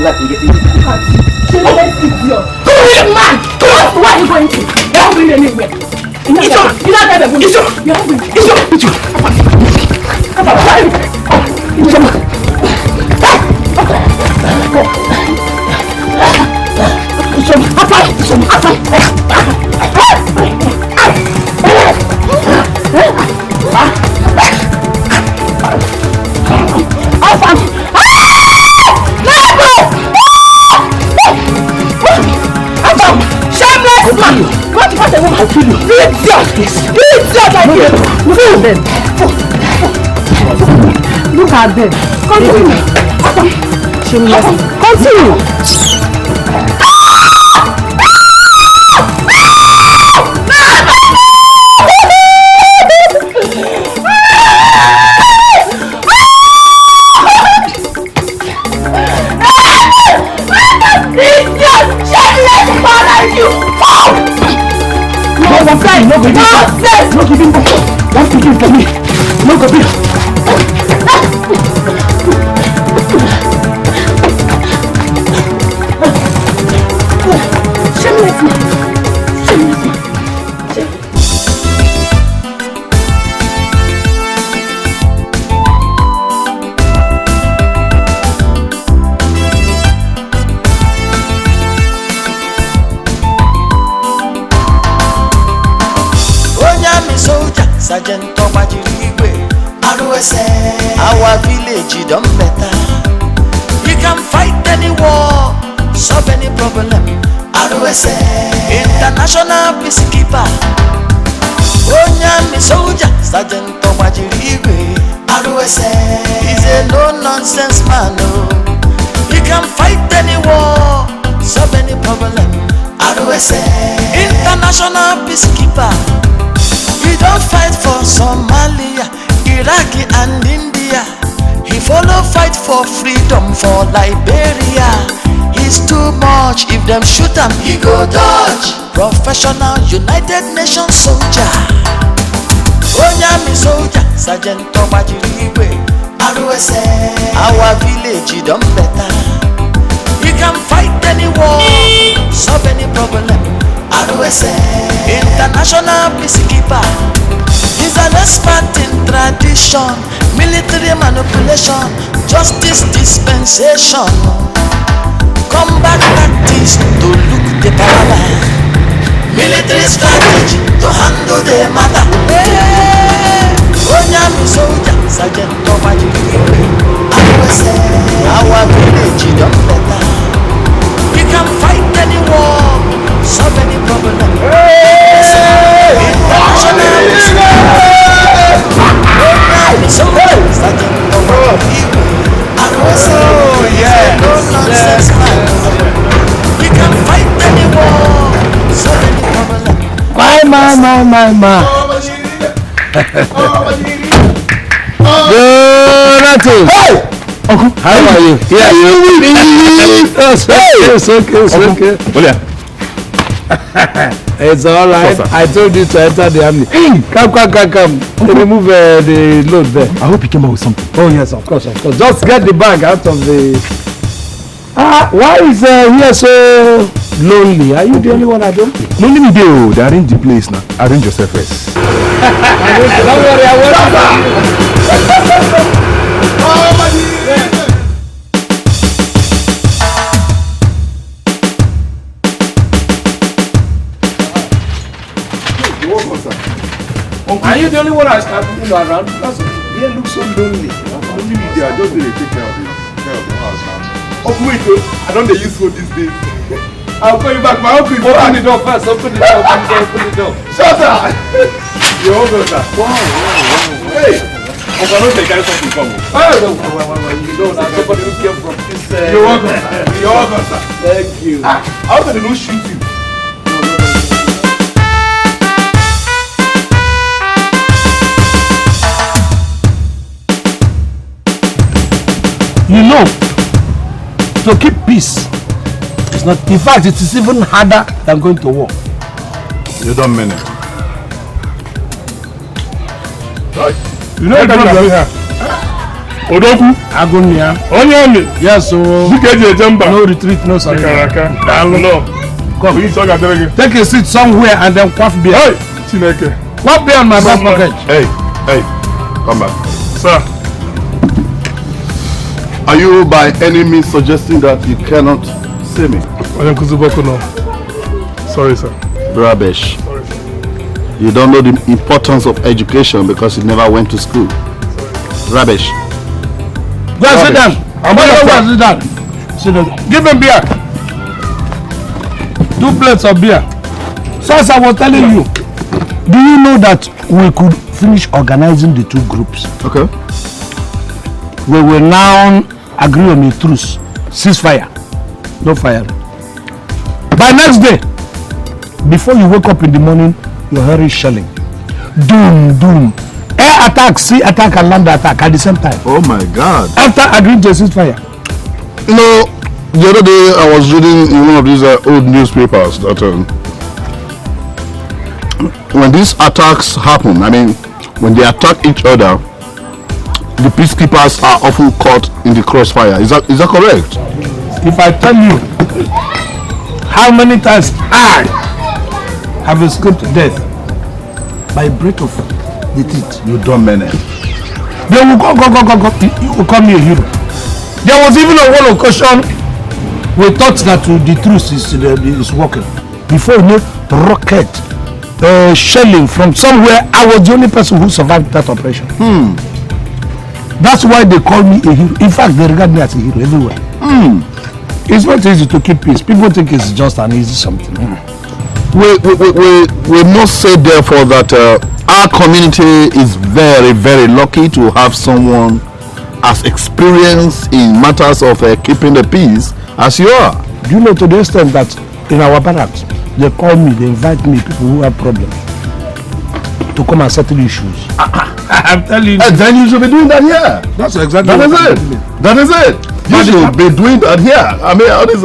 life and get it. Shameless idiot. Go away, man! Go on! Where are you going to? You're not going anywhere. You're not going anywhere. You're not going I'll kill you. Look at them. Continue. Continue. No giving back. One picking for me. No go bill. Shameless man. Shameless man. Sergeant Ogbodo, our village don't better. We can fight any war, solve any problem. International peacekeeper. Onyami soldier, Sergeant Ogbodo, he's a no-nonsense man. He can fight any war, solve any problem. International peacekeeper. He don't fight for Somalia, Iraq and India. He follow fight for freedom for Liberia. He's too much, if them shoot him, he go dodge. Professional United Nations soldier. Onyami soldier, Sergeant Ogbodo, our village don't better. He can fight any war, solve any problem. International peacekeeper. He's an expert in tradition, military manipulation, justice dispensation, combat tactics to look the parallel, military strategy to handle the matter. Onyami soldier, Sergeant Ogbodo, our village don't better. We can fight any war, solve any problem. We can fight any war, solve any problem. My. Good. Hey! How are you? Yeah, it's okay. It's all right. I told you to enter the army. Come. Remove the load there. I hope you came out with something. Oh yes, of course. Just get the bag out of the... why is here so lonely? Are you the only one I don't play? No, let me do. They arrange the place now. Arrange yourself first. Don't worry, I won't. Are you the only one that's around? Because here looks so lonely. Only me there. I just need to take care of the house now. Oh wait, I don't use phone these days. I'll call you back. My uncle is open the door first. Open the door. Shut up! Your uncle, sir. Wow. Hey! Uncle, I don't take something from you. You don't have somebody who came from this. You're welcome, sir. You're welcome, sir. Thank you. How can they not shoot you? You know, to keep peace is not, in fact, it is even harder than going to war. You don't mean it. You know that Odoku. Agunia. Onion. Yes, so. No retreat, no surrender. No. Come, take a seat somewhere and then quaff beer. Hey, Chineke. Quaff beer on my back pocket. Hey, come back. Sir. Are you by any means suggesting that you cannot see me? Sorry, sir. Rubbish. You don't know the importance of education because you never went to school. Rubbish. Go and sit down. I'm going to sit down. Sit down. Give him beer. 2 plates of beer. So as I was telling you, do you know that we could finish organizing the 2 groups? Okay. We will now agree on a truce, ceasefire, no fire. By next day, before you wake up in the morning, you're hearing shelling. Doom, doom. Air attack, sea attack, and land attack at the same time. Oh my God. After agreeing to a ceasefire. You know, the other day I was reading in one of these old newspapers that when these attacks happen, I mean, when they attack each other, the peacekeepers are often caught in the crossfire. Is that correct? If I tell you how many times I have escaped death by breath of the teeth, you don't mean it. They will go. You will call me a hero. There was even a one occasion we thought that the truth is working. Before you know, rocket shelling from somewhere. I was the only person who survived that operation. That's why they call me a hero. In fact, they regard me as a hero everywhere. It's not easy to keep peace. People think it's just an easy something. We must say therefore that our community is very, very lucky to have someone as experienced in matters of keeping the peace as you are. Do you know, to the extent that in our barracks, they call me, they invite me, people who have problems, to come and settle issues. I'm telling you. And then you should be doing that here. That's exactly That is it. You should be doing that here. I mean, all this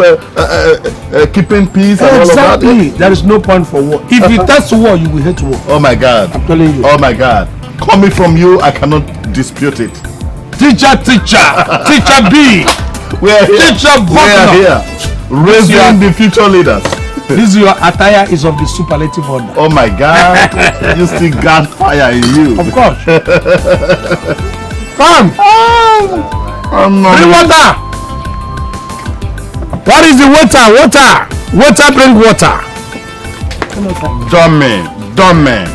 keeping peace and all of that. Exactly. There is no point for war. If you test war, you will hate war. Oh my God. I'm telling you. Oh my God. Coming from you, I cannot dispute it. Teacher B. We are here. Teacher We are here. Raising the future leaders. This your attire is of the superlative order. Oh my God. You still got fire in you. Of course. Come. Bring water. What is the water? Water, bring water. Dummy.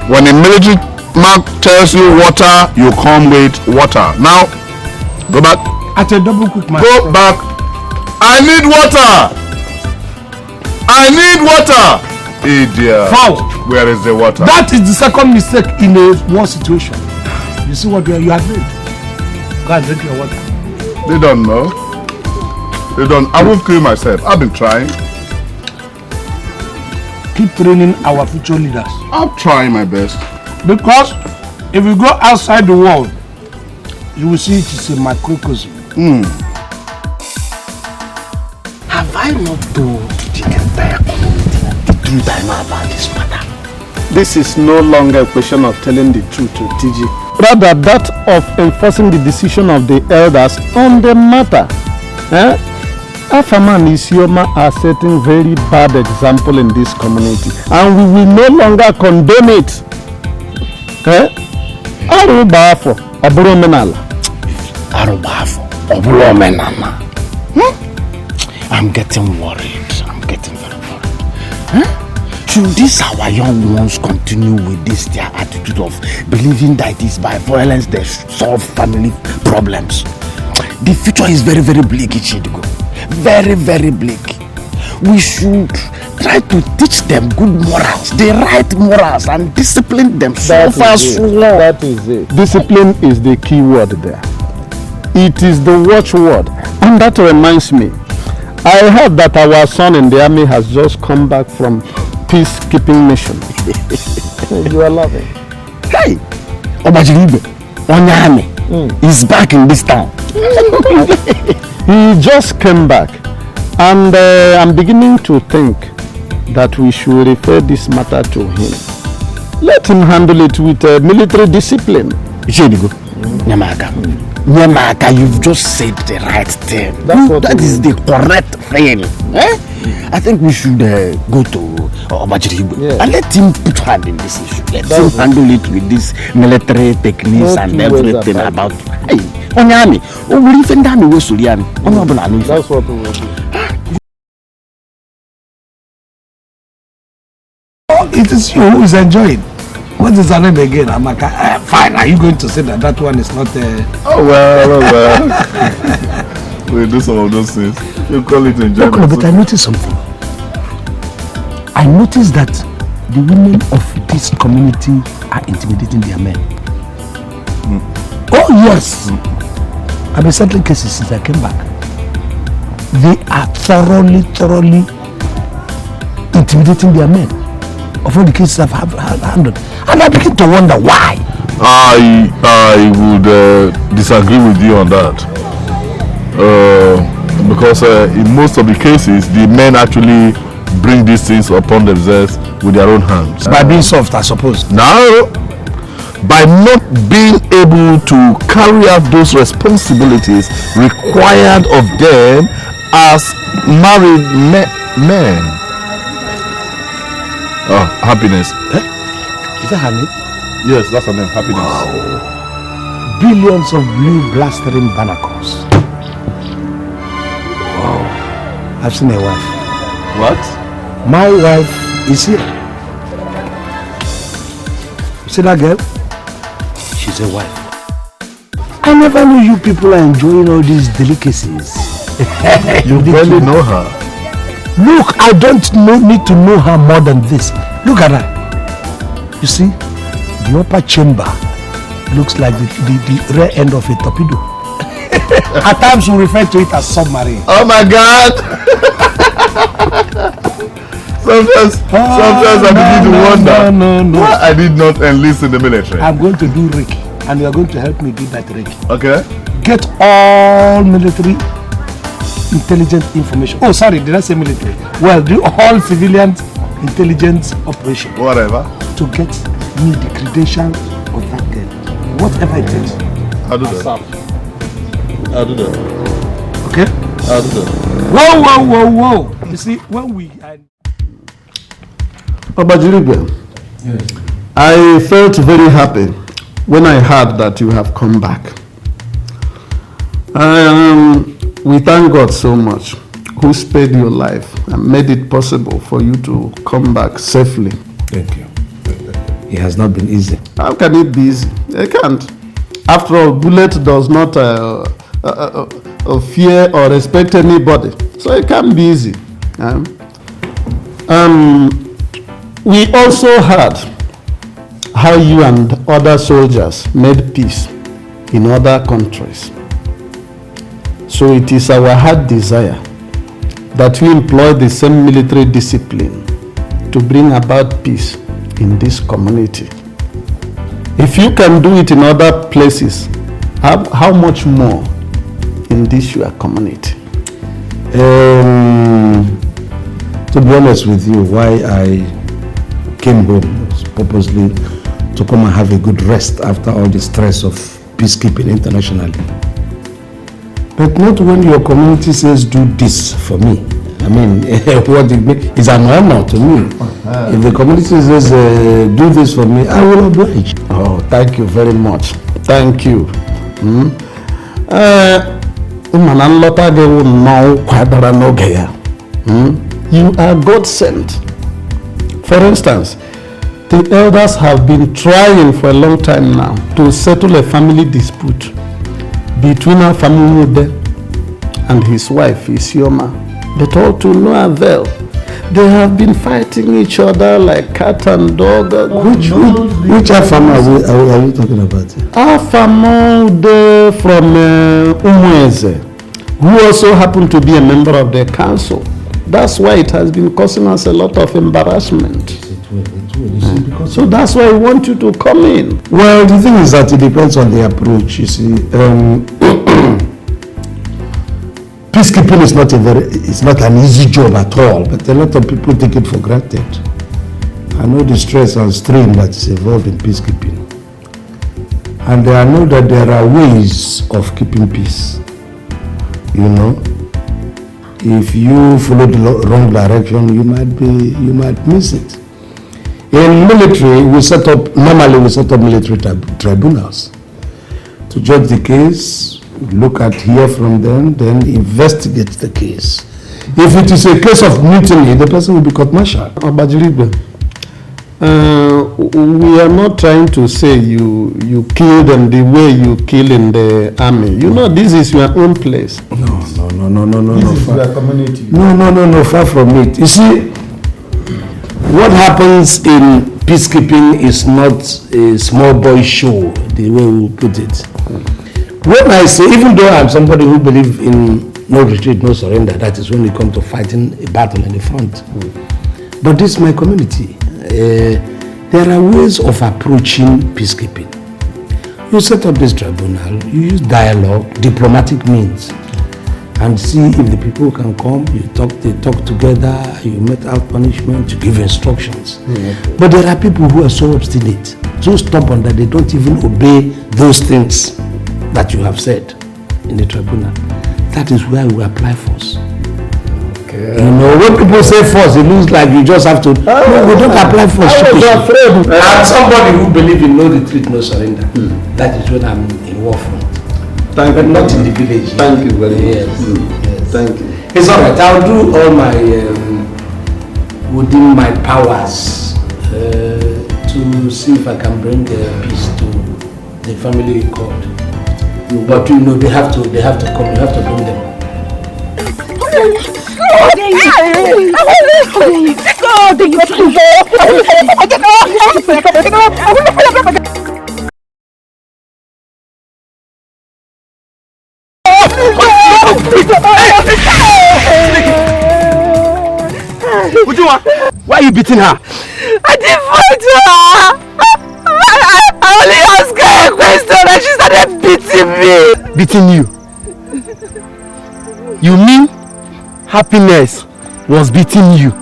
When a military man tells you water, you come with water. Now, go back. At a double quick man. Go back. I need water. Idiot. Foul. Where is the water? That is the second mistake in a war situation. You see what you have made? Go and drink your water. They don't know. I won't kill myself. I've been trying. Keep training our future leaders. I'm trying my best. Because if you go outside the world, you will see it is a microcosm. Have I not told the entire community the truth I know about this matter? This is no longer a question of telling the truth to TG, rather that of enforcing the decision of the elders on the matter. Afaman Isioma are setting very bad example in this community, and we will no longer condone it. Arubafo, Oburomenala. I'm getting worried. I'm getting very worried. Should these our young ones continue with this their attitude of believing that it is by violence they solve family problems? The future is very, very bleak, Ichidigo. Very, very bleak. We should try to teach them good morals, the right morals, and discipline them so far so long. That is it. Discipline is the key word there. It is the watchword. And that reminds me, I heard that our son in the army has just come back from peacekeeping mission. You are laughing. Hey! Obajiribe, Onyame, is back in this town. He just came back, and I'm beginning to think that we should refer this matter to him. Let him handle it with military discipline. Ichedigo, Nyamaka, Nyamaka, you've just said the right thing. That is the correct thing. I think we should go to Adjudicating and let him put hand in this issue. Let him handle it with this military techniques and everything about. Hey, Onyami, that's what we will do. It is you who is enjoying. What is her name again? Amaka. Fine. Are you going to say that one is not? Oh well. We do some of those things. You call it enjoyment. No, but I noticed something. I noticed that the women of this community are intimidating their men. Oh yes. I've been settling cases since I came back. They are thoroughly intimidating their men. Of all the cases I've handled, and I begin to wonder why. I would disagree with you on that, because in most of the cases, the men actually bring these things upon themselves with their own hands. By being soft, I suppose. No, by not being able to carry out those responsibilities required of them as married men. Oh, happiness. Is that her name? Yes, that's her name, happiness. Wow. Billions of blue blastering barnacles. Wow. I've seen a wife. What? My wife is here. You see that girl? She's a wife. I never knew you people are enjoying all these delicacies. You barely know her. Look, I don't need to know her more than this. Look at her. You see, the upper chamber looks like the rear end of a torpedo. At times we refer to it as submarine. Oh my God! sometimes I begin to wonder why I did not enlist in the military. I'm going to do Reiki, and you are going to help me do that Reiki. Okay. Get all military intelligence information. Oh, sorry, did I say military? Well, do all civilian intelligence operation. Whatever. To get me the credential of that girl. Whatever it takes. I'll do that. I'll do that. Okay? I'll do that. Whoa. You see, when we... Obajiribe, yes. I felt very happy when I heard that you have come back. We thank God so much who spared your life and made it possible for you to come back safely. Thank you. It has not been easy. How can it be easy? It can't. After all, bullet does not fear or respect anybody. So it can't be easy. We also heard how you and other soldiers made peace in other countries. So it is our heart desire that we employ the same military discipline to bring about peace in this community. If you can do it in other places, how much more in this your community? To be honest with you, why I came home was purposely to come and have a good rest after all the stress of peacekeeping internationally. But not when your community says do this for me. I mean, what it means is an honor to me. If the community says do this for me, I will oblige. Oh, thank you very much. Thank you. You are God sent. For instance, the elders have been trying for a long time now to settle a family dispute between our family and his wife, Isioma, but all to no avail. They have been fighting each other like cat and dog. Which Afama are you talking about? Afama from Umweze, who also happened to be a member of the council. That's why it has been causing us a lot of embarrassment. So that's why we want you to come in. Well, the thing is that it depends on the approach, you see. Peacekeeping is it's not an easy job at all, but a lot of people take it for granted. I know the stress and strain that is involved in peacekeeping. And I know that there are ways of keeping peace. You know, if you follow the wrong direction, you might miss it. In military, normally we set up military tribunals to judge the case, hear from them, then investigate the case. If it is a case of mutiny, the person will be court-martialed. We are not trying to say you kill them the way you kill in the army. You know, this is your own place. No. This is your community. No, far from it. You see, what happens in peacekeeping is not a small boy show, the way we put it. When I say, even though I'm somebody who believes in no retreat, no surrender, that is when we come to fighting a battle in the front. But this is my community. There are ways of approaching peacekeeping. You set up this tribunal, you use dialogue, diplomatic means, and see if the people can come, they talk together, you met out punishment, you give instructions. But there are people who are so obstinate, so stubborn that they don't even obey those things that you have said in the tribunal. That is where we apply force. Okay. You know, when people say force, it looks like you just have to. No, we don't apply force. I'm somebody who believes in no retreat, no surrender. That is when I'm in war front. But not in the village. Thank you very much. Yes. Thank you. It's all right. I'll do all my within my powers to see if I can bring peace to the family court. But you know, they have to come. You have to bring them. Why are you beating her? I didn't fight her. I only asked her a question and she started beating me. Beating you? You mean Happiness was beating you?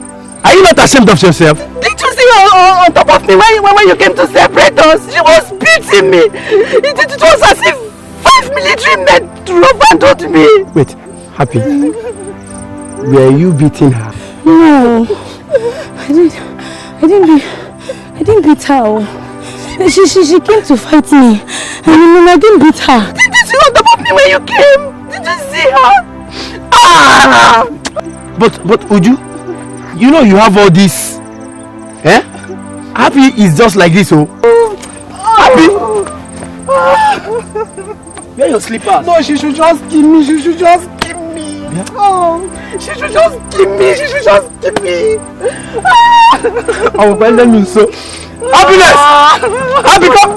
Are you not ashamed of yourself? Did you see her on top of me when you came to separate us? She was beating me. It was as if 5 military men abandoned me. Wait, Happy. Were you beating her? No, I didn't beat her. She came to fight me. I didn't beat her. Did you see on top of me when you came? Did you see her? Ah! But Uju, you know you have all this. Eh? Happy is just like this, oh. Happy. Where are your slippers? No, she should just give me. She should just give me. Yeah. Oh, she should just give me. She should just give me. I will find them in so. Happiness! Happy, come!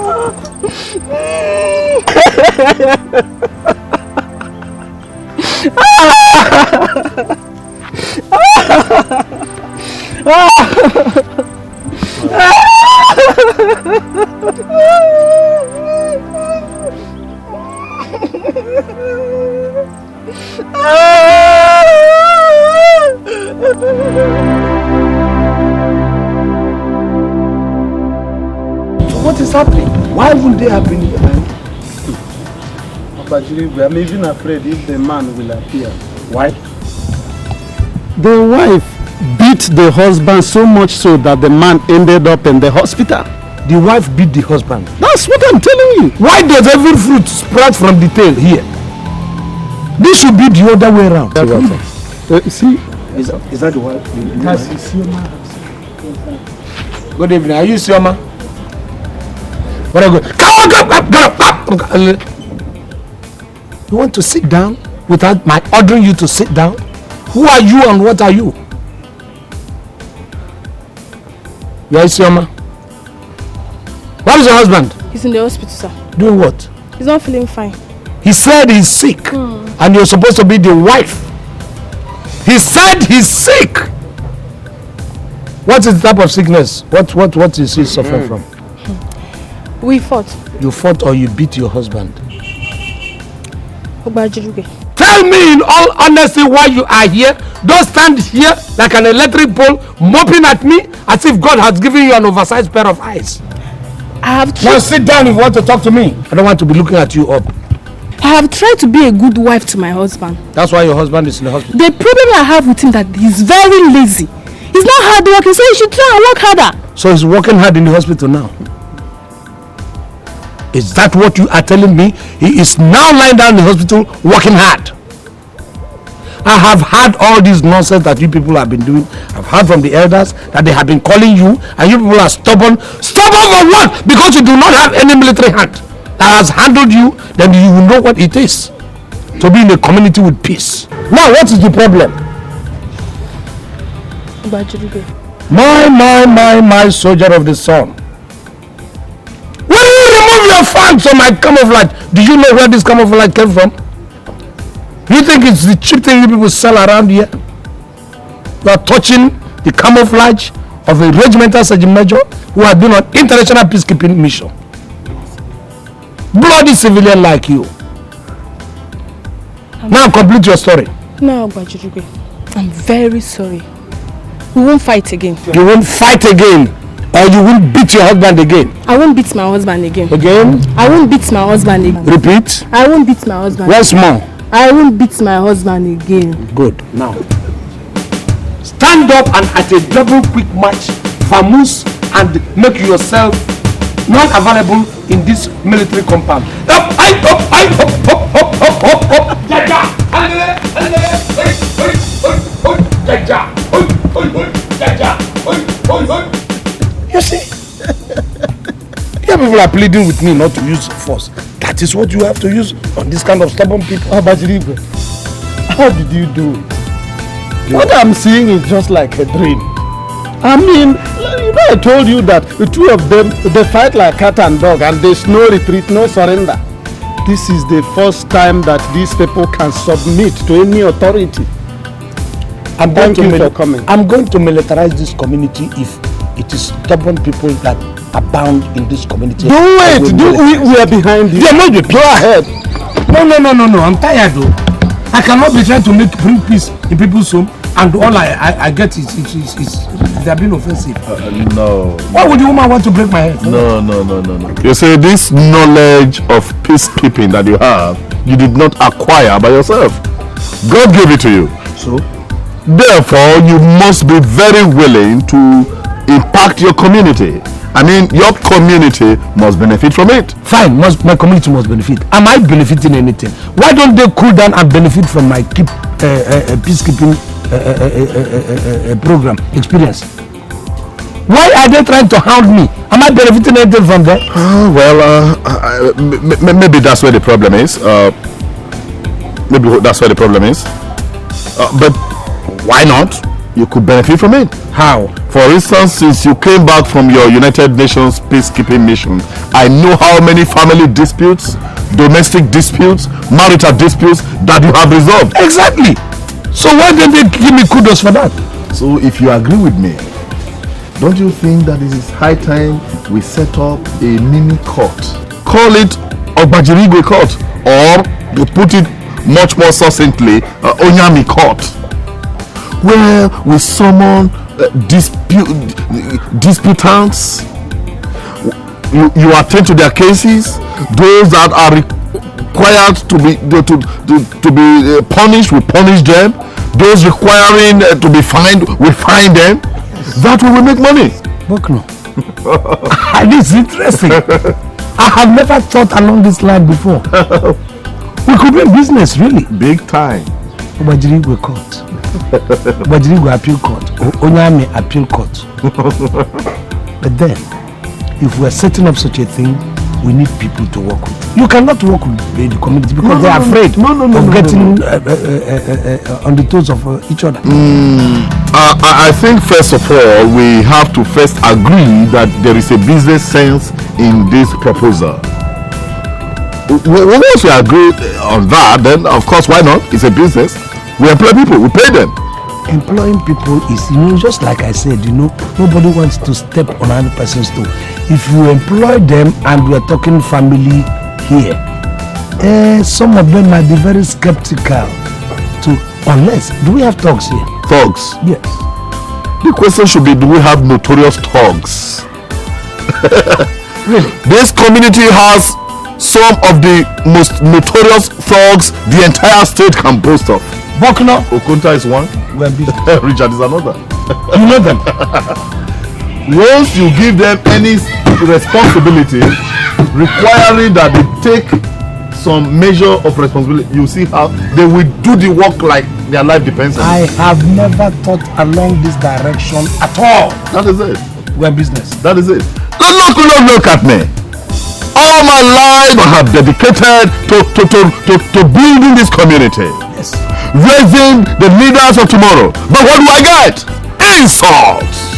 What is happening? Why would they happen here? I'm even afraid if the man will appear. Why? The wife beat the husband so much so that the man ended up in the hospital. The wife beat the husband. That's what I'm telling you. Why does every fruit sprout from the tail here? This should be the other way around. See? Is that the wife? Yes, good evening. Are you Sioma? What are you going? Come on. You want to sit down without my ordering you to sit down? Who are you and what are you? You are Sioma? What is your husband? He's in the hospital, sir. Doing what? He's not feeling fine. He said he's sick, and you're supposed to be the wife. He said he's sick. What is the type of sickness? What is he suffering from? We fought. You fought or you beat your husband? Tell me in all honesty why you are here. Don't stand here like an electric pole moping at me as if God has given you an oversized pair of eyes. have Now tried. sit down if you want to talk to me. I don't want to be looking at you up. I have tried to be a good wife to my husband. That's why your husband is in the hospital. The problem I have with him that he's very lazy. He's not hardworking, so he should try and work harder. So he's working hard in the hospital now. Is that what you are telling me? He is now lying down in the hospital working hard. I have heard all this nonsense that you people have been doing. I've heard from the elders that they have been calling you and you people are stubborn. Stubborn for what? Because you do not have any military hand that has handled you, then you will know what it is to be in a community with peace. Now, what is the problem? My soldier of the sun. When you remove your fan from my camouflage, do you know where this camouflage came from? You think it's the cheap thing you people sell around here? You are touching the camouflage of a regimental sergeant major who has been on international peacekeeping mission. Bloody civilian like you. Now complete your story. No, Bajirigwe, I'm very sorry. We won't fight again. You won't fight again, or you won't beat your husband again. I won't beat my husband again. Again? I won't beat my husband again. Repeat. I won't beat my husband. Once more. I won't beat my husband again. Good. Now, stand up and at a double quick march, famous, and make yourself not available in this military compound. Up, You see? Here people are pleading with me not to use force. That is what you have to use on this kind of stubborn people. Oh, Bajirigwe, how did you do it? What I'm seeing is just like a dream. I mean, you know, I told you that the two of them, they fight like cat and dog, and there's no retreat, no surrender. This is the first time that these people can submit to any authority. Thank you for coming. I'm going to militarize this community if it is stubborn people that abound in this community. We are behind you. Go ahead. No. I'm tired though. I cannot be trying to bring peace in people's home, and all I get is they are being offensive. No. Why would the woman want to break my head? No. You see, this knowledge of peacekeeping that you have, you did not acquire by yourself. God gave it to you. So? Therefore, you must be very willing to impact your community. I mean, your community must benefit from it. Fine, my community must benefit. Am I benefiting anything? Why don't they cool down and benefit from my peacekeeping program experience? Why are they trying to hound me? Am I benefiting anything from that? Maybe that's where the problem is. But why not? You could benefit from it. How? For instance, since you came back from your United Nations peacekeeping mission, I know how many family disputes, domestic disputes, marital disputes that you have resolved. Exactly. So why didn't they give me kudos for that? So if you agree with me, don't you think that it is high time we set up a mini court? Call it Ogbajirigwe court, or you put it much more succinctly, Onyami court, where we summon disputants. You attend to their cases. Those that are required to be punished, we punish them. Those requiring to be fined, we fine them. That way we make money. Bokno. This is interesting. I have never thought along this line before. We could be in business, really. Big time. Obajirigwe court. Obajirigwe appeal court. Onyame appeal court. But then, if we are setting up such a thing, we need people to work with. You cannot work with the community because they are afraid of getting on the toes of each other. I think first of all, we have to first agree that there is a business sense in this proposal. Once we agree on that, then of course, why not? It's a business. We employ people, we pay them. Employing people is, just like I said, nobody wants to step on another person's toe. If you employ them, and we are talking family here, some of them might be very skeptical unless, do we have thugs here? Thugs? Yes. The question should be, do we have notorious thugs? Really? This community has some of the most notorious thugs the entire state can boast of. Bokno? Okunta is one. Richard is another. You know them? Once you give them any responsibility requiring that they take some measure of responsibility, you see how they will do the work like their life depends on it. I have never thought along this direction at all. That is it. We're business. That is it. Look at me. All my life I have dedicated to building this community. Yes. Raising the leaders of tomorrow. But what do I get? Insults.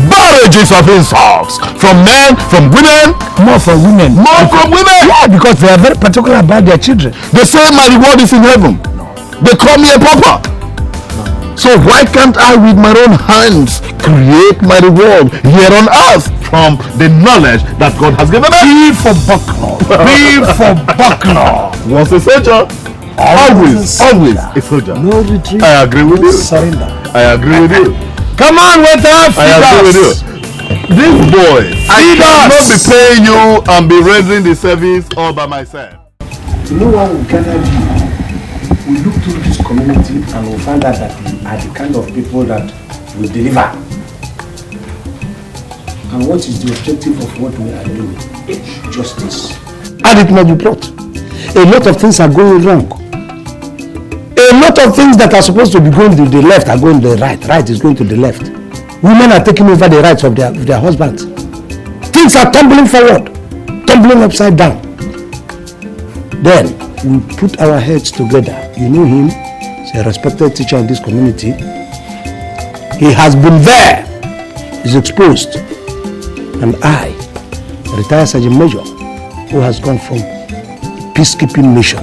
Barrages of insults. From men, from women. More from women. More from women. Yeah, because they are very particular about their children. They say my reward is in heaven. They call me a pauper. So why can't I with my own hands create my reward here on earth from the knowledge that God has given me? Be for Bokno. Be for Bokno. Once a soldier, always a soldier. No retreat. I agree with no you. Surrender. I agree with you. Come on, waiter. I agree with you. These boys, I cannot be paying you and be rendering the service all by myself. You know what will gather you? We look through this community and we find out that we are the kind of people that will deliver. And what is the objective of what we are doing? Justice. And it must be brought. A lot of things are going wrong. A lot of things that are supposed to be going to the left are going to the right. Right is going to the left. Women are taking over the rights of their husbands. Things are tumbling forward, tumbling upside down. Then we put our heads together. You know him, he's a respected teacher in this community. He has been there, he's exposed. And I, retired Sergeant Major, who has gone from peacekeeping mission,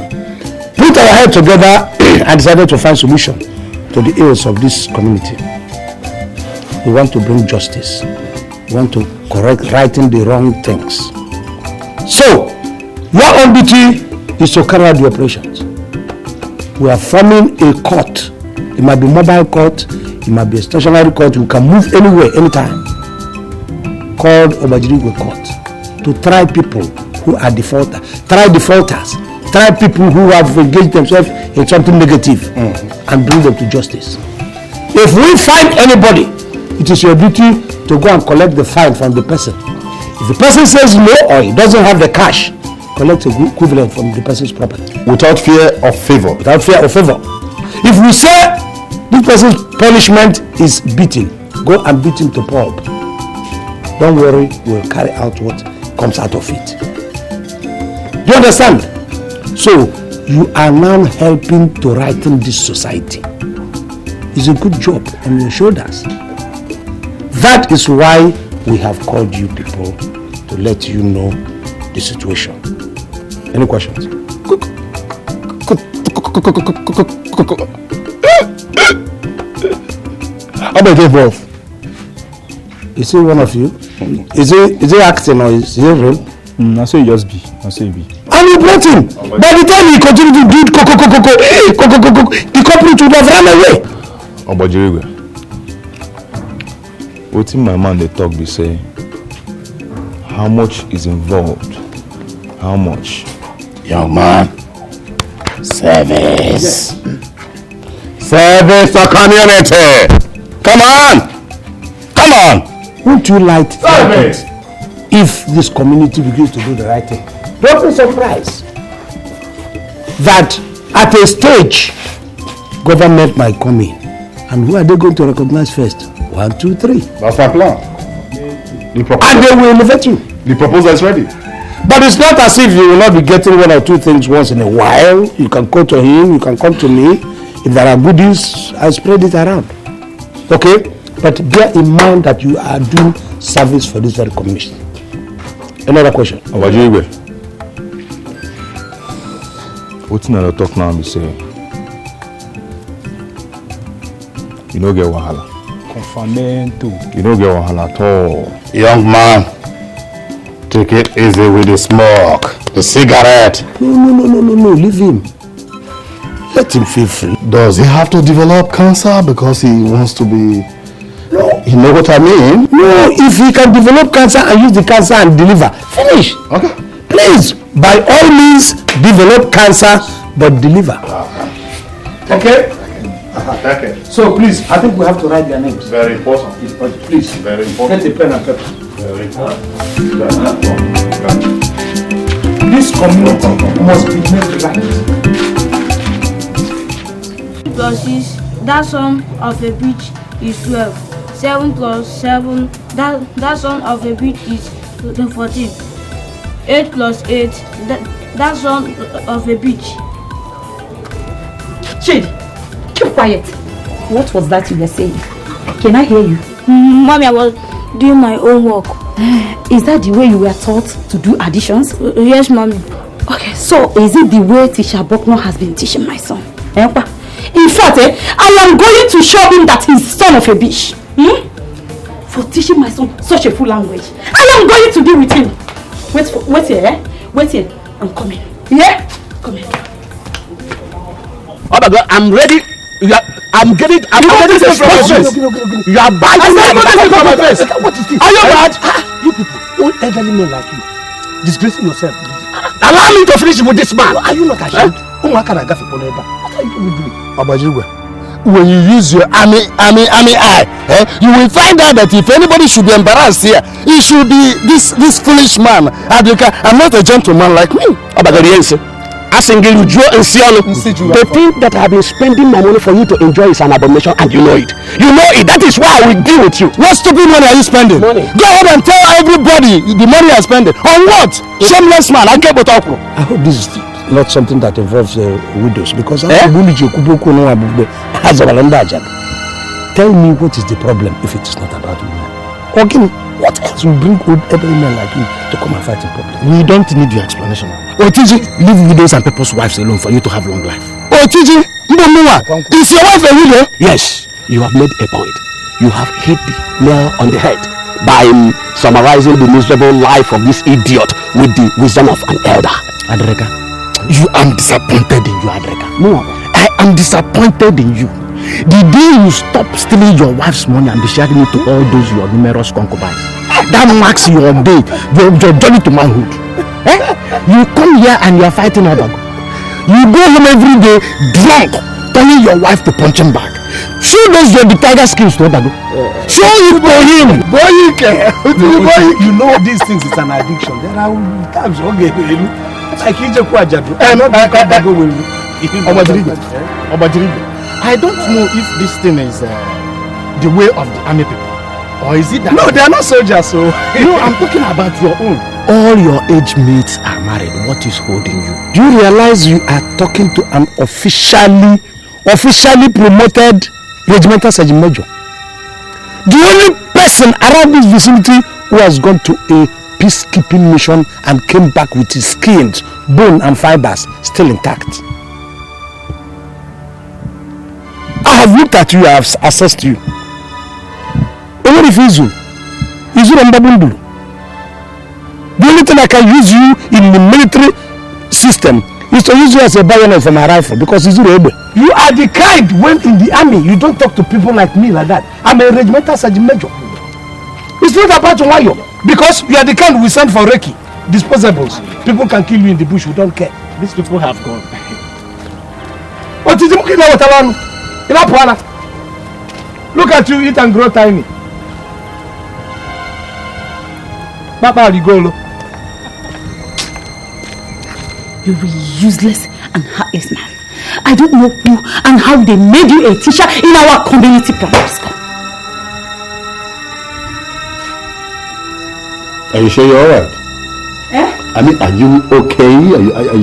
put our heads together and decided to find solution to the ills of this community. We want to bring justice. We want to correct righting the wrong things. So, your own duty is to carry out the operations. We are forming a court. It might be mobile court, it might be a stationary court. We can move anywhere, anytime. Called Obajirigwe Court, to try people who are defaulters, try people who have engaged themselves in something negative and bring them to justice. If we find anybody, it is your duty to go and collect the fine from the person. If the person says no or he doesn't have the cash, collect the equivalent from the person's property. Without fear of favor. Without fear of favor. If we say this person's punishment is beating, go and beat him to pulp. Don't worry, we'll carry out what comes out of it. Do you understand? So, you are now helping to righten this society. It's a good job on your shoulders. That is why we have called you people to let you know the situation. Any questions? How about involved? Is he one of you? Is he acting or is he real? I say you just be. I say you be. And you brought him. By the time he continued to do the culprit would have run away. Obajirigwe, wetin my man dey talk be say, how much is involved? How much? Young man, service. Service to community. Come on. Won't you like service if this community begins to do the right thing? Don't be surprised that at a stage, government might come in. And who are they going to recognize first? 1, 2, 3. That's my plan. And they will elevate you. The proposal is ready. But it's not as if you will not be getting 1 or 2 things once in a while. You can go to him, you can come to me. If there are goodies, I spread it around. Okay? But bear in mind that you are doing service for this very commission. Another question? Obajirigwe, wetin I dey talk now be say, you no get wahala. Confirmento. You no get wahala at all. Young man, take it easy with the smoke, the cigarette. No, leave him. Let him feel free. Does he have to develop cancer because he wants to be No. You know what I mean? No, if he can develop cancer and use the cancer and deliver, finish. Okay. Please, by all means, develop cancer, but deliver. Okay? Okay. So please, I think we have to write their names. Very important. Please, Very important. get a pen and paper. Very important. This community must be made right. Plus 6, that sum of a bitch is 12. 7 plus 7, that sum of a bitch is 14. 8 plus 8, that sum of a bitch. Shade, keep quiet. What was that you were saying? Can I hear you? Mommy, I was doing my own work. Is that the way you were taught to do additions? Yes, mommy. Okay, so is it the way teacher Bokno has been teaching my son? In fact, I am going to show him that he's son of a bitch. For teaching my son such a full language. I am going to deal with him. Wait here, Wait here. I'm coming. Yeah? Come here. Oh my God, I'm ready. I'm getting this from my face. You are biting my face. What is this? Are you mad? You people, old elderly men like you, disgracing yourself. Allow me to finish with this man. Are you not ashamed? What are you doing? Abajirigwe, when you use your army eye, you will find out that if anybody should be embarrassed here, it should be this foolish man. I'm not a gentleman like me. Abagariense, Asingelu Joe and Siano. The thing that I've been spending my money for you to enjoy is an abomination, and you know it. You know it. That is why I will deal with you. What stupid money are you spending? Money. Go ahead and tell everybody the money I'm spending. On what? Shameless man. I get what I hope this is not something that involves widows, because tell me what is the problem if it is not about women. Okay, what else will bring old elderly men like you to come and fight in public? We don't need your explanation. Otiji, leave widows and people's wives alone for you to have long life. Otiji, is your wife a widow? Yes, you have made a point. You have hit the nail on the head by summarizing the miserable life of this idiot with the wisdom of an elder. Adreka, you am disappointed in you, Adreka. No, I am disappointed in you. The day you stop stealing your wife's money and sharing it to all those your numerous concubines, that marks your day, your journey to manhood. You come here and you are fighting Obago. You go home every day drunk, turning your wife to punching bag. Show those the tiger skills to Obago. Show it to him. You know these things is an addiction. There are times I don't know if this thing is the way of the army people, or is it that? No, they are not soldiers, so. No, I'm talking about your own. All your age mates are married. What is holding you? Do you realize you are talking to an officially promoted regimental sergeant major? The only person around this vicinity who has gone to a peacekeeping mission and came back with his skins, bone and fibers still intact. I have looked at you, I have assessed you. What if Izu Mbabundu? The only thing I can use you in the military system is to use you as a bayonet for my rifle, because Izu Ebe. You are the kind when in the army you don't talk to people like me like that. I'm a regimental sergeant major. It's not about Wayo, because you are the kind we send for Reiki, disposables. People can kill you in the bush, we don't care. These people have gone. What is it? Look at you, eat and grow tiny. Papa, you go. You're a useless and heartless man. I don't know who and how they made you a teacher in our community primary school. Are you sure you're alright? I mean, are you okay?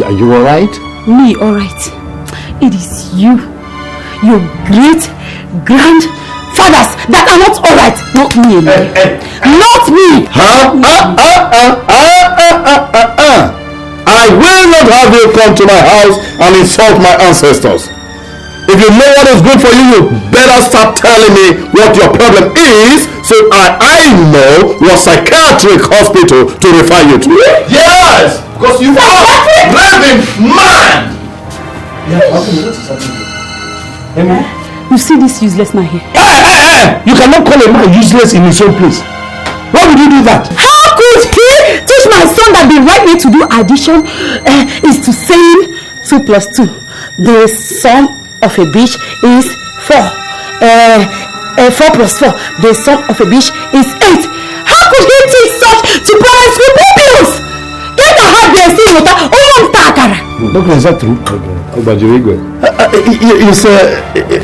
Are you alright? Me, alright. It is you. Your great grandfathers that are not alright. Not me alone. Not me. I will not have you come to my house and insult my ancestors. If you know what is good for you, you better start telling me what your problem is, so I know what psychiatric hospital to refer you to. Yes, because you are a raving man. You see this useless man here? Hey! You cannot call a man useless in his own place. Why would you do that? How could he teach my son that the right way to do addition is to saying 2 plus 2? The sum of a bitch is 4. 4 plus 4. The sum of a bitch is 8. How could he teach such to primary school pupils? Get a hard day, see what is that true?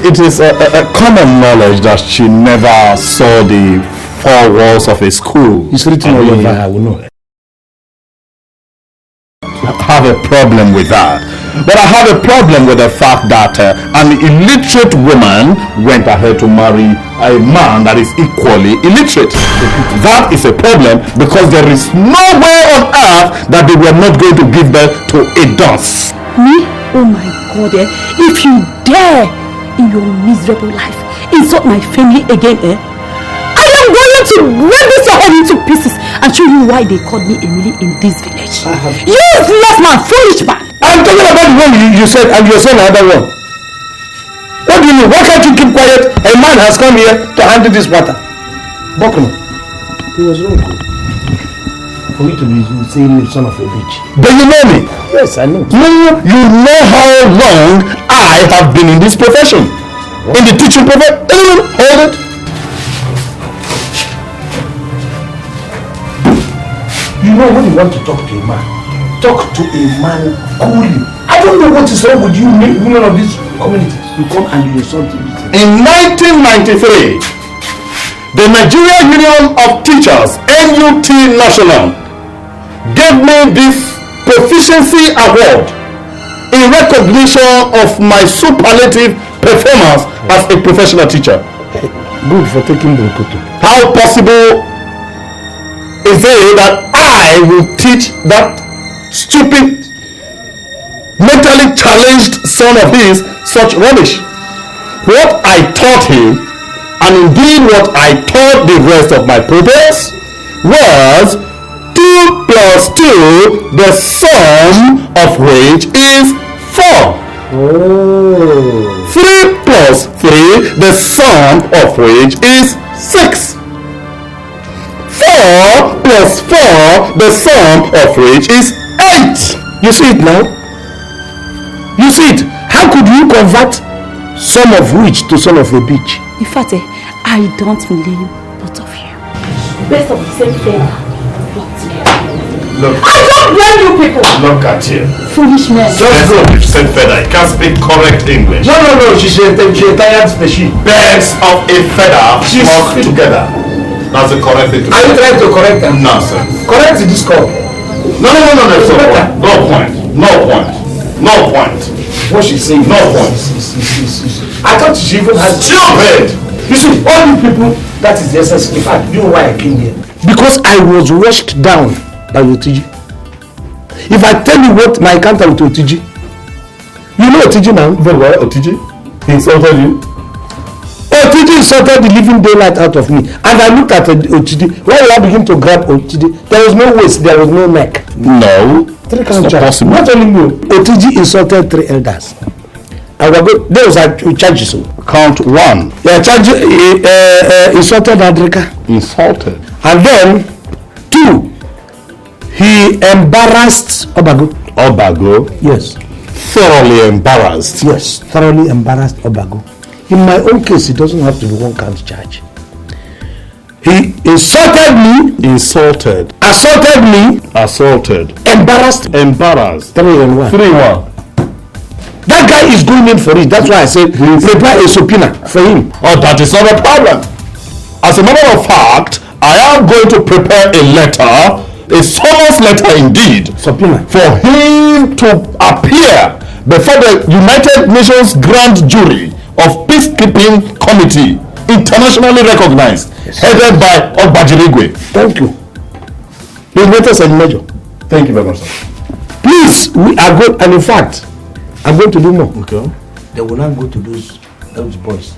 It is a common knowledge that she never saw the 4 walls of a school. It's written all over. I will know. Have a problem with that. But I have a problem with the fact that an illiterate woman went ahead to marry a man that is equally illiterate. That is a problem because there is no way on earth that they were not going to give birth to a dunce. Me? Oh my God, if you dare in your miserable life insult my family again, I am going to rip this your head into pieces and show you why they called me Emily in this village. Useless man, foolish man. I'm talking about the one you said, and you're saying another one. What do you mean? Why can't you keep quiet? A man has come here to handle this water. Bokno, he was wrong. For you to be saying the son of a bitch. But you know me. Yes, I know. You know how long I have been in this profession. What? In the teaching profession. Hold it. You know when you want to talk to a man, talk to a man coolly. I don't know what is wrong with you, women of this community. You come and you insult him. In 1993, the Nigerian Union of Teachers, NUT National, gave me this proficiency award in recognition of my superlative performance as a professional teacher. Good for taking the photo. How possible is it that I will teach that stupid, mentally challenged son of his such rubbish? What I taught him, and indeed what I taught the rest of my pupils, was 2 plus 2, the sum of which is 4. Oh. 3 plus 3, the sum of which is 6. 4 plus 4, the sum of which is 8. You see it now? You see it? How could you convert son of which to son of a bitch? In fact, I don't blame both of you. Best of the same feather. Look. I don't blame you people. Look at you. Foolish men. Just of the same feather. You can't speak correct English. No, she's a tired species. Birds of a feather flock together. That's the correct thing to say. Are you trying to correct them? Nonsense. Correct this call. No. So no point. What she's saying. No point. I thought she even had. Stupid. You see, all you people, that is the essence. In fact, you know why I came here? Because I was washed down by Otiji. If I tell you what my encounter with Otiji, you know Otiji now? Very well, Otiji. He insulted you. Otiji insulted the living daylight out of me. And I looked at Otiji. When I began to grab Otiji, there was no waist, there was no neck. No. It's not possible. Not only me, Otiji insulted 3 elders. I will go. There was a charge. So count 1. Yeah, charge. Insulted Adrika. Insulted. And then 2. He embarrassed Obago. Yes. Thoroughly embarrassed. Yes, thoroughly embarrassed Obago. In my own case, it doesn't have to be 1 count charge. He insulted me. Insulted. Assaulted me. Assaulted. Embarrassed. 3 and 1. 3-1. That guy is going in for it. That's why I said prepare a subpoena for him. Oh, that is not a problem. As a matter of fact, I am going to prepare a letter, a summons letter indeed, subpoena, for him to appear before the United Nations Grand Jury of Peacekeeping Committee, internationally recognized, headed by Ogbodo. Thank you. Please let us acknowledge. Thank you very much, sir. Please, we are good, and in fact, I'm going to do more. Okay. They will not go to those boys.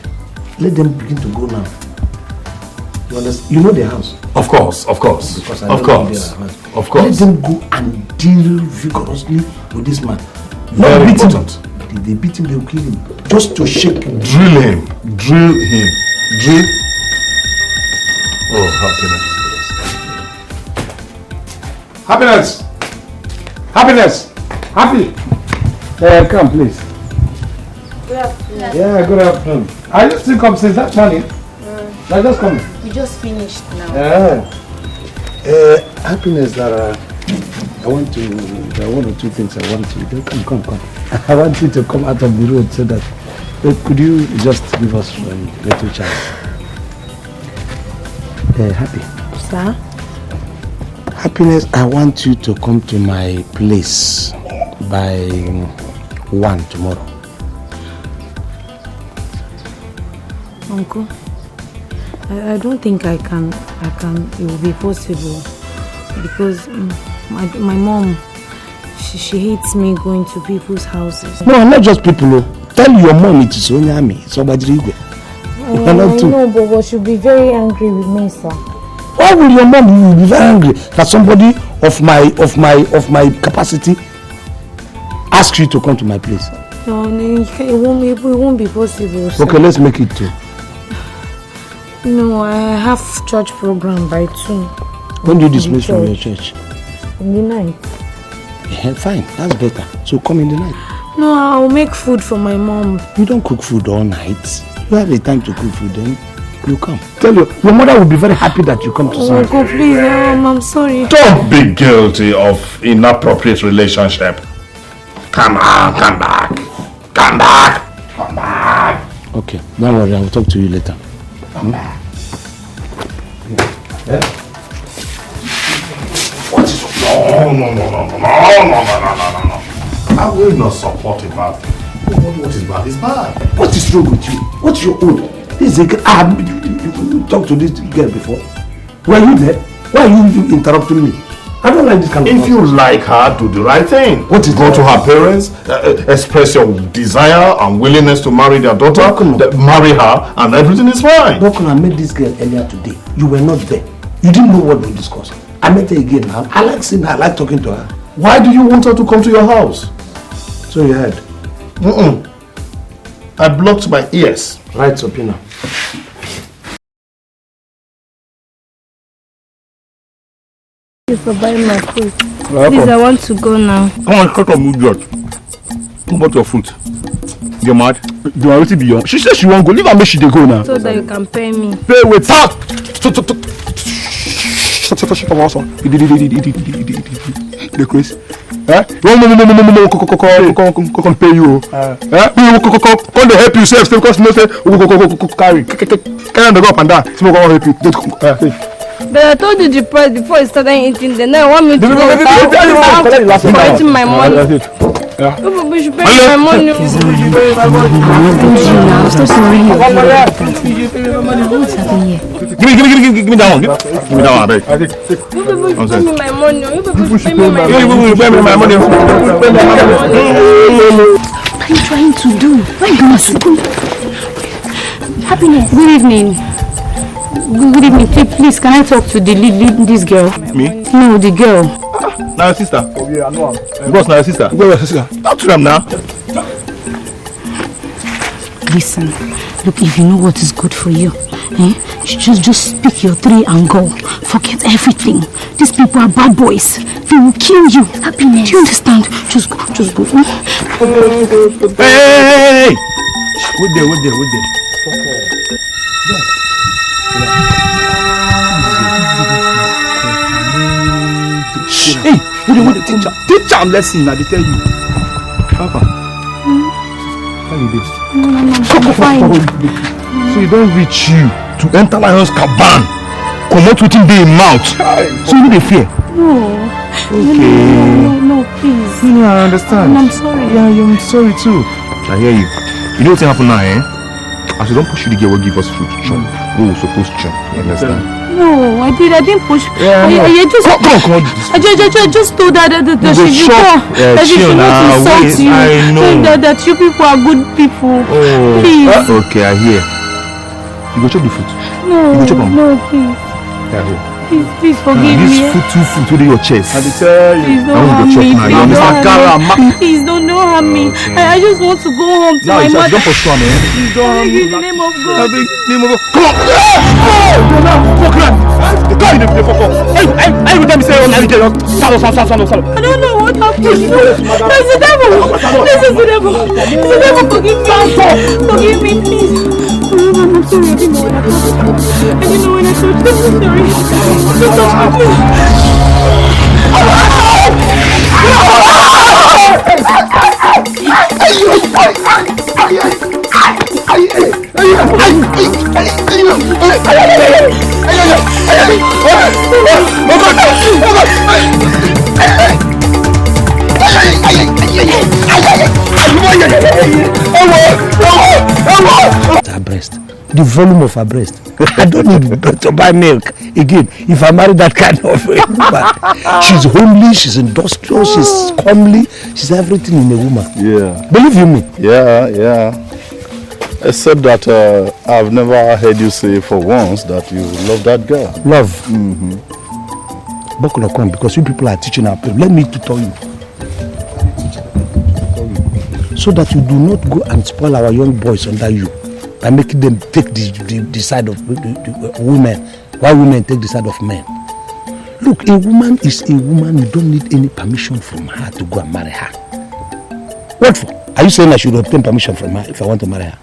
Let them begin to go now. You understand? You know their house. Of course. Because I Of course. Let them go and deal vigorously with this man. Very important. If they beat him, they will kill him. Just to shake him. Drill him. Happiness! Happiness! Happy! Come, please. Good afternoon. Yeah, good afternoon. I just think I'm since that morning. I just come. We just finished now. Happiness, that I want to. There are one or two things I want to do. Come. I want you to come out of the road so that. Could you just give us a little chance? Happy. Sir? Happiness, I want you to come to my place by 1 tomorrow. Uncle, I don't think I can, it will be possible because my mom, she hates me going to people's houses. No, not just people. Tell your mom it is only me. It's Obadrigwe. I know, but she'll be very angry with me, sir. Why will your mom be very angry that somebody of my capacity asks you to come to my place? No, it won't be possible, sir. Okay, let's make it 2. No, I have church program by 2. When do you dismiss from your church? In the night. Yeah, fine, that's better. So come in the night. No, I'll make food for my mom. You don't cook food all night. You have a time to cook food, then you come. Tell your mother will be very happy that you come to Oh, Uncle, please, I'm sorry. Don't be guilty of inappropriate relationship. Come on, come back. Come back. Come back. Okay, don't worry, I will talk to you later. Come back. Yeah. What is no. I will not support a bad thing. What is bad is bad. What is wrong with you? What's your own? This is a girl. You talked to this girl before. Were you there? Why are you interrupting me? I don't like this kind of If you like her, do the right thing. What is Go to her parents, express your desire and willingness to marry their daughter, marry her, and everything is fine. Bokuna, I met this girl earlier today. You were not there. You didn't know what we discussed. I met her again now. I like seeing her. I like talking to her. Why do you want her to come to your house? So you heard? I blocked my ears. Right, Sopina. Thank you for buying my food. Please, I want to go now. Come on, cut off mood, George. Come about your food. You're mad? Do I really be young? She said she won't go. Leave her, make she dey go now. So that you can pay me. Pay with that. The quiz. No, come pay you. Come to help yourself because no say carry the go up and down. So go help you. But I told you the price before you started eating. Then now you want me to go for eating my money. Yeah. You should pay my money. What's happening here? Give me that one. Give me that one, I beg. You people should pay me my money. You people should pay me my money. You pay me my money. What are you trying to do? Why are you going? Happiness. Good evening. Good evening. Please, can I talk to this girl? Me? No, the girl. Now your sister. Oh yeah, I know. The boss now your sister. Go your sister. Talk to them now. Listen, look, if you know what is good for you, just pick your 3 and go. Forget everything. These people are bad boys. They will kill you. Happiness. Do you understand? Just go. Hey! Wait there. Hey, what the teacher lesson? I tell you. Papa. How you this? No, I'm fine. So you don't reach you to enter lion's caban, come out within the mouth. So you dey fear. No. Okay. No, please. No, I understand. I'm sorry. Yeah, I'm sorry too. I hear you. You know what's happen now, eh? As you don't push you, the girl will give us food. Chop. We will supposed to chop. You understand? No, I didn't push. Yeah, I just. Come on. I just told her that she should not insult you. I know. That you people are good people. Oh. Please. Okay, I hear. You go chop the food. No, you go chop them. no, please. Yeah, Please forgive me. This food to your chest. I tell you. Please don't harm me. Please don't harm me. I just want to go home to my mother. Don't pursue me. Please don't harm me. In the name of God. Come on. The guy in the fuck up. I will tell me say, oh, Nigerian. Stop. I don't know what happened. There's the devil. This is the devil. It's the devil. Forgive me, please. I'm sorry. I didn't know when I touched. I'm her breast, the volume of her breast. I don't need to buy milk again if I marry that kind of woman. She's homely, she's industrious, she's comely, she's everything in a woman. Yeah. Believe you me? Yeah. Except that I've never heard you say for once that you love that girl. Love. Because you people are teaching our people. Let me to tell you. So that you do not go and spoil our young boys under you by making them take the side of the women, while women take the side of men. Look, a woman is a woman. You don't need any permission from her to go and marry her. What for? Are you saying I should obtain permission from her if I want to marry her?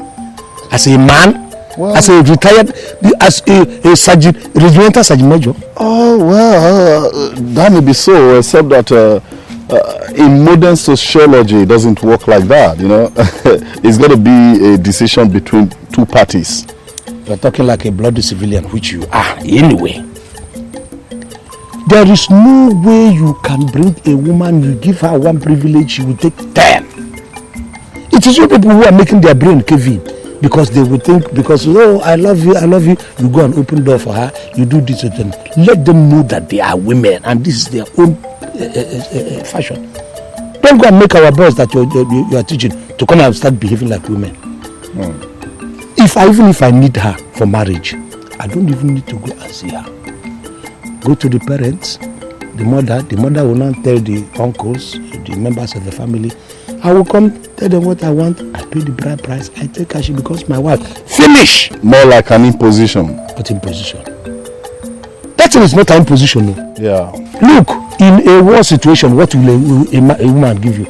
As a man? Well, as a retired, as a sergeant, regimental sergeant major? Oh, well, that may be so, except that in modern sociology, it doesn't work like that, you know. It's got to be a decision between two parties. You're talking like a bloody civilian, which you are anyway. There is no way you can bring a woman, you give her one privilege, she will take 10. It is you people who are making their brain cave in. Because they will think, because, oh, I love you, you go and open door for her, you do this with them. Let them know that they are women and this is their own fashion. Don't go and make our boys that you are teaching to come and start behaving like women. Even if I need her for marriage, I don't even need to go and see her. Go to the parents, the mother will not tell the uncles, the members of the family. I will come, tell them what I want, I pay the bride price, I take her, she becomes my wife. Finish! More like an imposition. What imposition? That is not an imposition, no. Yeah. Look, in a war situation, what will a woman give you?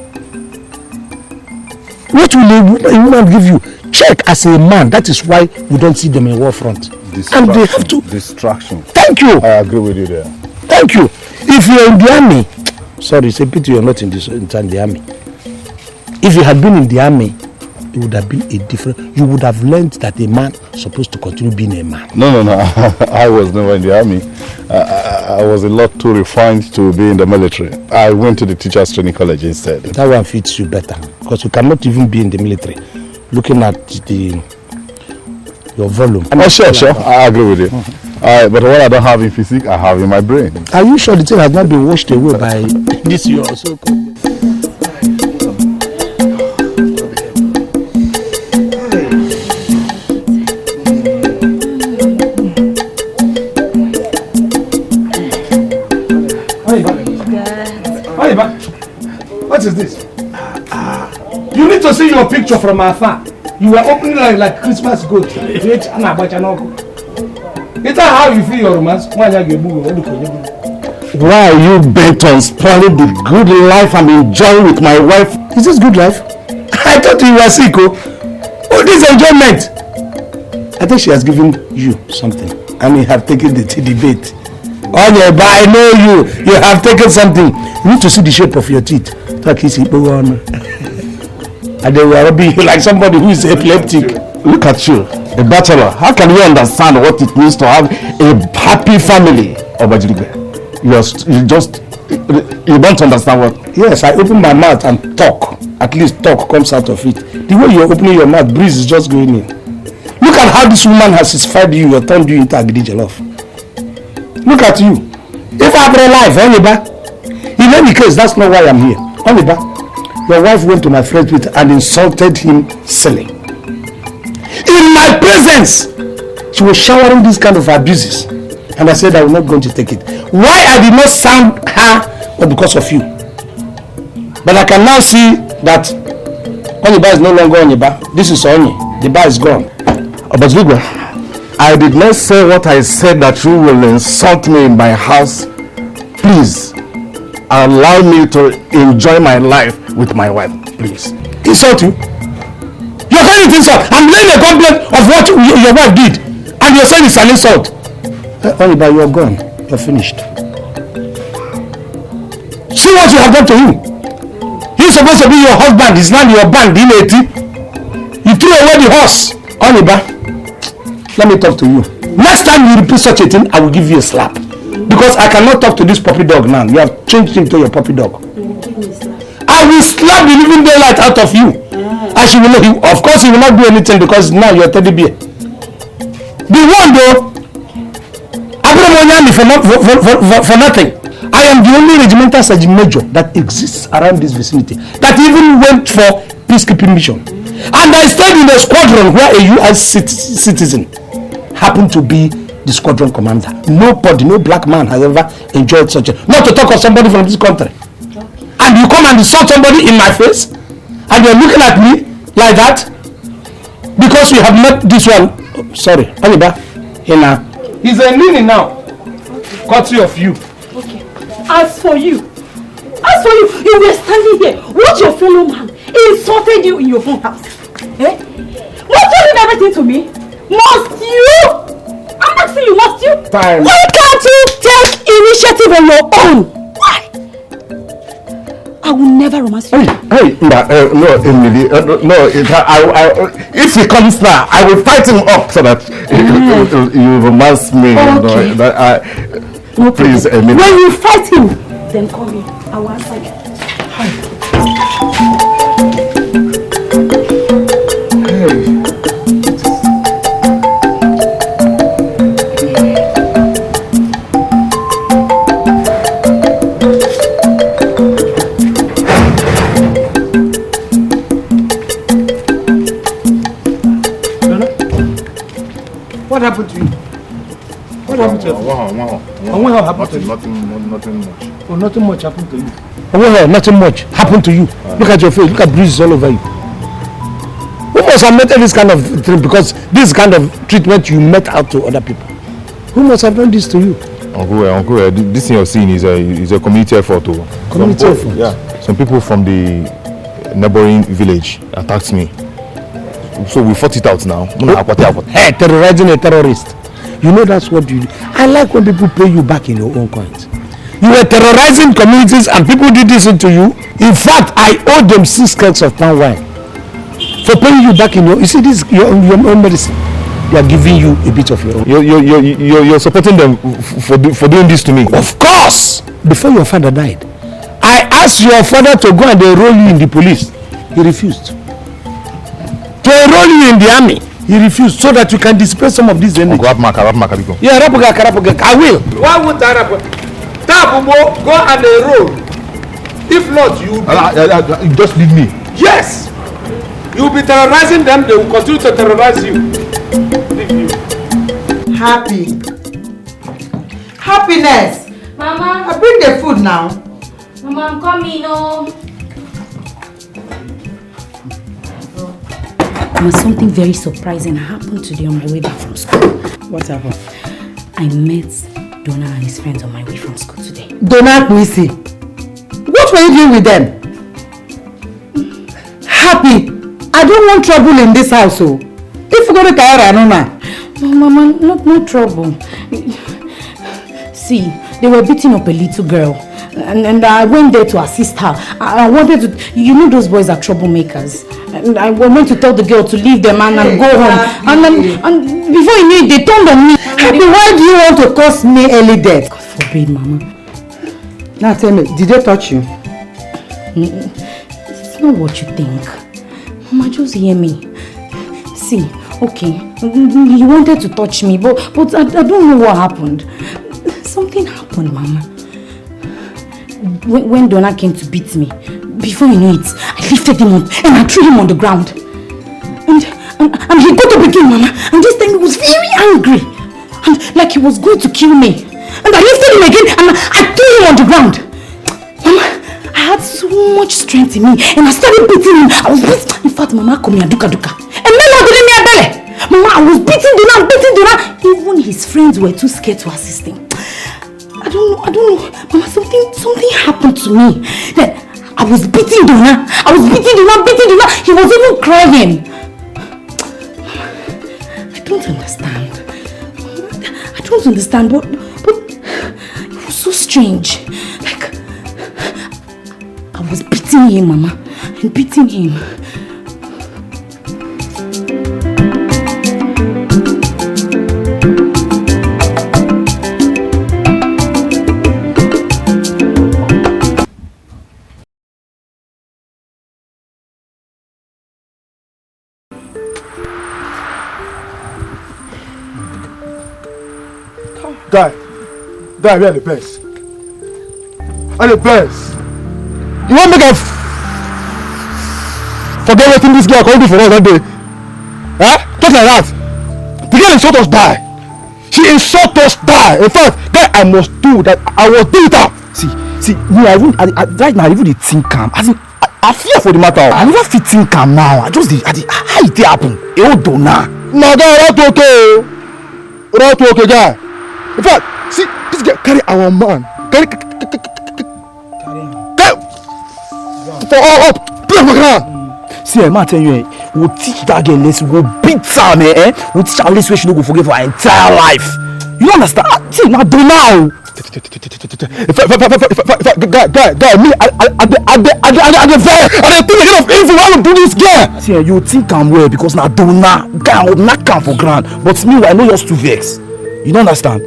What will a woman give you? Check as a man, that is why we don't see them in war front. And they have to... Distraction. Thank you! I agree with you there. Thank you. If you're in the army, sorry, it's a pity you're not in the army. If you had been in the army, it would have been a different... You would have learned that a man is supposed to continue being a man. No. I was never in the army. I was a lot too refined to be in the military. I went to the teachers training college instead. That one fits you better. Because you cannot even be in the military. Looking at your volume. Oh, sure. I agree with you. But what I don't have in physics, I have in my brain. Are you sure the thing has not been washed away by this year or so? What is this? You need to see your picture from afar. You were opening like Christmas goat. Is that how you feel your romance? Why are you bent on spoiling the good life I'm enjoying with my wife? Is this good life? I thought you were sick. Oh, this enjoyment. I think she has given you something. And you have taken the debate. Oh yeah, but I know you. You have taken something. You need to see the shape of your teeth. And they will be like somebody who is epileptic. Look at you, a bachelor. How can you understand what it means to have a happy family? You don't understand what? Yes, I open my mouth and talk. At least talk comes out of it. The way you're opening your mouth, breeze is just going in. Look at how this woman has satisfied you or turned you into a jollof. Look at you. If I have a life, in any case, that's not why I'm here. Your wife went to my friend's place and insulted him silly. In my presence, she was showering these kind of abuses. And I said I was not going to take it. Why I did not sound her, but because of you. But I can now see that Onyeba is no longer Onyeba. This is Onye. The bar is gone. But I did not say what I said that you will insult me in my house. Please, allow me to enjoy my life with my wife, please. Insult you? You're calling it insult. I'm laying a complaint of what your wife did. And you're saying it's an insult. Oliver, you're gone. You're finished. See what you have done to him. He's supposed to be your husband. He's not your band. You threw away the horse. Oliver, let me talk to you. Next time you repeat such a thing, I will give you a slap. Because I cannot talk to this puppy dog now. You have changed him to your puppy dog. I will slap the living daylight out of you. And she will know. Of course, he will not do anything because now you're teddy bear. The one though, for nothing. I am the only regimental sergeant major that exists around this vicinity that even went for peacekeeping mission. And I stayed in a squadron where a US citizen happened to be the squadron commander. Nobody, no black man has ever enjoyed such a... Not to talk of somebody from this country. And you come and insult somebody in my face and you're looking at me like that because we have met this one. Sorry, Oliver. He's a nini now. Courtesy of you. Okay. As for you, you were standing here. What your fellow man insulted you in your own house. Eh? Must you do everything to me? Must you? I'm asking you, must you? Time. Why can't you take initiative on your own? Why? I will never romance you. No, Emily. If he comes now, I will fight him up so that you romance me. Okay. No, please, Emily. When you fight him, then call me. I will answer you. What happened to you? What happened to you? What happened to you? Nothing much. Oh, nothing much happened to you. Oh, nothing much happened to you. Look at your face. Look at bruises all over you. Who must have met this kind of thing? Because this kind of treatment you met out to other people. Who must have done this to you? Uncle, this thing you're seeing is a community effort. Community effort? Yeah. Some people from the neighboring village attacked me. So we fought it out now. Hey, terrorizing a terrorist. You know that's what you do. I like when people pay you back in your own coins. You were terrorizing communities and people did this to you. In fact, I owe them 6 kegs of palm wine for paying you back in your... You see, this your own medicine. They are giving you a bit of your own. You're supporting them for doing this to me. Of course. Before your father died, I asked your father to go and enroll you in the police. He refused. To enroll you in the army, he refused, so that you can display some of these energy. Yeah, I will. Why would I go and enroll? If not, you just leave me. Yes. You will be terrorizing them, they will continue to terrorize you. Happiness. Mama. I bring the food now. Mama, I'm coming, oh. Something very surprising happened today on my way back from school. What happened? I met Donna and his friends on my way from school today. Donna, Kwisi. What were you doing with them? Happy. I don't want trouble in this house, oh. If you go to Kaira, no, Mama, no trouble. See, they were beating up a little girl. And I went there to assist her. I wanted to... You know those boys are troublemakers. And I went to tell the girl to leave them and go home. And before you knew it, they turned on me. Happy, why do you want to cause me early death? God forbid, Mama. Now tell me, did they touch you? It's not what you think. Mama, just hear me. See, okay, he wanted to touch me, but I don't know what happened. Something happened, Mama. When Donna came to beat me, before you know it, I lifted him up and I threw him on the ground. And he got up again, Mama, and this time he was very angry. And like he was going to kill me. And I lifted him again and I threw him on the ground. Mama, I had so much strength in me and I started beating him. I was beating. In fact, Mama called me a duka. And then I didn't belly. Mama, I was beating Donna. Even his friends were too scared to assist him. I don't know. Mama, something happened to me. Then I was beating Donna. Beating Donna. He was even crying. I don't understand, but it was so strange. Like, I was beating him, Mama, and beating him. Die, we are the best. I'm the best. You want me to forget what this girl called you for us that day? Huh? Talk like that. The girl insult us die. She insult us die. In fact, guy, I must do that. I will do it up. See, me, I right now, even the think calm. I fear for the matter. I never fit think calm now. I just how it happen? It all do now. No, guy, not okay. Not okay, guy. In fact, see, this guy carry our man. Carry for all up. Play my ground. See, I'm telling you, we'll teach that girl lesson. We'll beat her, man. We'll teach her lesson she no go forget for her entire life. You don't understand? See, now do now. Guy, me, I think again of evil. Why would do this girl? See, you think I'm well because now do now. Guy, I would not come for grand. But me, I know you're too vex. You don't understand?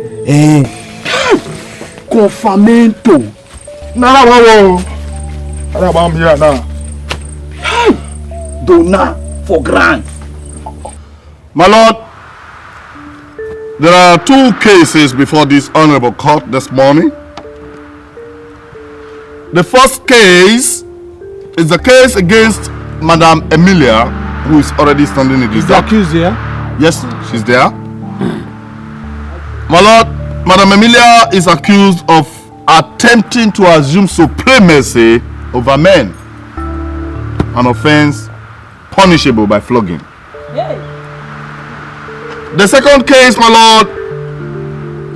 Confirmento. Now, I'm here now. Dona for grand. My lord, there are two cases before this honorable court this morning. The first case is the case against Madam Emilia, who is already standing in the dock. Is the accused here? Yes, she's there. My lord, Madam Emilia is accused of attempting to assume supremacy over men, an offense punishable by flogging. Yay. The second case, my lord,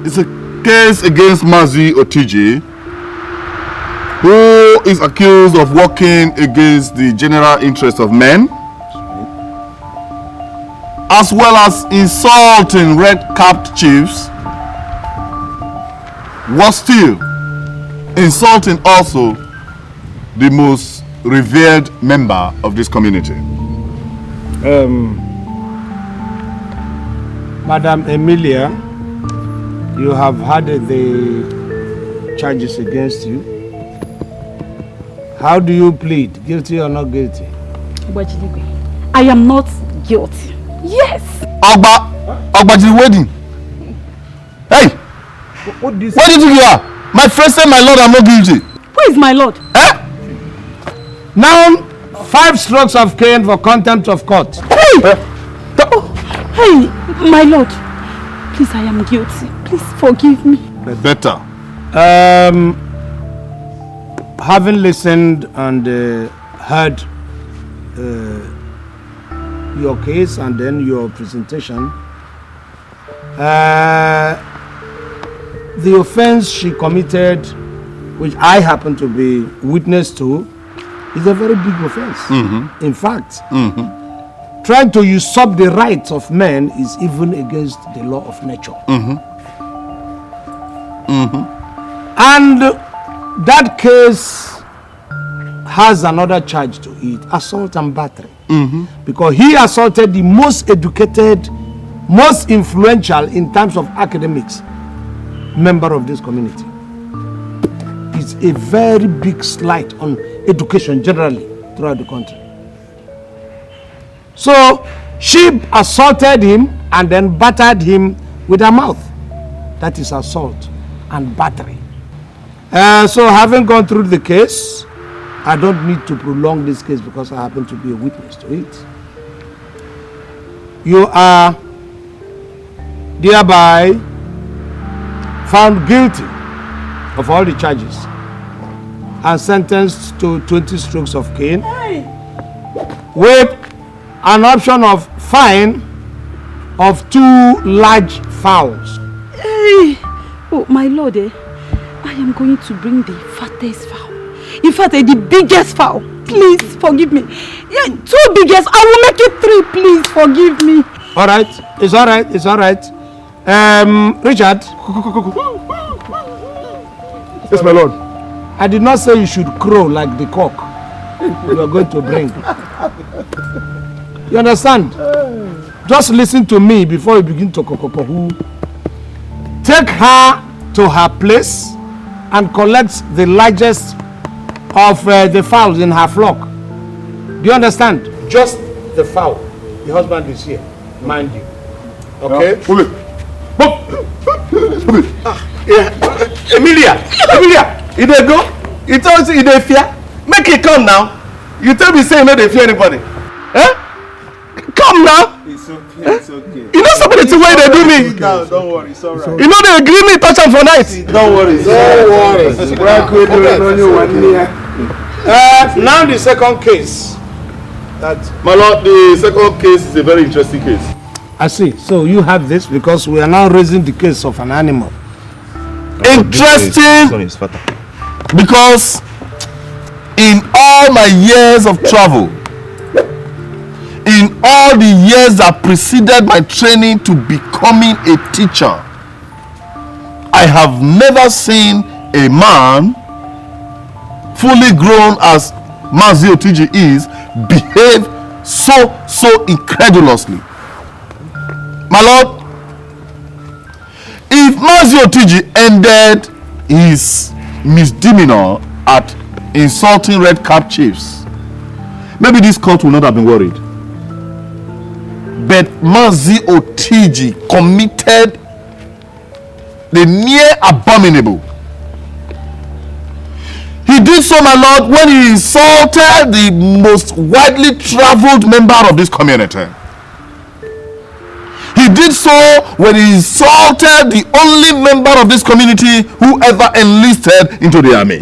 is a case against Mazi Otiji, who is accused of working against the general interest of men, as well as insulting red-capped chiefs, was still insulting also the most revered member of this community. Madam Emilia, you have had the charges against you. How do you plead? Guilty or not guilty? I am not guilty. Yes. Ogbaji's wedding. Hey! What did you hear? My friend said, my lord, I'm not guilty. Who is my lord? Now, 5 strokes of cane for contempt of court. Hey! Hey, my lord. Please, I am guilty. Please forgive me. Better. Having listened and heard your case and then your presentation, the offense she committed, which I happen to be witness to, is a very big offense. In fact, trying to usurp the rights of men is even against the law of nature. And that case has another charge to it, assault and battery. Because he assaulted the most educated, most influential in terms of academics member of this community. It's a very big slight on education generally throughout the country. So she assaulted him and then battered him with her mouth. That is assault and battery. So having gone through the case, I don't need to prolong this case because I happen to be a witness to it. You are thereby found guilty of all the charges and sentenced to 20 strokes of cane with an option of fine of 2 large fowls. Hey! Oh, my lord, I am going to bring the fattest fowl. In fact, the biggest fowl. Please forgive me. Yeah, 2 biggest. I will make it 3. Please forgive me. Alright, it's alright, it's alright. Richard. Yes, my lord. I did not say you should crow like the cock you are going to bring. You understand? Just listen to me before you begin to kokopohu. Take her to her place and collect the largest of the fowls in her flock. Do you understand? Just the fowl. The husband is here, mind you. Okay? Emilia, you dey go? You tell me you dey fear? Make it come now. You tell me say you no dey fear anybody. Eh? Come now. It's okay, it's okay. You know somebody to where they do me. No, don't worry, it's alright. You know they agree me touch them for night. Don't worry. Now the second case. My lord, the second case is a very interesting case. I see. So you have this because we are now raising the case of an animal. Interesting because in all my years of travel, in all the years that preceded my training to becoming a teacher, I have never seen a man fully grown as Mazi Otiji is behave so incredulously. My lord, if Mazi Otiji ended his misdemeanor at insulting red cap chiefs, maybe this court will not have been worried. But Mazi Otiji committed the near abominable. He did so, my lord, when he insulted the most widely traveled member of this community. He did so when he insulted the only member of this community who ever enlisted into the army.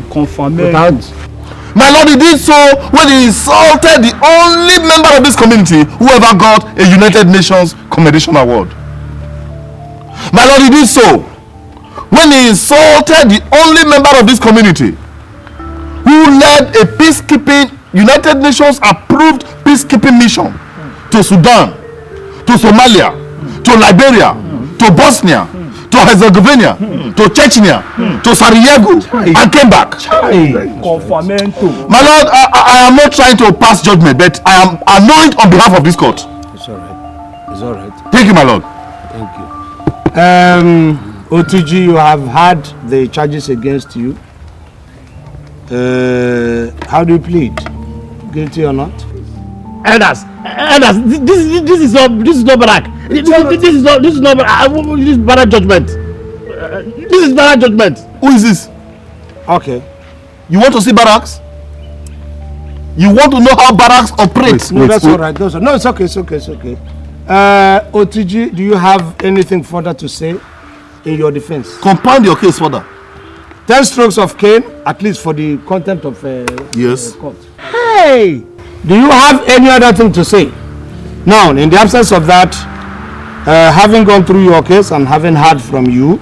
My lord, he did so when he insulted the only member of this community who ever got a United Nations Commendation Award. My lord, he did so when he insulted the only member of this community who led a peacekeeping, United Nations approved peacekeeping mission to Sudan, to Somalia, to Liberia, to Bosnia, to Herzegovina, to Chechnya, to Sarajevo, and came back. My lord, I am not trying to pass judgment, but I am annoyed on behalf of this court. It's alright. It's alright. Thank you, my lord. Thank you. Otiji, you have had the charges against you. How do you plead? Guilty or not? Elders, this is not barak. This is not barak judgment. This is barak judgment. Who is this? Okay. You want to see barracks? You want to know how barracks operate? No, that's all right. No, it's okay. It's okay. Otiji, do you have anything further to say in your defense? Compound your case further. 10 strokes of cane, at least for the contempt of yes. Court. Hey! Do you have any other thing to say? Now, in the absence of that, having gone through your case and having heard from you,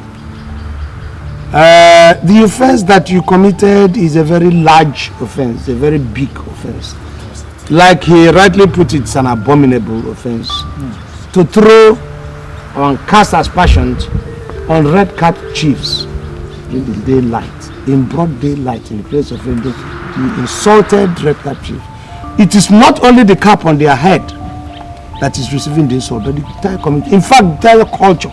the offense that you committed is a very large offense, a very big offense. Like he rightly put it, it's an abominable offense. To throw and cast aspersions on red cap chiefs in the daylight, in broad daylight, in the place of the insulted red cap chief. It is not only the cap on their head that is receiving the insult, but the entire community, in fact, the entire culture,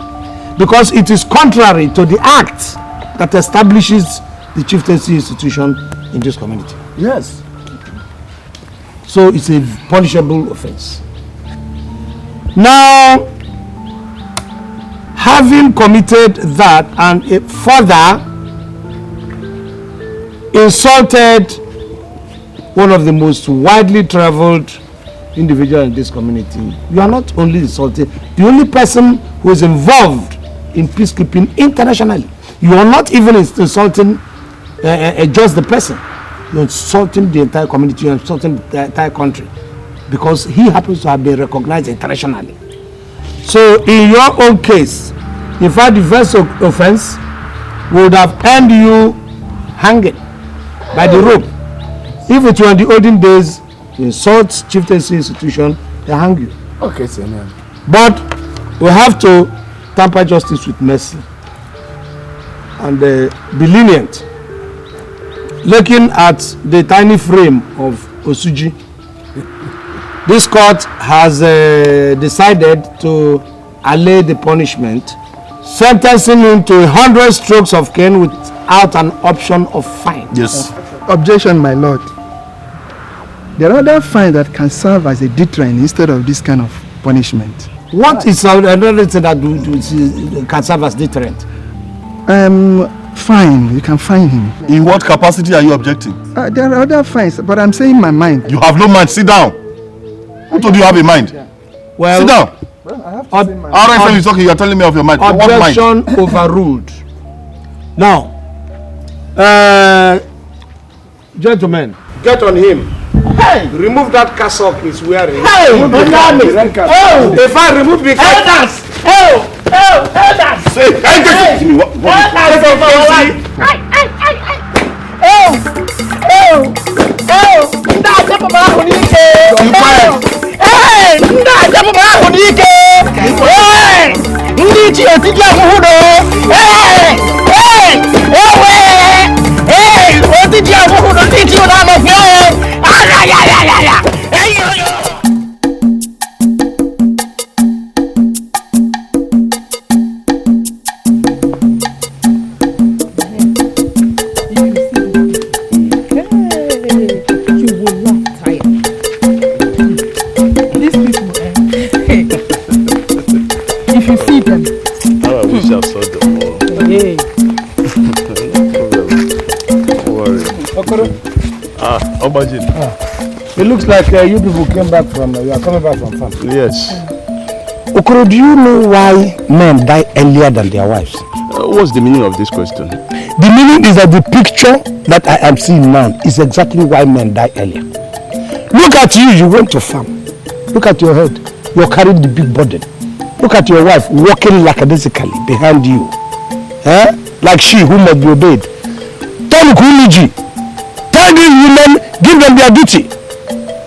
because it is contrary to the act that establishes the chieftaincy institution in this community. Yes. So it's a punishable offense. Now, having committed that and further insulted one of the most widely traveled individuals in this community, you are not only insulting the only person who is involved in peacekeeping internationally. You are not even insulting just the person. You're insulting the entire community, you're insulting the entire country, because he happens to have been recognized internationally. So in your own case, in fact, the first offense would have earned you hanging by the rope. If it were in the olden days, in such chieftaincy institution, they hang you. Okay, sir. But we have to temper justice with mercy and be lenient. Looking at the tiny frame of Osuji, this court has decided to allay the punishment, sentencing him to 100 strokes of cane without an option of fine. Yes. Objection, my lord. There are other fines that can serve as a deterrent instead of this kind of punishment. What is another thing that can serve as deterrent? Fine. You can fine him. In what capacity are you objecting? There are other fines, but I'm saying my mind. You have no mind. Sit down. Who told you have a mind? Well, sit down. Well, I have to say my mind. All right, when you're talking, you're telling me of your mind. Objection overruled. Now, gentlemen, get on him. Hey! Remove that cassock he's wearing. Hey! If I remove the cassock. Elders! Say, It looks like you people came back from, you are coming back from farm. Yes. Okoro, do you know why men die earlier than their wives? What's the meaning of this question? The meaning is that the picture that I am seeing now is exactly why men die earlier. Look at you, you went to farm. Look at your head, you're carrying the big burden. Look at your wife walking lackadaisically behind you. Like she who must be obeyed. Tell Inojie, tell these women, give them their duty.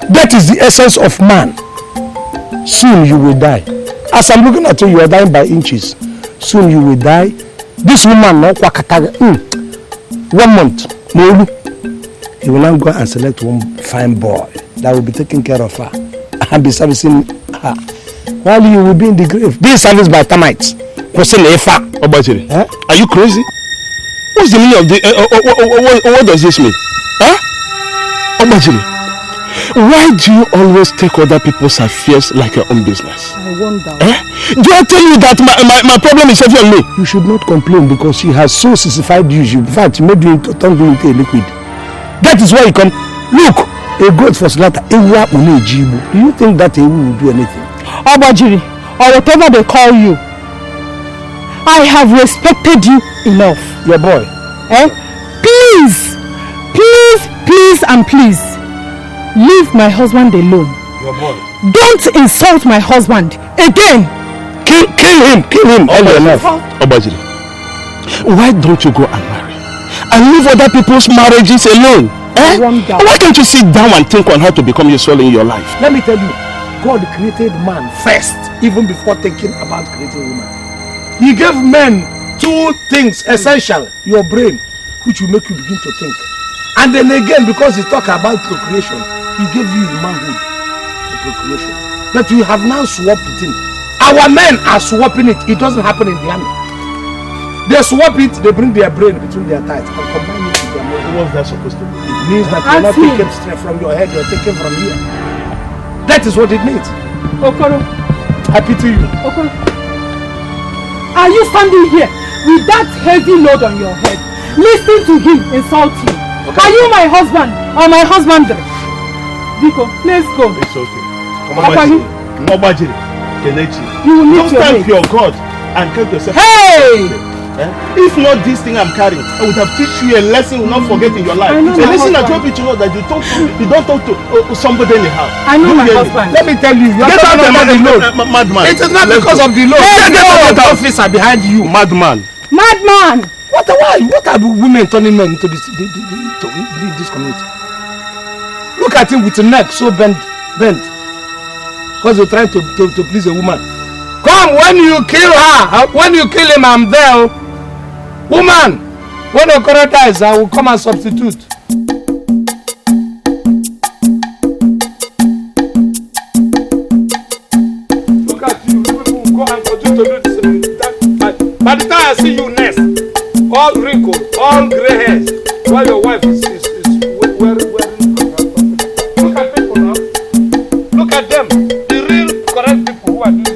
That is the essence of man. Soon you will die. As I'm looking at you, you are dying by inches. Soon you will die. This woman, no, 1 month, no, he will now go and select one fine boy that will be taking care of her and be servicing her, while you will be in the grave being serviced by termites. Obajiri, are you crazy? What's the meaning of the what does this mean? Obajiri, why do you always take other people's affairs like your own business? I wonder. Do I tell you that my problem is heavy on me? You should not complain because she has so sissified you. In fact, you made you turn you into a liquid. That is why you come. Look, a goat for slaughter. Do you think that a will do anything? Obajiri, or whatever they call you, I have respected you enough. Your boy. Please, and please, leave my husband alone. Your boy. Don't insult my husband again. Kill him. Obajiri, why don't you go and marry and leave other people's marriages alone? Why can't you sit down and think on how to become useful in your life? Let me tell you, God created man first, even before thinking about creating woman. He gave men 2 things essential: your brain, which will make you begin to think, and then again, because he talk about procreation, he gave you manhood for procreation. But we have now swapped the thing. Our men are swapping it. It doesn't happen in the army. They swap it, they bring their brain between their thighs and combine it with their brain. What's that supposed to be? It means that you're not taking straight from your head, you're taking from here. That is what it means. Okoro, I pity you. Okoro, are you standing here with that heavy load on your head, listening to him insult you? Okay. Are you my husband or my husband? Biko, let's go. It's okay. Obajiri, Kenechi. You will meet just your thank mate. your God and get yourself. Hey! If not this thing I'm carrying, I would have teach you a lesson you will not forget in your life. A lesson that you to know that you don't talk to somebody in the house. I know my husband. Let me tell you, get out of the load. Madman. It is not because of the load. Get out of the officer behind you. Madman. Madman. What are women turning men into this community? Look at him with the neck so bent. Because you're trying to please a woman. Come, when you kill her, when you kill him, I'm there. Woman, when Okoro dies, I will come and substitute. Look at you, people go and continue to do this. By the time I see you next, all wrinkles, all grey hairs, while your wife is wearing. Look at people now. Look at them. The real correct people who are doing it.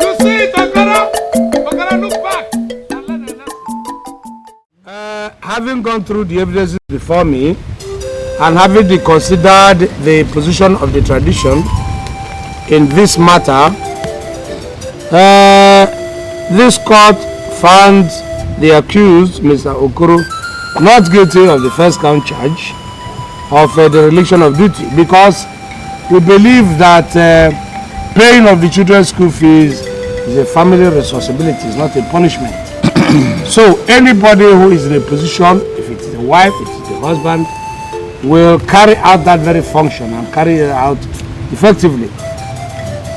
You see it, Okoro? Okoro, look back and learn a lesson. Having gone through the evidences before me, and having considered the position of the tradition in this matter, this court found the accused, Mr. Okoro, not guilty of the first count charge of the dereliction of duty, because we believe that paying of the children's school fees is a family responsibility, it's not a punishment. So anybody who is in a position, if it is the wife, it is the husband, will carry out that very function and carry it out effectively.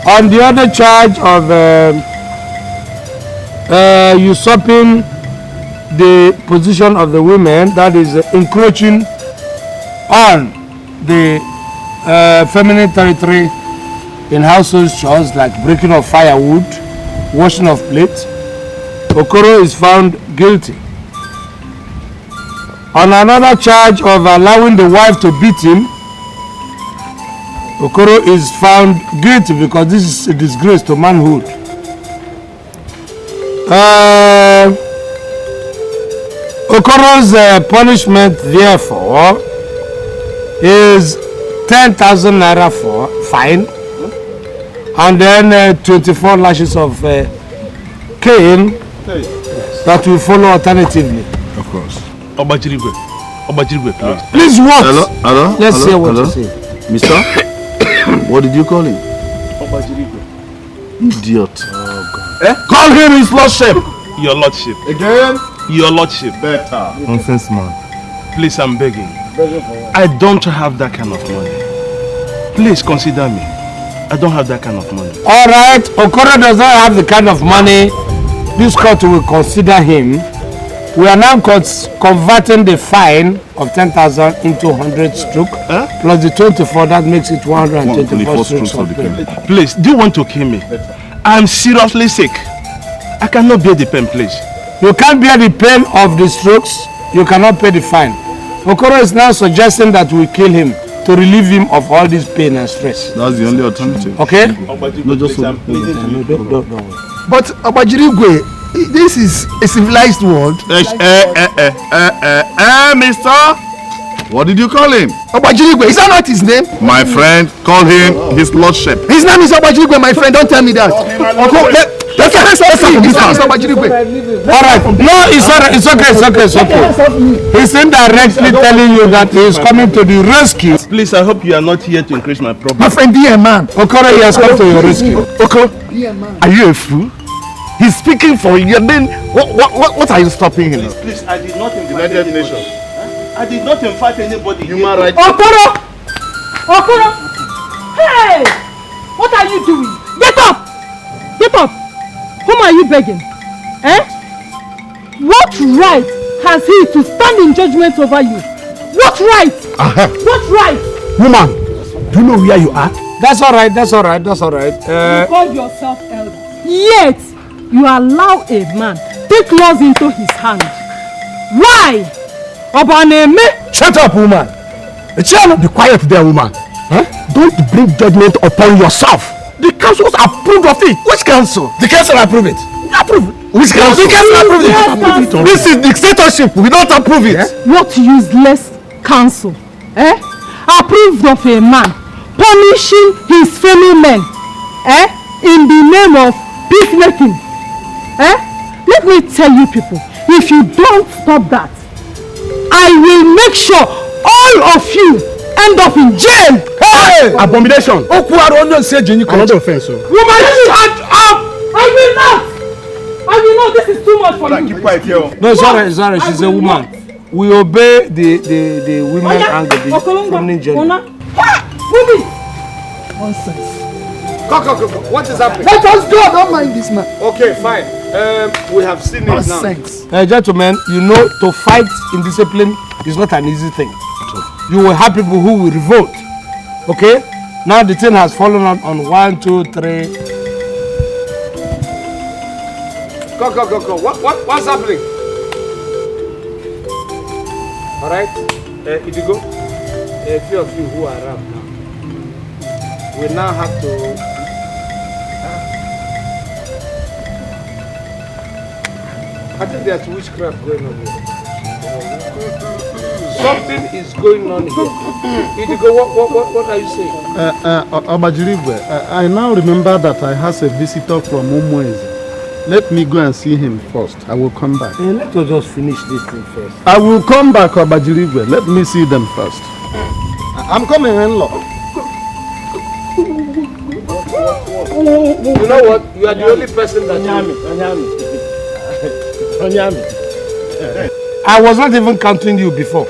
On the other charge of usurping the position of the women, that is encroaching on the feminine territory in household chores like breaking of firewood, washing of plates, Okoro is found guilty. On another charge of allowing the wife to beat him, Okoro is found guilty because this is a disgrace to manhood. Okoro's punishment, therefore, is 10,000 naira for fine, and then 24 lashes of cane that will follow alternatively. Of course. Obajirigwe, please. Please what? Hello? Let's hear what you say. Mister? What did you call him? Obajirigwe. Idiot. Oh God. Call him his lordship. Your lordship. Again? Your lordship. Better. Nonsense man. Please, I'm begging. I don't have that kind of money. Please consider me. I don't have that kind of money. All right, Okoro does not have the kind of money. This court will consider him. We are now converting the fine of 10,000 into 100 stroke, plus the 24, that makes it 124 strokes of pain. Please, do you want to kill me? I'm seriously sick. I cannot bear the pain, please. You can't bear the pain of the strokes, you cannot pay the fine. Okoro is now suggesting that we kill him to relieve him of all this pain and stress. That's the only alternative. Okay? No, just don't. But Obajirigwe, this is a civilized world. Mister? What did you call him? Obajirigwe, is that not his name? My friend, call him his lordship. His name is Obajirigwe, my friend. Don't tell me that. Let's Obajirigwe. All right. No, it's all right. It's okay. He's indirectly telling you that he is coming to the rescue. Please, I hope you are not here to increase my problem. My friend, dear man. Okoro, he has come to your rescue. Okoro, are you a fool? He's speaking for you. Then what are you stopping him? Please, I did not invite anybody. I did not invite anybody. Human rights. Okoro! Hey! What are you doing? Get up! Get up! Whom are you begging? What right has he to stand in judgment over you? What right? What right? Woman, do you know where you are? That's all right. You call yourself elder. Yet, you allow a man take laws into his hand. Why? Obaneme? Shut up, woman. Be quiet there, woman. Don't bring judgment upon yourself. The council approved of it. Which council? The council approved it. Approve it. Which council? The council approved it. This is dictatorship. We don't approve it. What useless council? approved of a man punishing his fellow men in the name of peacemaking. Let me tell you people, if you don't stop that, I will make sure all of you end up in jail. Hey! Abomination! Woman, shut up! I will not! This is too much for you. Keep quiet here. No, sorry, she's a woman. We obey the women and the feminine gender. Nonsense. Go. What is happening? Let us go. Don't mind this man. Okay, fine. We have seen it Nonsense. now. Gentlemen, you know, to fight in discipline is not an easy thing. You will have people who will revolt. Okay? Now the thing has fallen on 1, 2, 3. Go. What's happening? All right. Idigo, a few of you who are around now, we now have to. I think there's witchcraft going on here. Something is going on here. Idigo, what are you saying? Obajirigwe, I now remember that I have a visitor from Umoeze. Let me go and see him first. I will come back. Let us just finish this thing first. I will come back, Obajirigwe. Let me see them first. I'm coming, in-law. You know what? You are the only person that I was not even counting you before.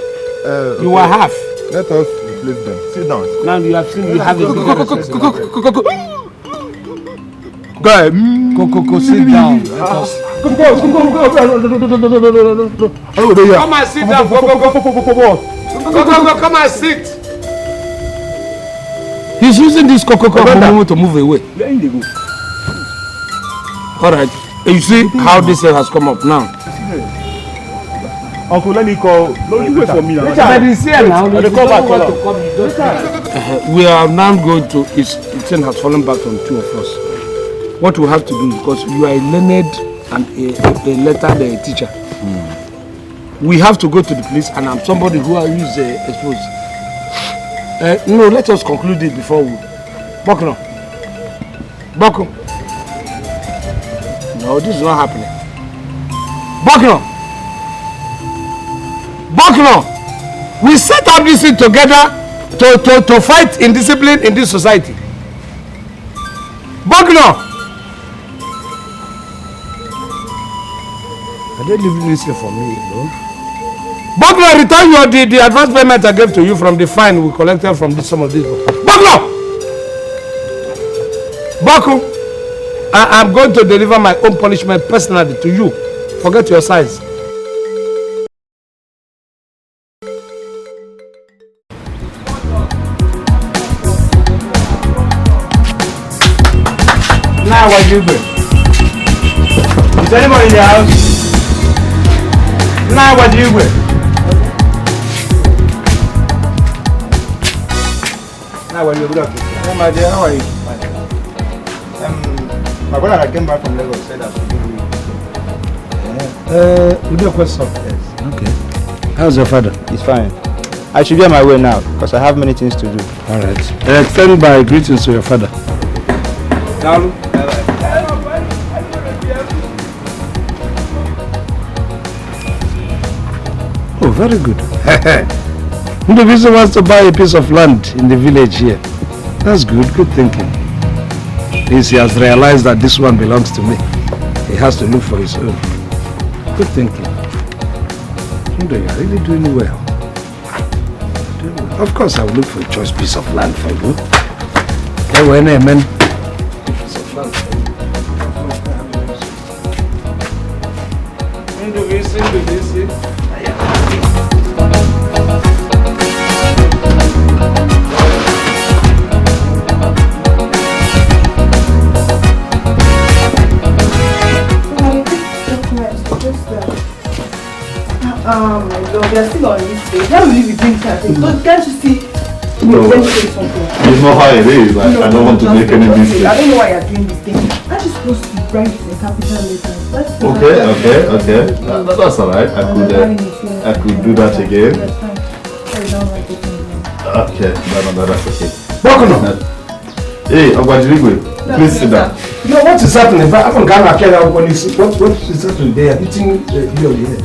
You were half. Let us replace them. Sit down. Now you have seen you have a bigger responsibility. Go, sit down. Come and sit down. Go. Come and sit. He's using this coco to move away. All right. You see how this has come up now. Uncle, let me call. No, you wait for me now. But he's here now. We are now going to. The thing has fallen back on 2 of us. What we have to do, because you are a learned and a lettered teacher, we have to go to the police, and I'm somebody who is exposed. No, let us conclude it before we. Boko. No, this is not happening. Boko. We set up this thing together to fight indiscipline in this society. Boko. Are they leaving this here for me, no? Boglo, return the advance payment I gave to you from the fine we collected from some of these people. Boglo! I'm going to deliver my own punishment personally to you. Forget your size. Now what do you do? Is anybody in the house? Now what do you do? Now what do you do? Hey my dear, how are you? My brother came back from Lagos, said that we do a question. Yes. Okay. How's your father? He's fine. I should be on my way now because I have many things to do. Alright. Extend my greetings to your father. Down. Oh, very good. The visitor wants to buy a piece of land in the village here. That's good thinking. He has realized that this one belongs to me. He has to look for his own. Good thinking. You are really doing well. Of course, I will look for a choice piece of land for you. Hey, when amen. Piece of land. My lord, they are still on this stage. How will you be doing something? So can't you see? No, it's not how it is. Like, I don't want to make any mistake. I don't know why you're doing this thing. Aren't you supposed to write the capital letters? Okay. That's alright. I could do that again. Okay, no, that's okay. Bokono. Hey, Adjudicating, please sit down. No, what is happening? What is happening? They are hitting you on the head.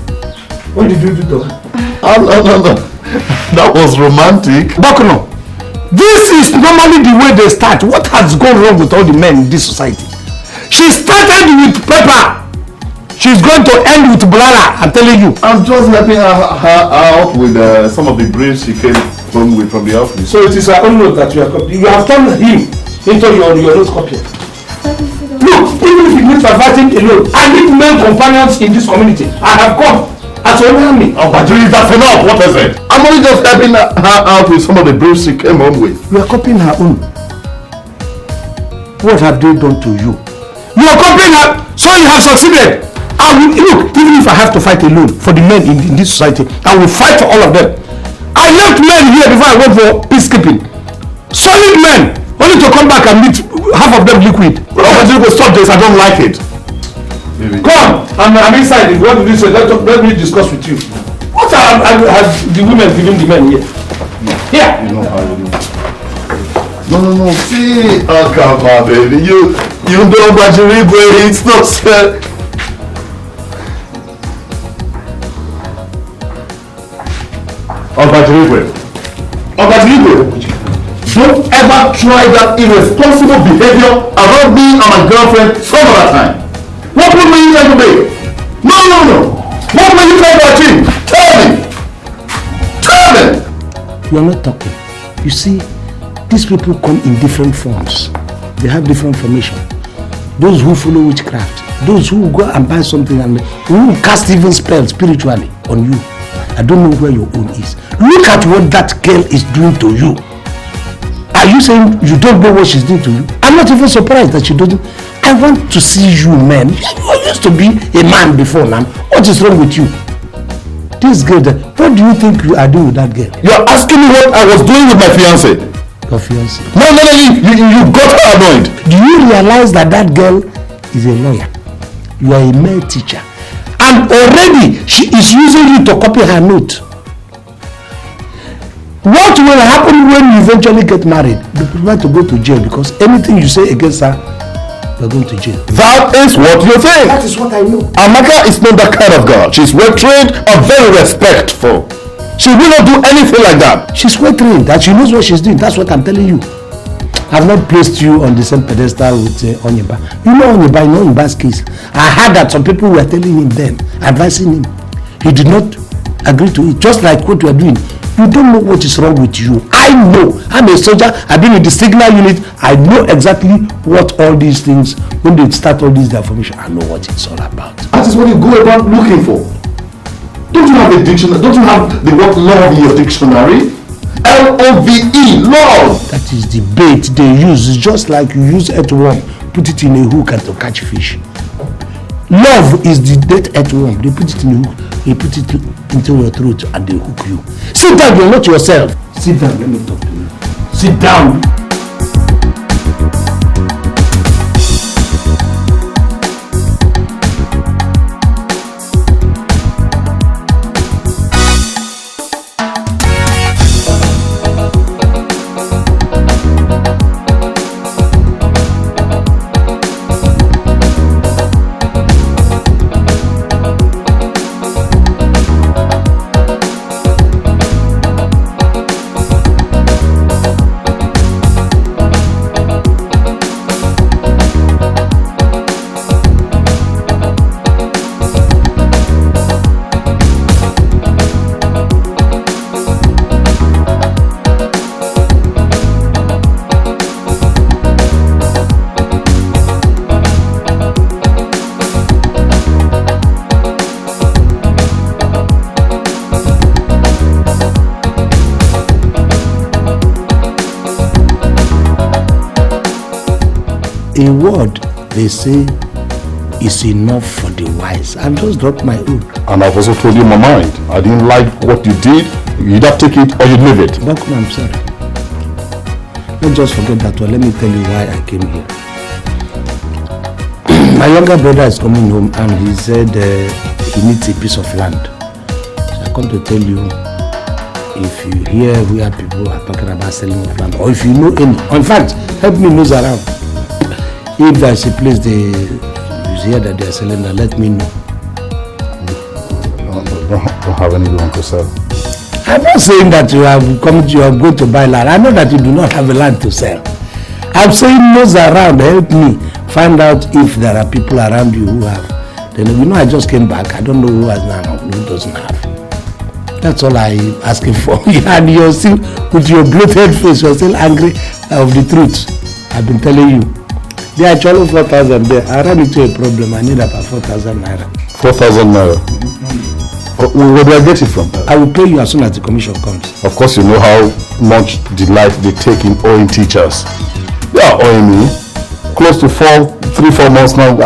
What did you do to her? Oh, no. That was romantic. Bokono, this is normally the way they start. What has gone wrong with all the men in this society? She started with Pepper. She's going to end with Blala, I'm telling you. I'm just helping her out with some of the briefs she came home with from the office. So it is her own note that you are copying. You have turned him into your note copy. Look, even if you need verbatim alone, I need male companions in this community. I have come as a me. Oh, but that's enough. What is it? I'm only just helping her out with some of the briefs she came home with. You are copying her own. What have they done to you? You are copying her, so you have succeeded. I will, look, even if I have to fight alone for the men in this society, I will fight for all of them. I left men here before I went for peacekeeping. Solid men, only to come back and meet half of them liquid. Well, stop this, I don't like it. Maybe. Come, I'm inside. If you want to do so, let me discuss with you. What have the women given the men here? Here. You know how you do. No. See, oh come on, baby. You know Adjudicating, it's not fair. Adjudicating. Don't ever try that irresponsible behavior around me and my girlfriend some other time. What will you try to make? No. What will you try to achieve? Tell me. You are not talking. You see, these people come in different forms. They have different formation. Those who follow witchcraft, those who go and buy something and who cast even spells spiritually on you. I don't know where your own is. Look at what that girl is doing to you. Are you saying you don't know what she's doing to you? I'm not even surprised that she doesn't. I want to see you, man. You used to be a man before now. What is wrong with you? This girl, what do you think you are doing with that girl? You're asking me what I was doing with my fiancé. Your fiancé? No, you got her annoyed. Do you realize that girl is a lawyer? You are a male teacher. And already she is using you to copy her note. What will happen when you eventually get married? You prefer to go to jail because anything you say against her, you're going to jail. That is what you think. That is what I know. Amaka is not that kind of girl. She's well trained and very respectful. She will not do anything like that. She's well trained and she knows what she's doing. That's what I'm telling you. I've not placed you on the same pedestal with Onyeba. You know Onyeba, in Onyeba's case. I heard that some people were telling him then, advising him. He did not agree to it. Just like what you are doing. You don't know what is wrong with you. I know. I'm a soldier. I've been in the signal unit. I know exactly what all these things, when they start all this information, I know what it's all about. That is what you go about looking for. Don't you have a dictionary? Don't you have the word love in your dictionary? L-O-V-E, love. That is the bait they use. It's just like you use earthworm, put it in a hook and to catch fish. Love is the dead earthworm. They put it in a hook. They put it into your throat and they hook you. Sit down, you're not yourself. Sit down, let me talk to you. Sit down. A word, they say, is enough for the wise. I've just dropped my own. And I've also told you my mind. I didn't like what you did. You either take it or you leave it. Bakum, I'm sorry. Let's just forget that one. Let me tell you why I came here. My younger brother is coming home and he said he needs a piece of land. So I come to tell you, if you hear where people are talking about selling of land, or if you know any, in fact, help me nose around. If there's a place you hear that they are selling that, let me know. Don't have anyone to sell. I'm not saying that you are going to buy land. I know that you do not have a land to sell. I'm saying nose around, help me find out if there are people around you who have. Then I just came back. I don't know who has now, who doesn't have. That's all I'm asking for. And you're still, with your bloated face, you're still angry of the truth. I've been telling you. There are actually 4,000 there. I ran into a problem. I need about 4,000 naira. 4,000 naira? Where do I get it from? I will pay you as soon as the commission comes. Of course, you know how much delight they take in owing teachers. They are owing me close to 3-4 months now.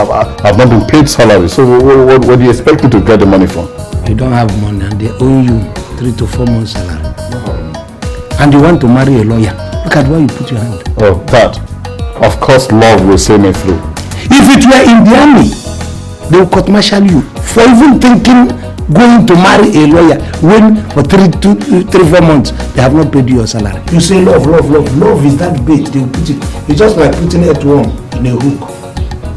I've not been paid salary. So what do you expect me to get the money from? You don't have money and they owe you 3 to 4 months salary. And you want to marry a lawyer. Look at where you put your hand. Oh, that. Of course, love will see me through. If it were in the army, they will court-martial you for even thinking going to marry a lawyer when for 3-4 months they have not paid you your salary. You say love, love, love. Love is that bait. They will put it. It's just like putting earthworm in a hook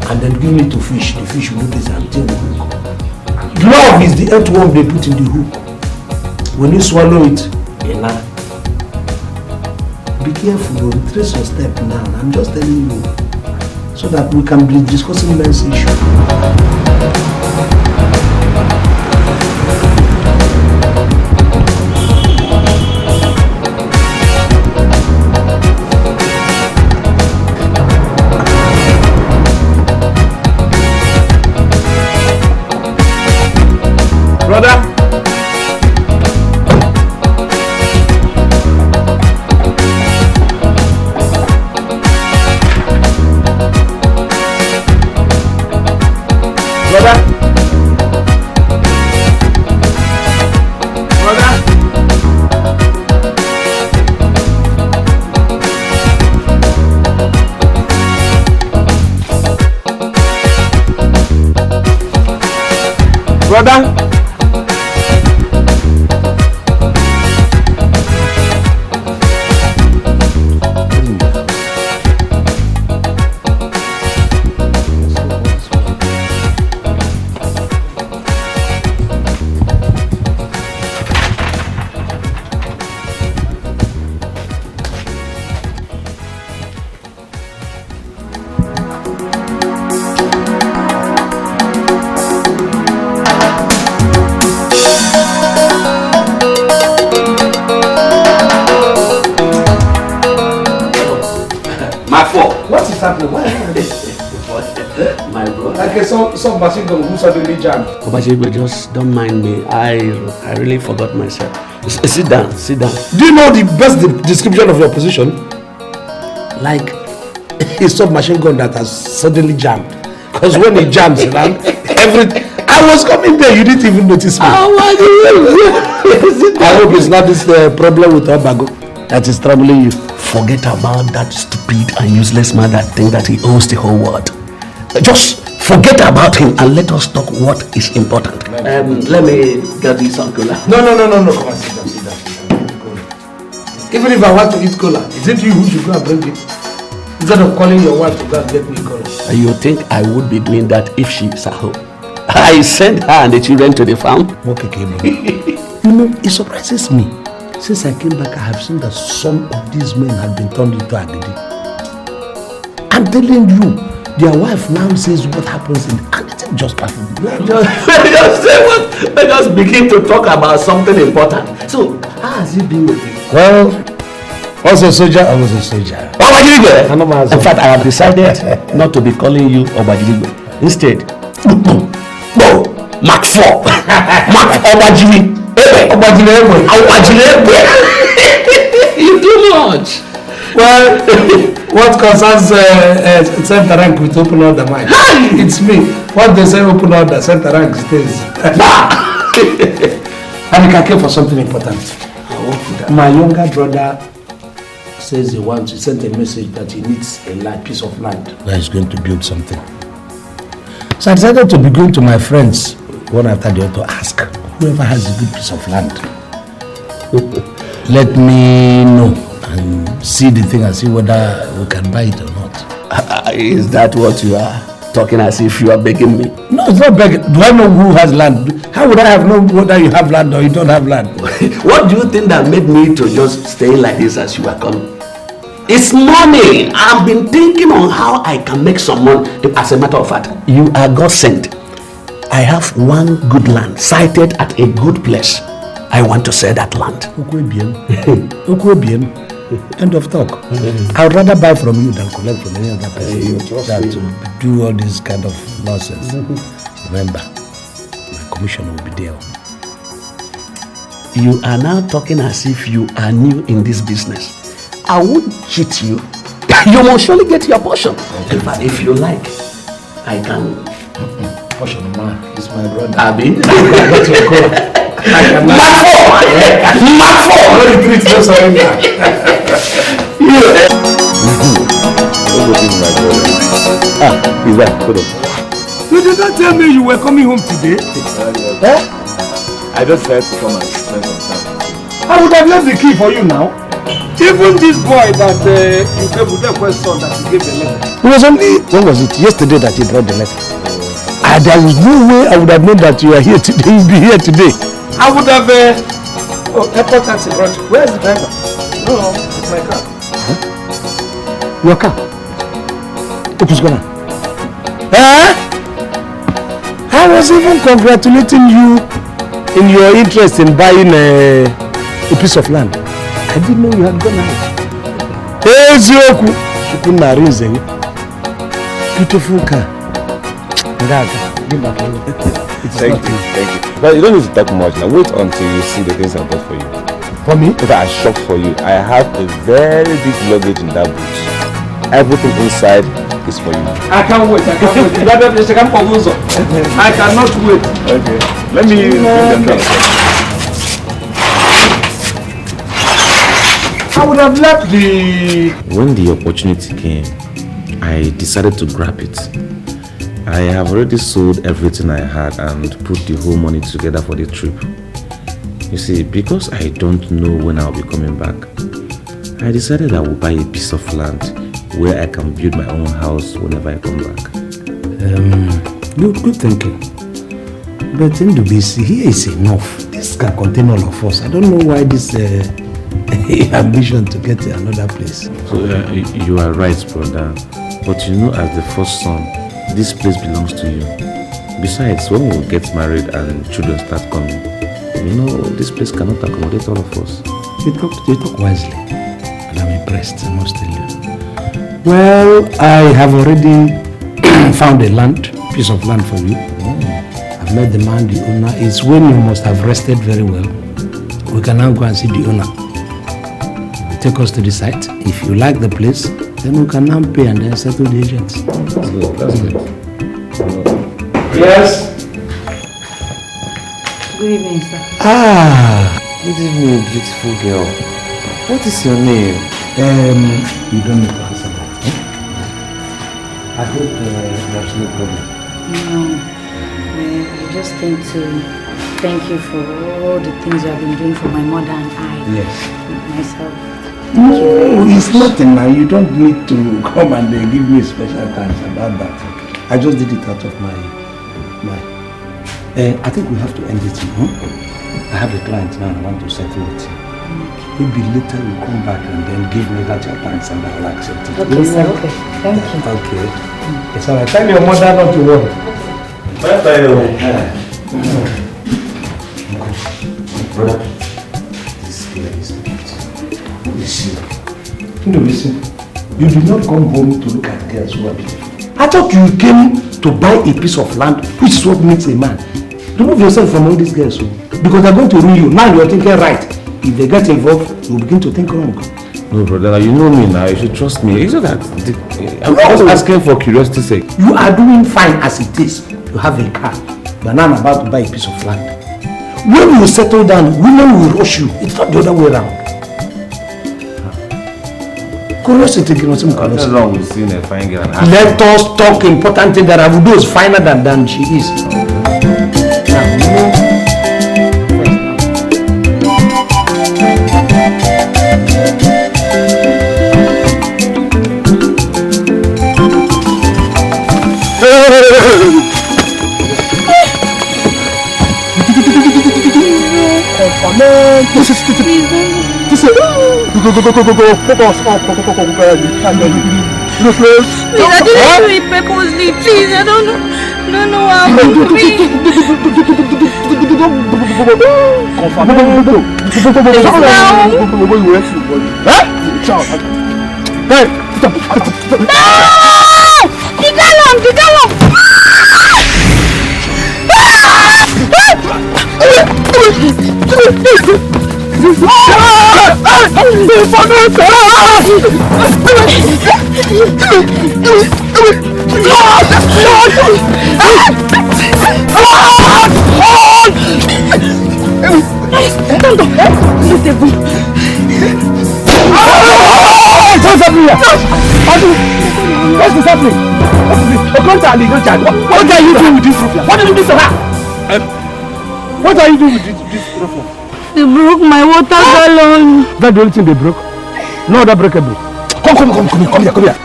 and then giving it to fish. The fish will do this and take the hook. Love is the earthworm they put in the hook. When you swallow it, enough. Be careful, retrace your step now. I'm just telling you so that we can be discussing men's issue. Brother. Brother. Some machine gun who suddenly jammed. Obajigbe, just don't mind me. I really forgot myself. Sit down, sit down. Do you know the best description of your position? Like a submachine gun that has suddenly jammed. Because when it jams, I was coming there, you didn't even notice me. I hope it's not this problem with Obago that is troubling you. Forget about that stupid and useless man that thinks that he owns the whole world. Just forget about him and let us talk what is important. Let me get you some cola. No. Come on, sit down. Even if I want to eat cola, is it you who should go and bring it? Instead of calling your wife to go and get me cola. You think I would be doing that if she is at home? I sent her and the children to the farm. Okay, you know, it surprises me. Since I came back, I have seen that some of these men have been turned into Adidi. I'm telling you, their wife now says what happens in and it's just perfect. Let us begin to talk about something important. So, how has it been with you? Well, was a soldier, I was a soldier. Obajigbe! In fact, I have decided not to be calling you Obajigbe. Instead, Mark 4. Mark Obajigbe. You do much. Well, what concerns center rank with open order mind? It's me. What they say open order, center rank stays. And I came for something important. My younger brother says he sent a message that he needs a piece of land where he's going to build something. So I decided to be going to my friends one after the other to ask whoever has a good piece of land. let me know and see the thing and see whether we can buy it or not. Is that what you are talking as if you are begging me? No, it's not begging. Do I know who has land? How would I have known whether you have land or you don't have land? What do you think that made me to just stay like this as you are coming? It's money. I've been thinking on how I can make some money. As a matter of fact, you are God sent. I have one good land sited at a good place. I want to sell that land. End of talk. I would rather buy from you than collect from any other person than to do all this kind of nonsense. Remember, my commission will be there. You are now talking as if you are new in this business. I won't cheat you. You must surely get your portion. But if you like, I can. Portion, man. It's my brother. Abi? I get your call. Is that good? You did not tell me you were coming home today. I just had to come and spend some time. I would have left the key for you now. Even this boy that you gave with the question that you gave the letter. It was only, when was it? Yesterday that he brought the letter. And there was no way I would have known that you are here today. You will be here today. I would have. Airport taxi brought you. Where's the driver? No, it's my car. Huh? Your car? What's going on? I was even congratulating you in your interest in buying a piece of land. I didn't know you had gone out. Beautiful car. Thank you. But you don't need to talk much now. Wait until you see the things I bought for you. For me? If I shop for you, I have a very big luggage in that boot. Everything inside is for you. I can't wait. I cannot wait. Okay. Let me bring them down. I would have left the... When the opportunity came, I decided to grab it. I have already sold everything I had and put the whole money together for the trip. You see, because I don't know when I'll be coming back, I decided I will buy a piece of land where I can build my own house whenever I come back. Good thinking. But in the BC, here is enough. This can contain all of us. I don't know why this ambition to get to another place. So you are right, brother. But you know, as the first son, this place belongs to you. Besides, when we get married and children start coming, you know, this place cannot accommodate all of us. You talk wisely, and I'm impressed, I must tell you. Well, I have already found a piece of land for you. I've met the man, the owner. It's when you must have rested very well. We can now go and see the owner. He will take us to the site. If you like the place, then we can now pay and then settle the agents. That's good. That's good. Yes. Good evening, sir. Good evening, beautiful girl. What is your name? You don't need to answer that. I hope there's no problem. No, I just came to thank you for all the things you have been doing for my mother and I. Yes. Myself. No, it's nothing now. You don't need to come and give me special thanks about that. I just did it out of my I think we have to end it now. I have a client now and I want to settle it. Maybe later you come back and then give me that your thanks and I'll accept it. Okay, sir. Okay. Thank you. Okay. It's alright. Tell your mother not to worry. Bye-bye. Brother, this girl is beautiful. Who is she? No, listen. You did not come home to look at girls who are beautiful. I thought you came to buy a piece of land, which is what makes a man. Remove yourself from all these girls, because they're going to ruin you. Now you're thinking right. If they get involved, you begin to think wrong. No, brother, you know me now. You should trust me. It's not that. I'm just asking for curiosity's sake. You are doing fine as it is. You have a car. You are now about to buy a piece of land. When you settle down, women will rush you. It's not the other way around. Curiosity, what's wrong with seeing a fine girl? Let us talk important things that Abudo is finer than she is. Now, Please, I didn't do it purposely. Please, I don't know how I'm doing. What's this happening? What are you doing with this roof? What did you do to her? What are you doing with this roof? They broke my water gallon. That's the only thing they broke? No other breakable. Come here.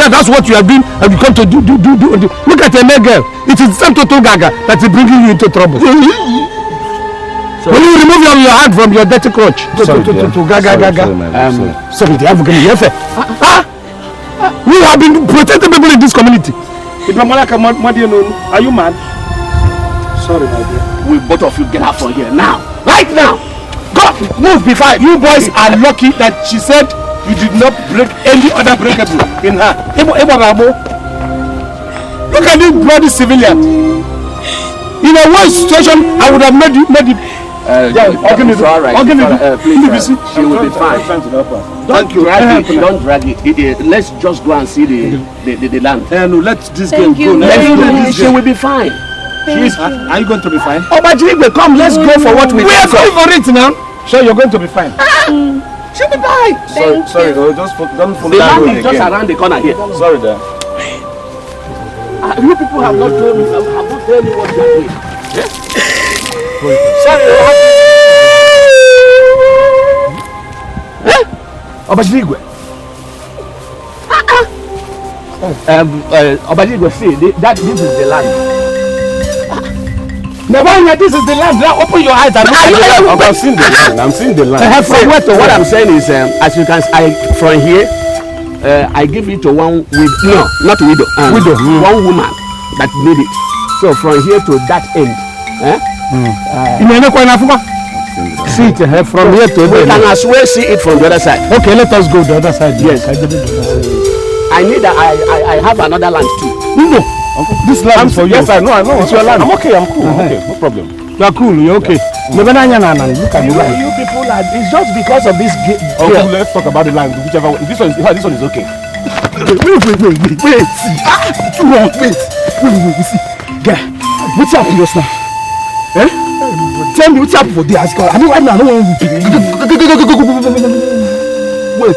That's what you have been and you come to do. Look at your neck, girl. It is the same Toto Gaga that is bringing you into trouble. Will you remove your hand from your dirty crotch? Sorry, we have been protecting people in this community. Are you mad? Sorry, my dear. Will both of you get out from here now? Right now! Go! Move before you boys are lucky that she said you did not break any other breakable in her. Look at this bloody civilian. In a worse situation, I would have made it. Please, she will be fine. Don't drag it. Don't drag it. Let's just go and see the land. No, let this girl go. She will be fine. Are you going to be fine? Oh, but come, let's go for what we are going for it now. Sure, you're going to be fine. She'll be fine. Sorry, just don't follow the that road land is just around the corner here. Sorry, there. You people have not told me. Have not told me what you are doing. Yes? Sorry. Obajigwe. Obajigwe, see, this is the land. Nevanya, this is the land. Now open your eyes and look. I'm seeing the land. I'm seeing the land. From where to what I'm saying is, as you can see, from here, I give it to one widow. No, not widow. One woman that made it. So from here to that end. See it from here to there. We can as well see it from the other side. Okay, let us go the other side. Yes. I have another land too. No. This land is for you. Yes, I know. It's your land. I'm okay. I'm cool. Okay, no problem. You are cool. You're okay. Look at the land. You people are. It's just because of this. Okay, let's talk about the land. Whichever one. This one is okay. Wait. See. Guy, what's up with us now? Tell me what's up for this. I don't know. Wait.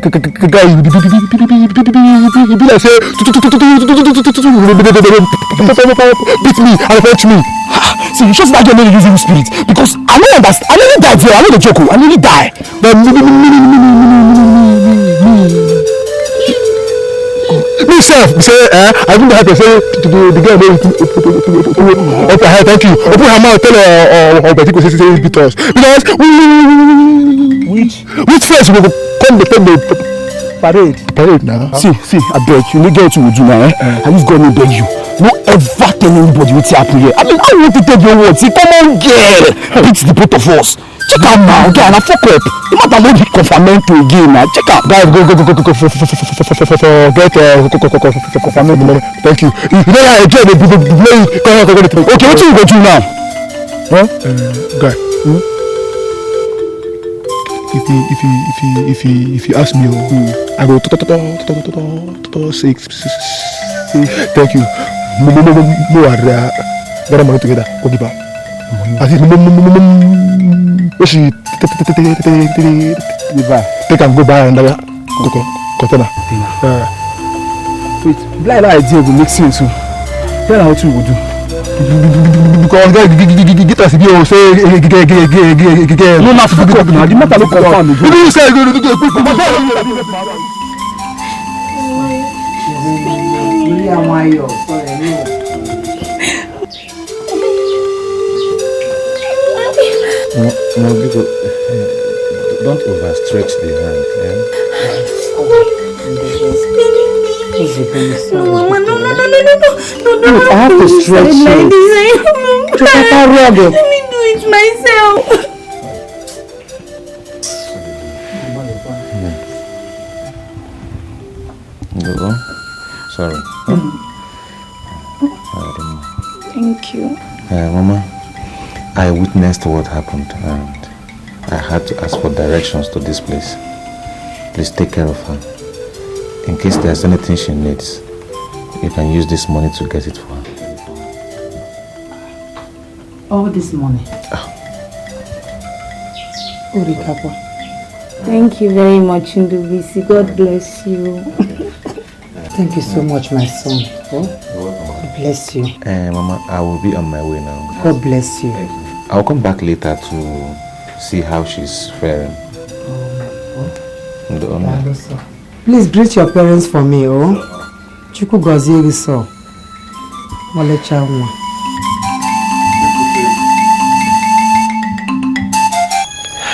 Guy, you be like say beat me and fetch me. See, you just not get any using spirit because I don't understand. I nearly died here. I know the joke. I nearly die. But myself, say, I didn't have to say to the girl. Okay, thank you. Open her mouth, tell her or Betty say beat us because which face will come to take the parade now. See, I beg you, no get what you do now. I just gonna beg you. No ever tell anybody what's happening here. I mean, I want to take your words. Come on, girl. Beat the both of us. Check out now, guy. I fuck up. You might have to confirm to again now. Check out, guys. Go. Get confirm. Thank you. You know how again they okay, what you go do now? Guy. If you ask me, I go say thank you. No, get money together. Go give her. I think she take and go buy another container. Wait, blind idea will make sense. Tell her what you will do. Because get us here say no matter the matter no confirm. You say No, because don't overstretch the hand. No, Mama, no. Wait, I have to stretch it. Let me do it myself. Go. Sorry. Thank you. Mama, I witnessed what happened and I had to ask for directions to this place. Please take care of her. In case there's anything she needs, you can use this money to get it for her. All this money. Thank you very much, Ndubisi. God bless you. Thank you so much, my son. God bless you. Mama, I will be on my way now. God bless you. I'll come back later to see how she's faring. Please greet your parents for me, oh. Chuku gozie so. Molecha nwa.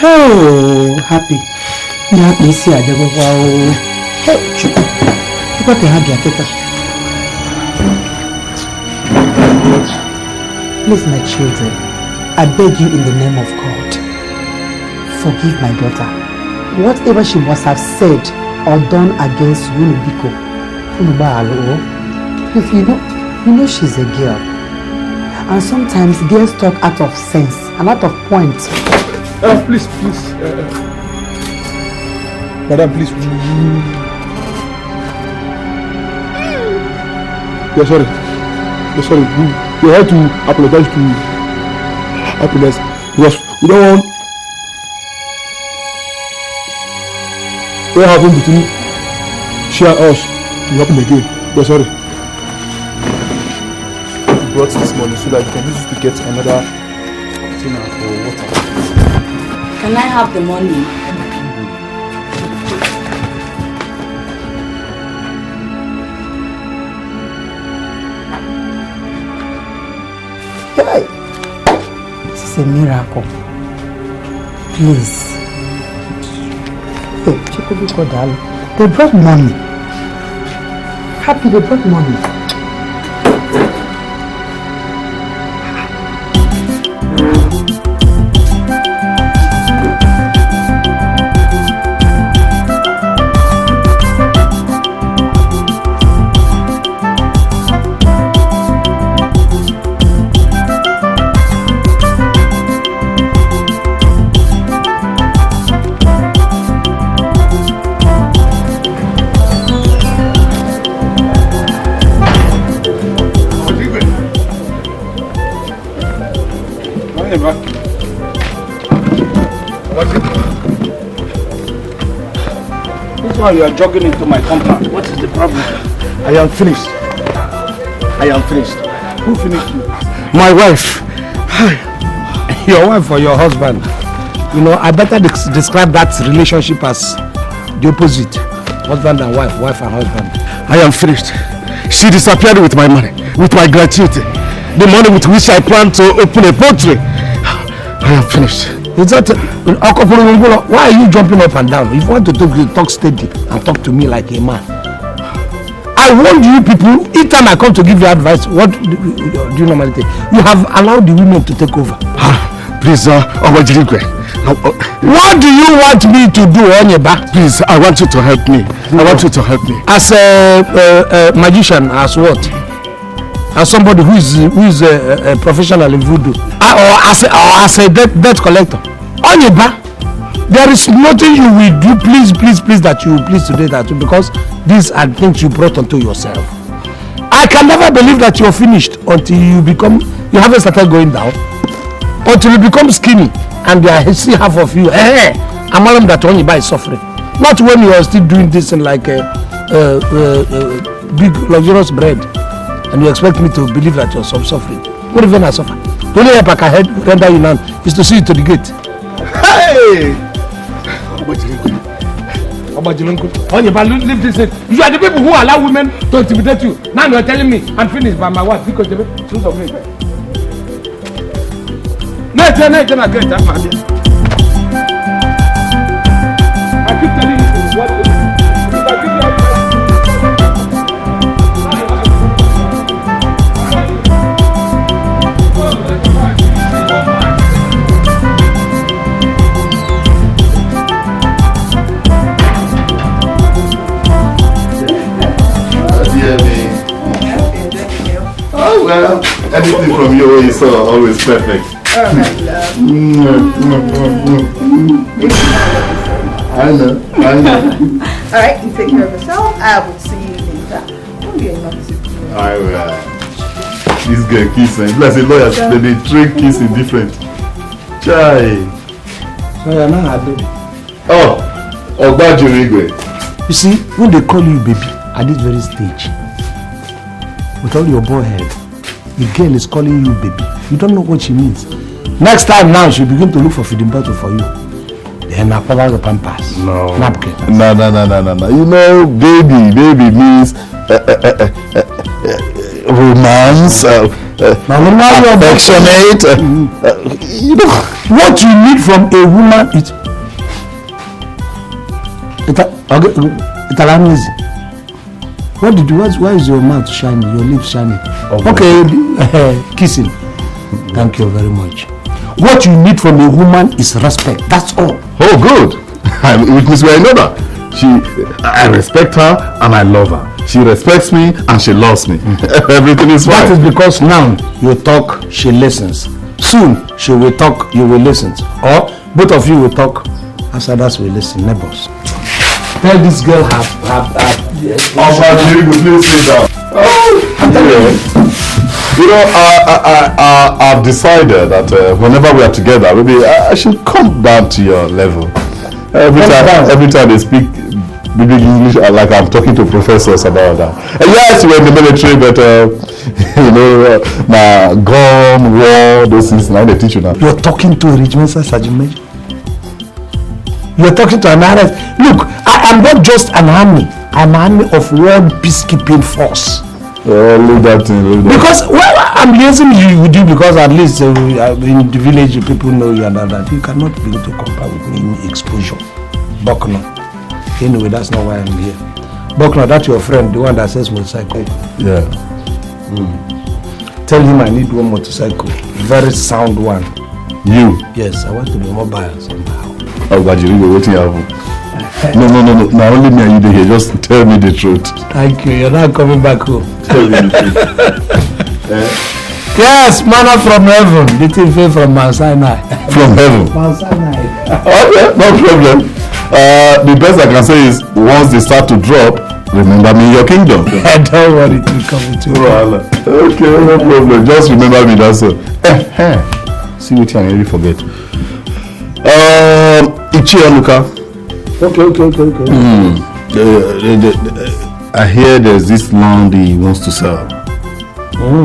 Oh, happy. Me happy see adego wa o. Hey, Chuku. Chuku ke happy aketa. Please, my children, I beg you in the name of God, forgive my daughter. Whatever she must have said or done against Unubiko, if you know she's a girl. And sometimes girls talk out of sense and out of point. Please. Madam, please. You're sorry. You have to apologize to happiness because we don't want what happened between she and us to happen again. We're sorry. We brought this money so that you can use it to get another container for water. Can I have the money? Hey, this is a miracle. Please. Hey, Chikubiko darling, they brought money. Happy they brought money. You are jogging into my compound. What is the problem? I am finished. Who finished you? My wife. Your wife or your husband. You know, I better describe that relationship as the opposite. Husband and wife, wife and husband. I am finished. She disappeared with my money, with my gratuity. The money with which I plan to open a poultry. I am finished. It's not, why are you jumping up and down? If you want to talk steady and talk to me like a man. I warned you people, each time I come to give you advice, what do you normally take? You have allowed the women to take over. Please, what do you want me to do, Onyeba? Please, I want you to help me. As a magician, as what? As somebody who is a professional in voodoo, or as a debt collector. Onyeba, there is nothing you will do, please, that you will please today that because these are things you brought onto yourself. I can never believe that you're finished until you haven't started going down, until you become skinny and I see half of you. I'm that Onyeba is suffering. Not when you are still doing this in like a big luxurious bread. And you expect me to believe that you're suffering. What even I suffer? The only help I can render you now is to see you to the gate. Hey! leave this in. You are the people who allow women to intimidate you. Now you are telling me I'm finished by my wife because you choose of me. I keep telling you what Oh well, anything from you is always perfect. Oh my love. I know. Alright, you take care of yourself. I will see you later. Don't get enough. I will. This girl kissing. Plus a lawyer, they train kissing different. Chai. So you're not happy. Oh, Ogbodo. You see, when they call you baby at this very stage, with all your boy head, the girl is calling you baby. You don't know what she means. Next time now, she'll begin to look for feeding bottle for you. Then I cover the pampers. No. Napkin. No. You know, baby means romance, affectionate. You know, what you need from a woman is Italian. Why is your mouth shining, your lips shining? Okay, kissing. Thank you very much. What you need from a woman is respect. That's all. Oh, good. It means we're another. I respect her and I love her. She respects me and she loves me. Everything is fine. That is because now you talk, she listens. Soon she will talk, you will listen. Or both of you will talk, after that we listen. Neighbors. Tell this girl please sit down. You know, I've decided that whenever we are together, maybe I should come down to your level. Every time they speak big English, like I'm talking to professors about that. And yes, we're in the military, but you know, my gun, war, those things, now they teach you now. You're talking to a regimental sergeant major. You're talking to an army. Look, I am not just an army. I'm an army of world peacekeeping force. Oh, leave that thing. Because I'm liaising with you because at least in the village people know you and that. You cannot begin to compare with me in exposure. Buckner. Anyway, that's not why I'm here. Buckner, that's your friend, the one that says motorcycle. Yeah. Tell him I need one motorcycle. Very sound one. You? Yes, I want to be mobile somehow. Oh, God, you're waiting here. No. Now only me and you here. Just tell me the truth. Thank you. You're not coming back home. Tell me the truth. Yes, manna from heaven. The thing fell from Mount Sinai. From heaven? Mount Sinai. Okay, no problem. The best I can say is once they start to drop, remember me in your kingdom. Don't worry, it will come into you. Okay, no problem. Just remember me, that's all. See what I really forget. Uche Luka. Okay. I hear there's this land he wants to sell.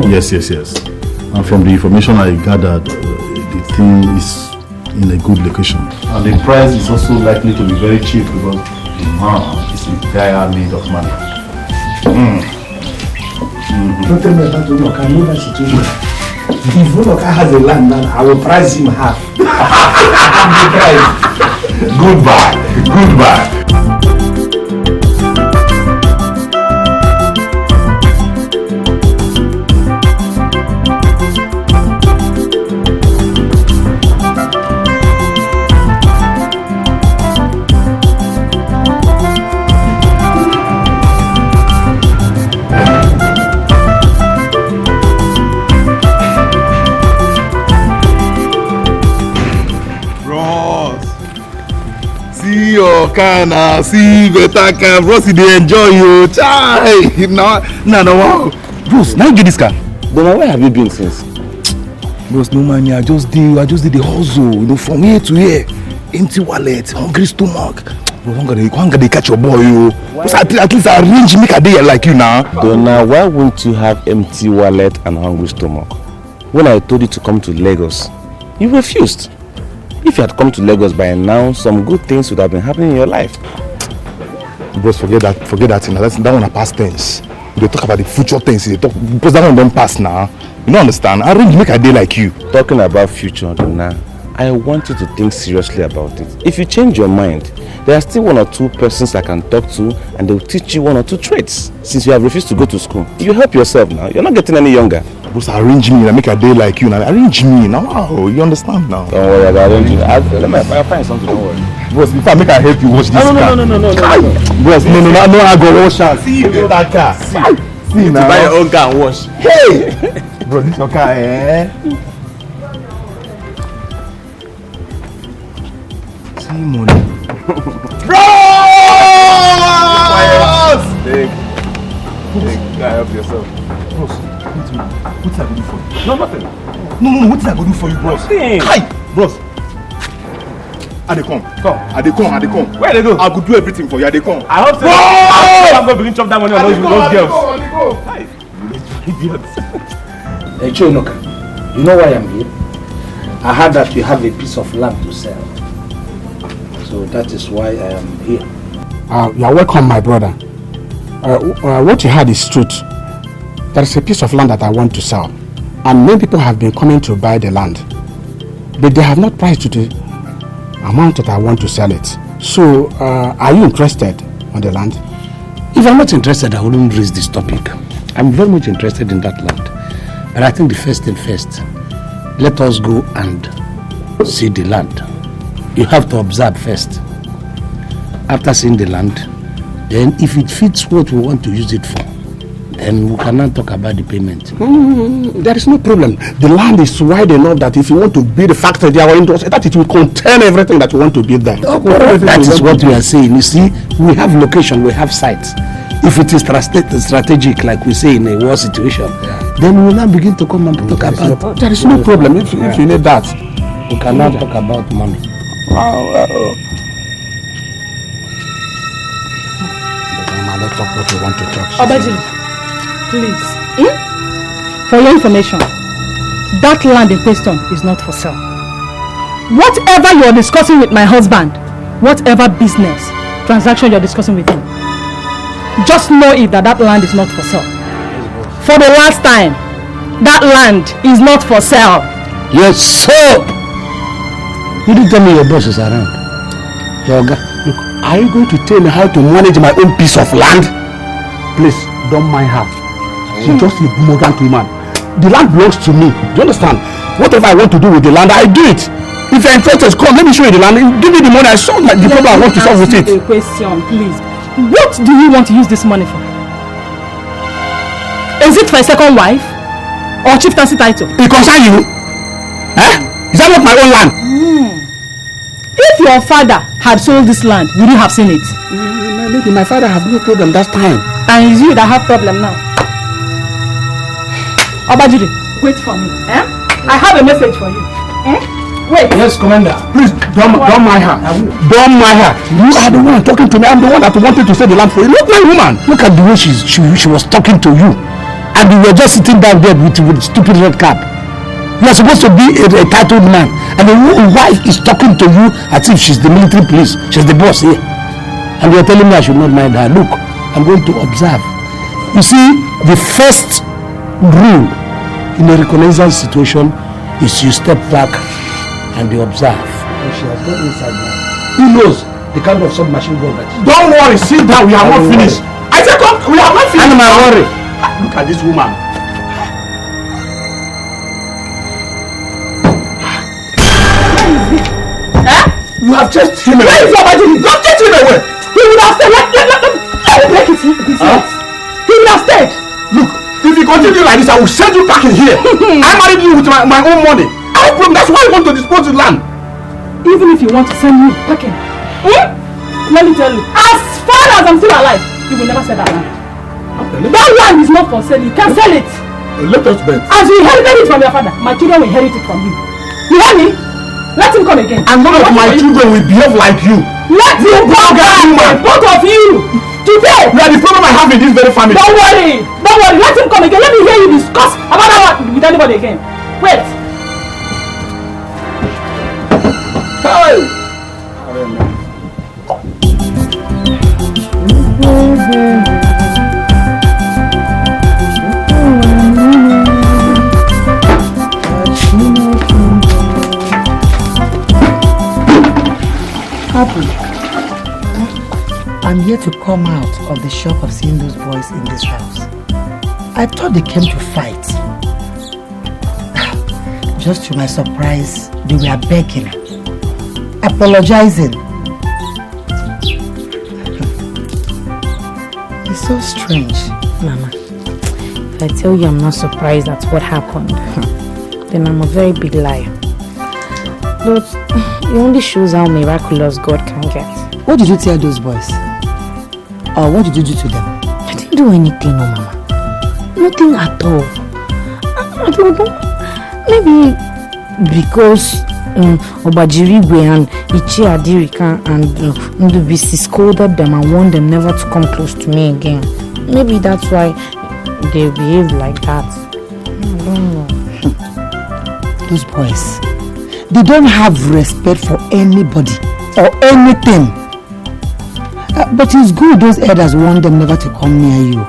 Yes. And from the information I gathered, the thing is in a good location. And the price is also likely to be very cheap because the man is in dire need of money. Don't tell me about Unoka. I know that situation. If Unoka has a land, then I will price him half. Goodbye. Your kind see better can Bros they enjoy you. Chai. No. Wow. Bros, now you get this car. But where have you been since? Bros, no money. I just did the hustle, you know, from here to here. Empty wallet, hungry stomach. Bro, hunger they catch your boy, you. At least I arrange make a day like you now. Donna, why won't you have empty wallet and hungry stomach? When I told you to come to Lagos, you refused. If you had come to Lagos by now, some good things would have been happening in your life. Bros, forget that thing. That one are past tense. They talk about the future things. They talk because that one don't pass now. You don't understand? I really make a day like you. Talking about future now, I want you to think seriously about it. If you change your mind, there are still 1 or 2 persons I can talk to and they'll teach you 1 or 2 traits. Since you have refused to go to school, you help yourself now. You're not getting any younger. Bros, arrange me and make a day like you now. Arrange me now. Wow, you understand now? Don't worry, I'll arrange you. I'll find something, don't worry. Bros, if I make I help you wash this car. No. Bros, no, I go wash her. See you that car. See now. To buy your own car and wash. Hey! Bro, this your car, eh? See money. Bros! Take. Help yourself. Bros, what I go do for you? No, nothing. No, what I go do for you, bros? Hi! Bros. I dey come. I dey come. Where they go? I could do everything for you. I dey come. I hope so. I'm going to begin chop that money on those girls. I dey go. Hi. Idiots. Hey, Chonoka, you know why I'm here? I heard that you have a piece of land to sell. So that is why I am here. You are welcome, my brother. What you heard is truth. There is a piece of land that I want to sell. And many people have been coming to buy the land. But they have not priced to the amount that I want to sell it. So, are you interested on the land? If I'm not interested, I wouldn't raise this topic. I'm very much interested in that land. But I think the first thing first, let us go and see the land. You have to observe first. After seeing the land, then if it fits what we want to use it for, then we cannot talk about the payment. There is no problem. The land is wide enough that if you want to build a factory there or industry, that it will contain everything that you want to build there. That is what we are saying. You see, we have location, we have sites. If it is strategic, like we say in a war situation, then we will now begin to come and talk about. There is no problem if you need that. We cannot talk about money. Let's talk what we want to talk. Obajiri, please. For your information, that land in question is not for sale. Whatever you are discussing with my husband, whatever business transaction you are discussing with him, just know it that land is not for sale. For the last time, that land is not for sale. Yes, sir. You didn't tell me your boss is around. Yoga, look, are you going to tell me how to manage my own piece of land? Please, don't mind her. She's just a ignorant woman. The land belongs to me. Do you understand? Whatever I want to do with the land, I do it. If you're interested, come, let me show you the land. Give me the money. I solve the problem I want to solve with it. A question, please. What do you want to use this money for? Is it for a second wife or chieftaincy title? It concerns you? Eh? Is that not my own land? If your father had sold this land, would you have seen it? Maybe my father has no problem that time. And it's you that have problem now. Obajiri, wait for me. I have a message for you. Wait. Yes, Commander. Please, don't mind her. Don't mind her. You are the one talking to me. I'm the one that wanted to sell the land for you. Look, my woman. Look at the way she was talking to you. And you were just sitting down there with stupid red cap. You are supposed to be a titled man. And the wife is talking to you as if she's the military police. She's the boss here. And you are telling me I should not mind her. Look, I'm going to observe. You see, the first rule in a reconnaissance situation is you step back and you observe. And she has gone inside now. Who knows the kind of submachine gun that is? Don't worry, sit down, we are not finished. I said, come, we are not finished. I'm not worried. Look at this woman. You have chased him away. Where is your body? You have chased him away. He would have stayed. Let me break his legs. He would have stayed. Look, if you continue like this, I will send you back in here. I married you with my own money. I have problem. That's why I want to dispose the land. Even if you want to send me packing, let me tell you, as far as I'm still alive, you will never sell that land. That land is not for sale. You can't sell it. Let us bet. As you inherited it from your father, my children will inherit it from you. You hear me? Let him come again. And none of my children will behave like you. Let him come back, both of you. Today. You are the problem I have in this very family. Don't worry. Don't worry. Let him come again. Let me hear you discuss about that with anybody again. Wait. Hey. Happy. I'm here to come out of the shock of seeing those boys in this house. I thought they came to fight. Just to my surprise, they were begging, apologizing. It's so strange. Mama, if I tell you I'm not surprised at what happened, then I'm a very big liar. But it only shows how miraculous God can get. What did you tell those boys? Or what did you do to them? I didn't do anything, no, Mama. Nothing at all. I don't know. Maybe because Obajirigwe and Adjudicating and Ndubisi scolded them and warned them never to come close to me again. Maybe that's why they behave like that. I don't know. Those boys, they don't have respect for anybody or anything. But it's good those elders warned them never to come near you.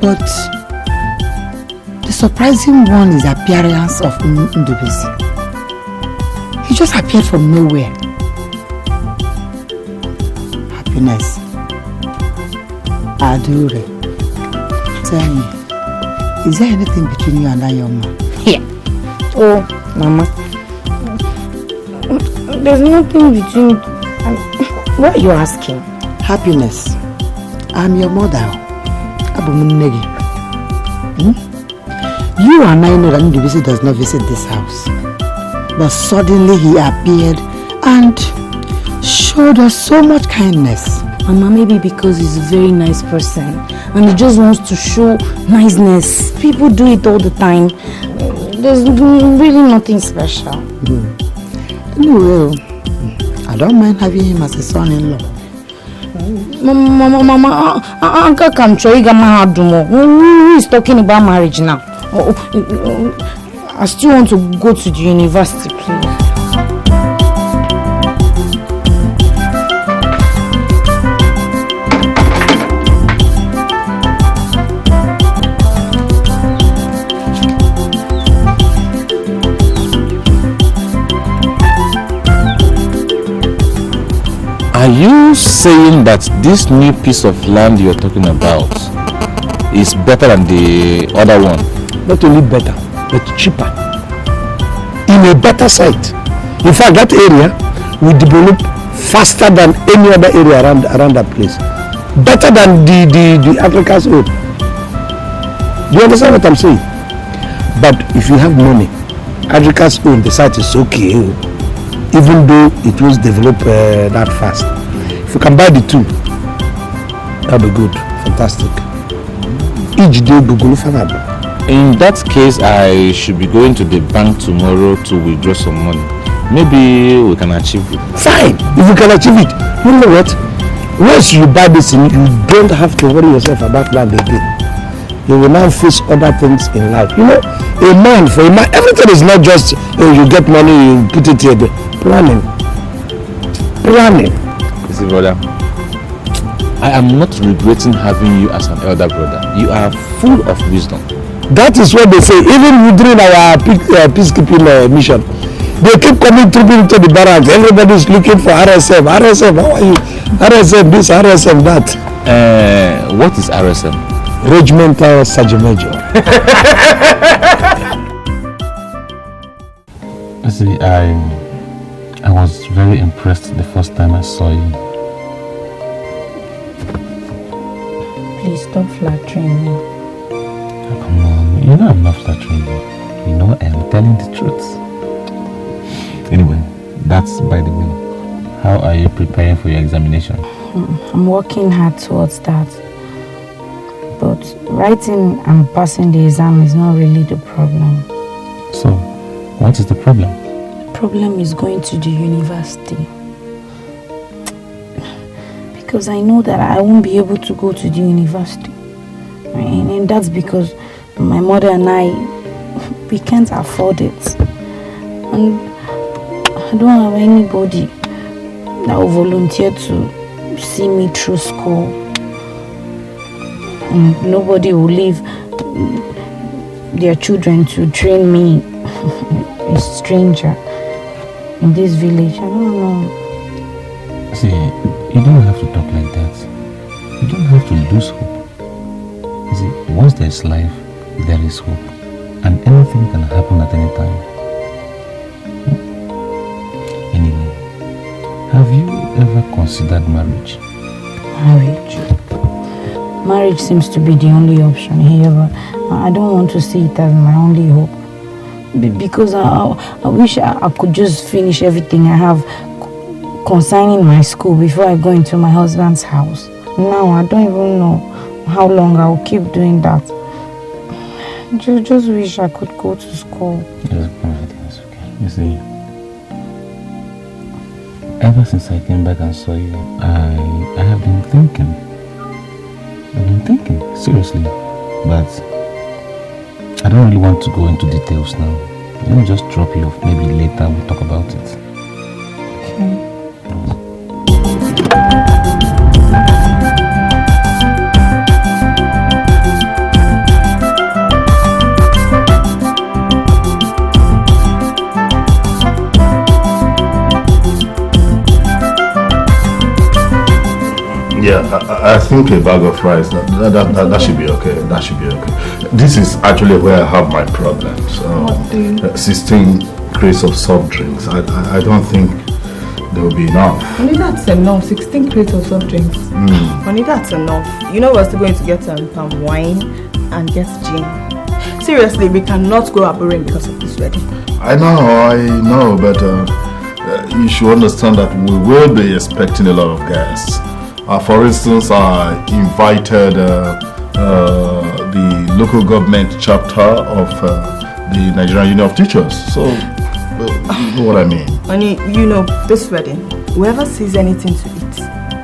But the surprising one is the appearance of Ndubisi. He just appeared from nowhere. Happiness. Adore. Tell me, is there anything between you and that young man? Yeah. Oh, Mama. There's nothing between... What are you asking? Happiness. I'm your mother. You and I know that Ndubisi does not visit this house. But suddenly he appeared and showed us so much kindness. Mama, maybe because he's a very nice person and he just wants to show niceness. People do it all the time. There's really nothing special. Anyway, I don't mind having him as a son-in-law. Mama, Uncle who is talking about marriage now? I still want to go to the university, please. Are you saying that this new piece of land you're talking about is better than the other one? Not only better, but cheaper. In a better site. In fact, that area will develop faster than any other area around that place. Better than the Africa's own. Do you understand what I'm saying? But if you have money, Africa's own, the site is okay. Even though it was developed that fast. If you can buy the two, that'll be good. Fantastic. Each day, Google Fanab. In that case, I should be going to the bank tomorrow to withdraw some money. Maybe we can achieve it. Fine, if you can achieve it. You know what? Once you buy this thing, you don't have to worry yourself about land again. You will now face other things in life. You know, for a man, everything is not just you get money, you put it here. Planning. You see, brother, I am not regretting having you as an elder brother. You are full of wisdom. That is what they say. Even during our peacekeeping mission, they keep coming trooping into the barracks. Everybody is looking for RSM. RSM, how are you? RSM this, RSM that. What is RSM? Regimental Sergeant Major. See, I was very impressed the first time I saw you. Please stop flattering me. Oh, come on, you know I'm not flattering you. You know I'm telling the truth. Anyway, that's by the way. How are you preparing for your examination? I'm working hard towards that. But writing and passing the exam is not really the problem. So, what is the problem? The problem is going to the university. Because I know that I won't be able to go to the university. And that's because my mother and we can't afford it. And I don't have anybody that will volunteer to see me through school. And nobody will leave their children to train me, a stranger in this village. I don't know. See, you don't have to talk like that. You don't have to lose hope. You see, once there's life, there is hope. And anything can happen at any time. Anyway, have you ever considered marriage? Marriage seems to be the only option here, but I don't want to see it as my only hope. Because I wish I could just finish everything I have concerning my school before I go into my husband's house. Now I don't even know how long I'll keep doing that. Just wish I could go to school. Everything is okay. You see, ever since I came back and saw you, I have been thinking. Seriously. But I don't really want to go into details now. Let me just drop you off. Maybe later we'll talk about it. Okay. Yeah, I think a bag of rice, that should be okay. That should be okay. This is actually where I have my problems. 16 crates of soft drinks. I don't think there will be enough. Only that's enough. 16 crates of soft drinks. Only that's enough. You know we're still going to get palm wine and get gin. Seriously, we cannot go abroad because of this wedding. I know, but you should understand that we will be expecting a lot of guests. For instance, I invited the local government chapter of the Nigerian Union of Teachers. So, you know what I mean. Honey, you know, this wedding, whoever sees anything to eat,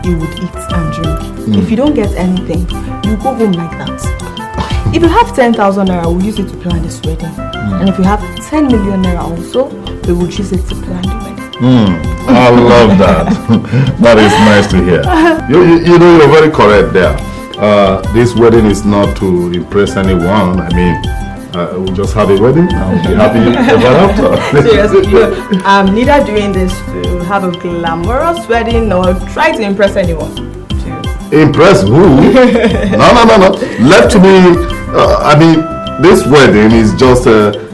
he would eat and drink. If you don't get anything, you go home like that. If you have 10,000 naira, we'll use it to plan this wedding. And if you have 10 million naira also, we will use it to plan the wedding. I love that. That is nice to hear. You know, you're very correct there. This wedding is not to impress anyone. I mean, we'll just have a wedding and we'll be happy ever after. Seriously, I'm neither doing this to have a glamorous wedding or try to impress anyone. Impress who? No. Left to me, I mean, this wedding is just a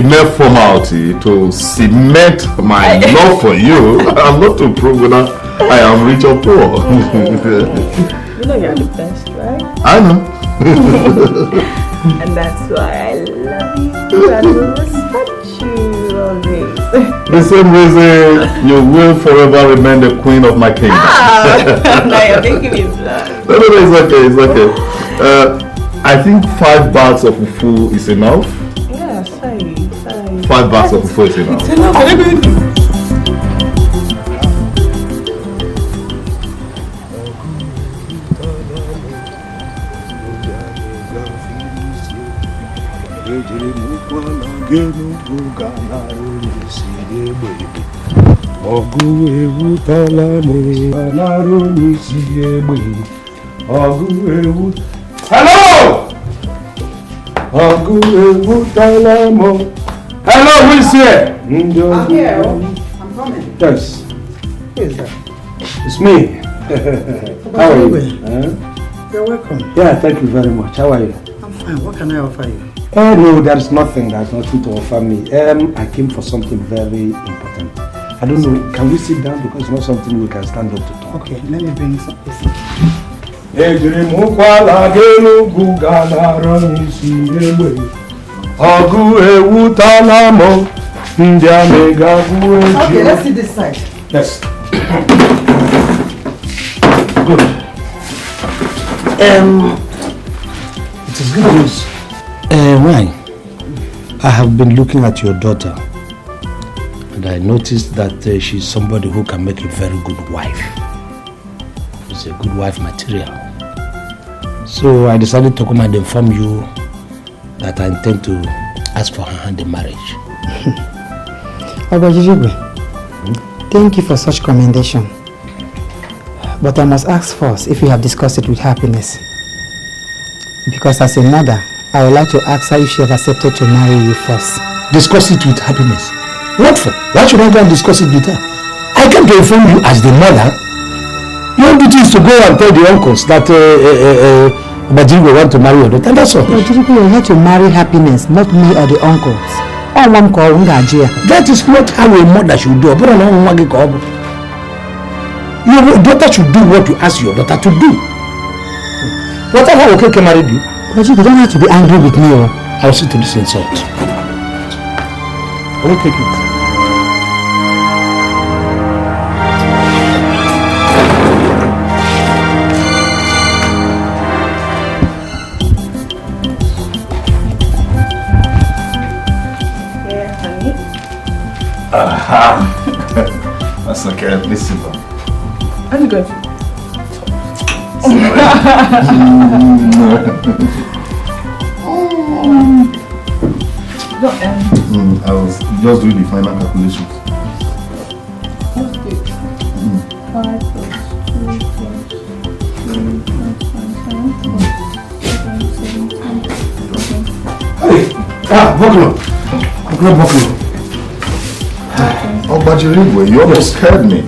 mere formality to cement my love for you. I'm not to prove whether I am rich or poor. You know you're the best, right? I know. And that's why I love you and will respect you always. The same reason you will forever remain the queen of my kingdom. Now you're making me blush. No, it's okay. I think 5 bags of fufu is enough. Yeah, sorry. 5 bags of fufu is enough. It's enough. Hello! Hello, who is here? I'm here. I'm coming. Yes. Who is that? It's me. How are you? You're welcome. Yeah, thank you very much. How are you? I'm fine. What can I offer you? No, there's nothing. There's nothing to offer me. I came for something very important. I don't know. Can we sit down? Because it's not something we can stand up to talk. Okay, let me bring some. Okay, let's see this side. Yes. Good. It is good news. Why? I have been looking at your daughter and I noticed that she's somebody who can make a very good wife. She's a good wife material. So I decided to come and inform you that I intend to ask for her hand in marriage. Adjudicating, thank you for such commendation. But I must ask first if you have discussed it with Happiness. Because as a mother, I would like to ask her if she has accepted to marry you first. Discuss it with Happiness? What for? Why should I go and discuss it with her? I came to inform you as the mother. Your duty is to go and tell the uncles that Bajirigo want to marry your daughter. That's all. Bajirigo, you have to marry Happiness, not me or the uncles. That is not how a mother should do. Your daughter should do what you ask your daughter to do. Whatever Okeke married you. But you don't have to be angry with me. I'll see to this insult. I will take it. That's okay. Please sit down. I'm good. I was just doing the final calculations. What's this? 5 plus 2 plus 3 plus buckle. Oh, Bajirigo, you almost scared me.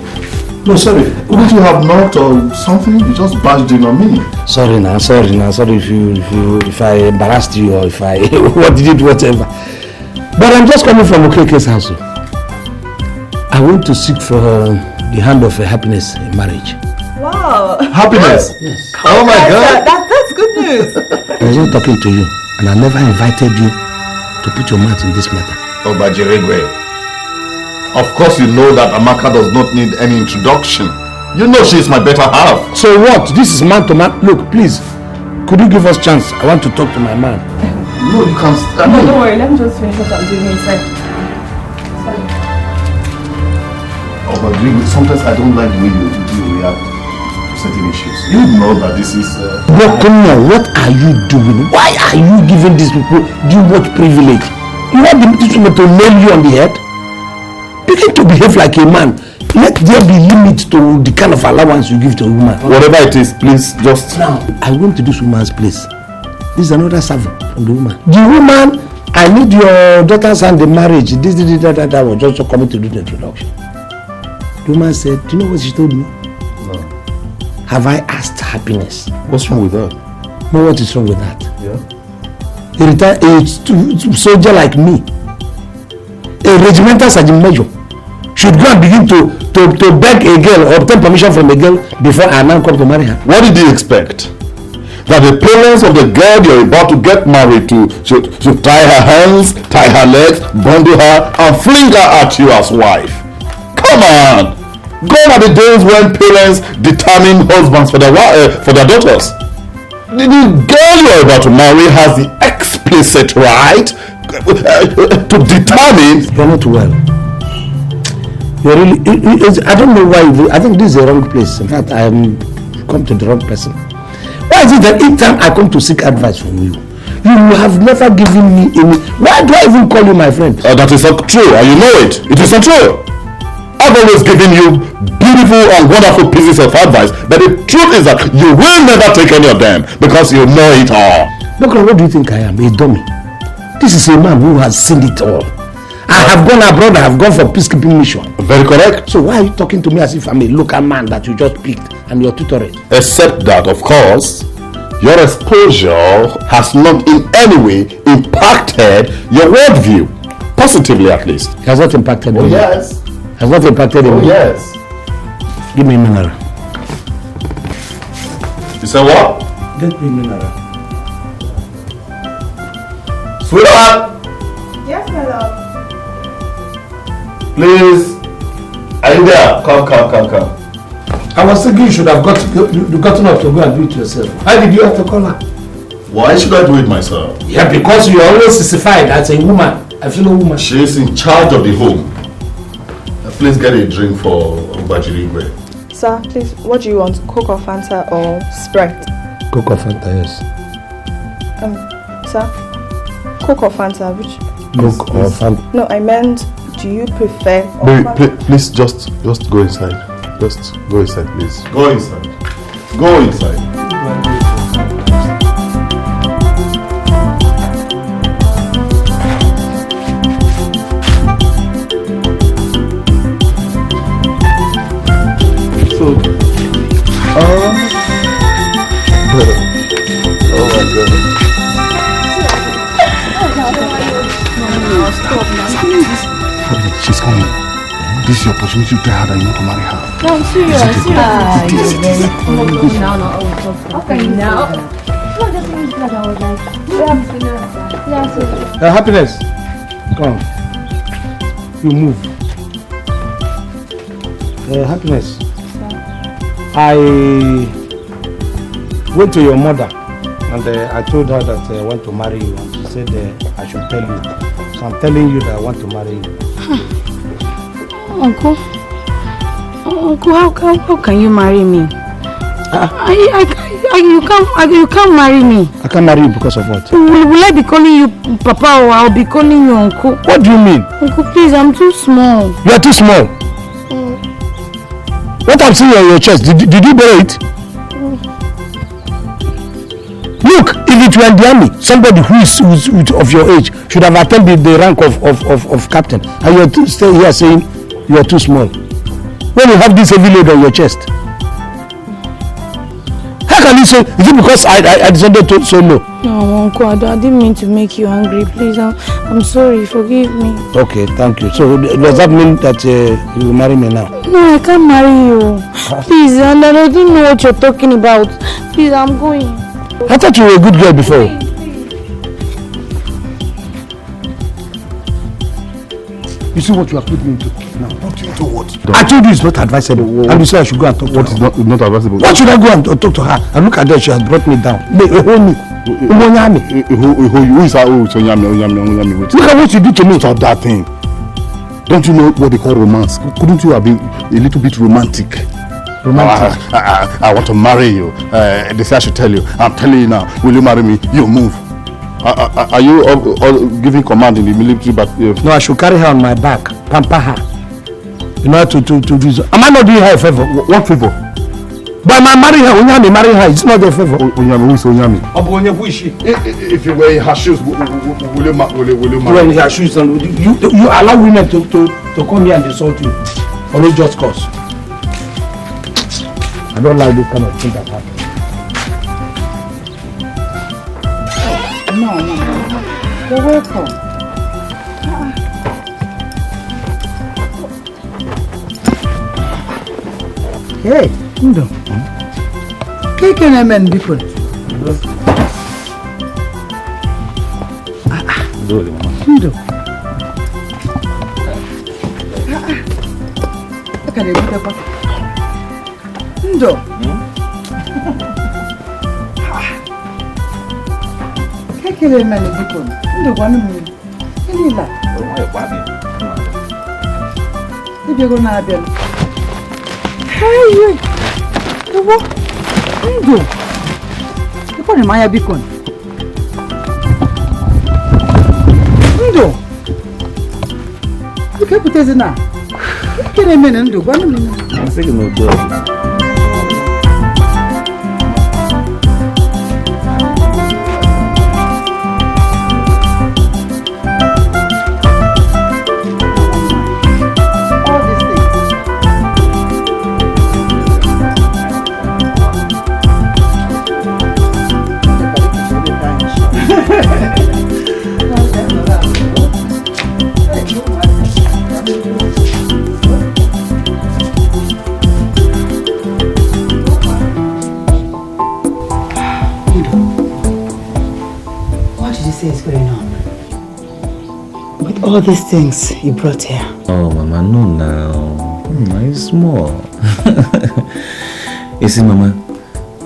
No, sorry. Wouldn't you have knocked or something? You just barged in on me. Sorry now. Sorry if I embarrassed you or if I what did you do, whatever. But I'm just coming from Okeke's house. I want to seek for the hand of Happiness in marriage. Wow. Happiness? Yes. Oh my God. That's good news. I was not talking to you, and I never invited you to put your mouth in this matter. Oh, Bajirigo. Of course you know that Amaka does not need any introduction. You know she is my better half. So what? This is man to man. Look, please, could you give us a chance? I want to talk to my man. No, you can't. No, don't worry. Let me just finish what I'm doing inside. Oh, but sometimes I don't like the way you react to certain issues. You know that this is... Bokono, what are you doing? Why are you giving these people what privilege? You want these people to nail you on the head? Begin to behave like a man. Let there be limits to the kind of allowance you give to a woman. Whatever it is, please just... Now, I went to this woman's place. This is another servant from the woman. The woman, I need your daughter's hand in marriage. This was just coming to do the introduction. The woman said, do you know what she told me? No. Have I asked Happiness? What's wrong with that? No, what is wrong with that? Yeah. A soldier like me, a regimental sergeant major, should go and begin to beg a girl or obtain permission from a girl before a man come to marry her. What did you expect? That the parents of the girl you're about to get married to should tie her hands, tie her legs, bundle her, and fling her at you as wife? Come on! Gone are the days when parents determine husbands for their daughters. The girl you're about to marry has the explicit right to determine. You're not well. You're really. I don't know why. I think this is the wrong place. In fact, I am come to the wrong person. Why is it that each time I come to seek advice from you, you have never given me any? Why do I even call you my friend? That is not true, and you know it. It is not true. I've always given you beautiful and wonderful pieces of advice, but the truth is that you will never take any of them because you know it all. Look, what do you think I am? A dummy. This is a man who has seen it all. I have gone abroad, I have gone for peacekeeping mission. Very correct. So why are you talking to me as if I'm a local man that you just picked and you're tutoring? Except that, of course, your exposure has not in any way impacted your worldview. Positively, at least. It has not impacted me. Yes. Has not impacted me. Yes. Give me a mineral. You said what? Get me a mineral. Sweetheart! Yes, my love. Please. Are you there? Come. I was thinking you should have gotten up to go and do it yourself. Why did you have to call her? Why should I do it myself? Yeah, because you are always sissified as a woman. A fellow woman. She is in charge of the home. Please get a drink for Bajirigo. Sir, please, what do you want? Coke or Fanta or Sprite? Coke or Fanta, yes. Sir? Coke or Fanta, which? Coke or Fanta? No, I meant, do you prefer... Please, just go inside. Just go inside, please. Go inside. Go inside. So, oh my God. She's coming. This is your opportunity to tell her that you want to marry her. No, I'm serious. Okay, now. Happiness, come. You move. Happiness. I went to your mother and I told her that I want to marry you, and she said I should tell you. So I'm telling you that I want to marry you. Uncle, how can you marry me? You can't marry me. I can't marry you because of what? Will I be calling you Papa or I'll be calling you Uncle? What do you mean? Uncle, please, I'm too small. You are too small. What I'm seeing on your chest, did you borrow it? Look, if it were in the army, somebody who's of your age should have attained the rank of captain, and you're still here saying you are too small. When you have this heavy load on your chest, how can you say? Is it because I decided to say no? No, Uncle, I didn't mean to make you angry. Please, I'm sorry. Forgive me. Okay, thank you. So does that mean that you will marry me now? No, I can't marry you. Please, and I don't know what you're talking about. Please, I'm going. I thought you were a good girl before. You see what you have put me into now? Put you into what? I told you it's not advisable. And you say I should go and talk to her. What is not advisable? Why should I go and talk to her? And look at that, she has brought me down. Who is her? Look at what you did to me. Stop that thing. Don't you know what they call romance? Couldn't you have been a little bit romantic? Romantic? I want to marry you. They say I should tell you. I'm telling you now. Will you marry me? You move. Are you giving command in the military? But no, I should carry her on my back, pamper her. In order to do so. Am I not doing her a favor? What favor? By my marrying her, Onyami marrying her, it's not a favor. Onyami, who is Onyami? Who is she? If you were in her shoes, will you marry? When in her shoes, you allow women to come here and insult you for no just cause. I don't like this kind of thing that happens. No. You're welcome. Hey, Ndo. Nkkm biko. Ndo. Akare biko. Ndo. Nkkm biko. Ndo kwanu mi. Elila. Ibego na abia. Hey, Owoh, Ndo. Iko ni maya biko. Ndo. Ike putezi na. Nkkm Ndo kwanu mi. I'm thinking no do. All these things you brought here. Oh, Mama, no now. Mama, it's small. You see, Mama,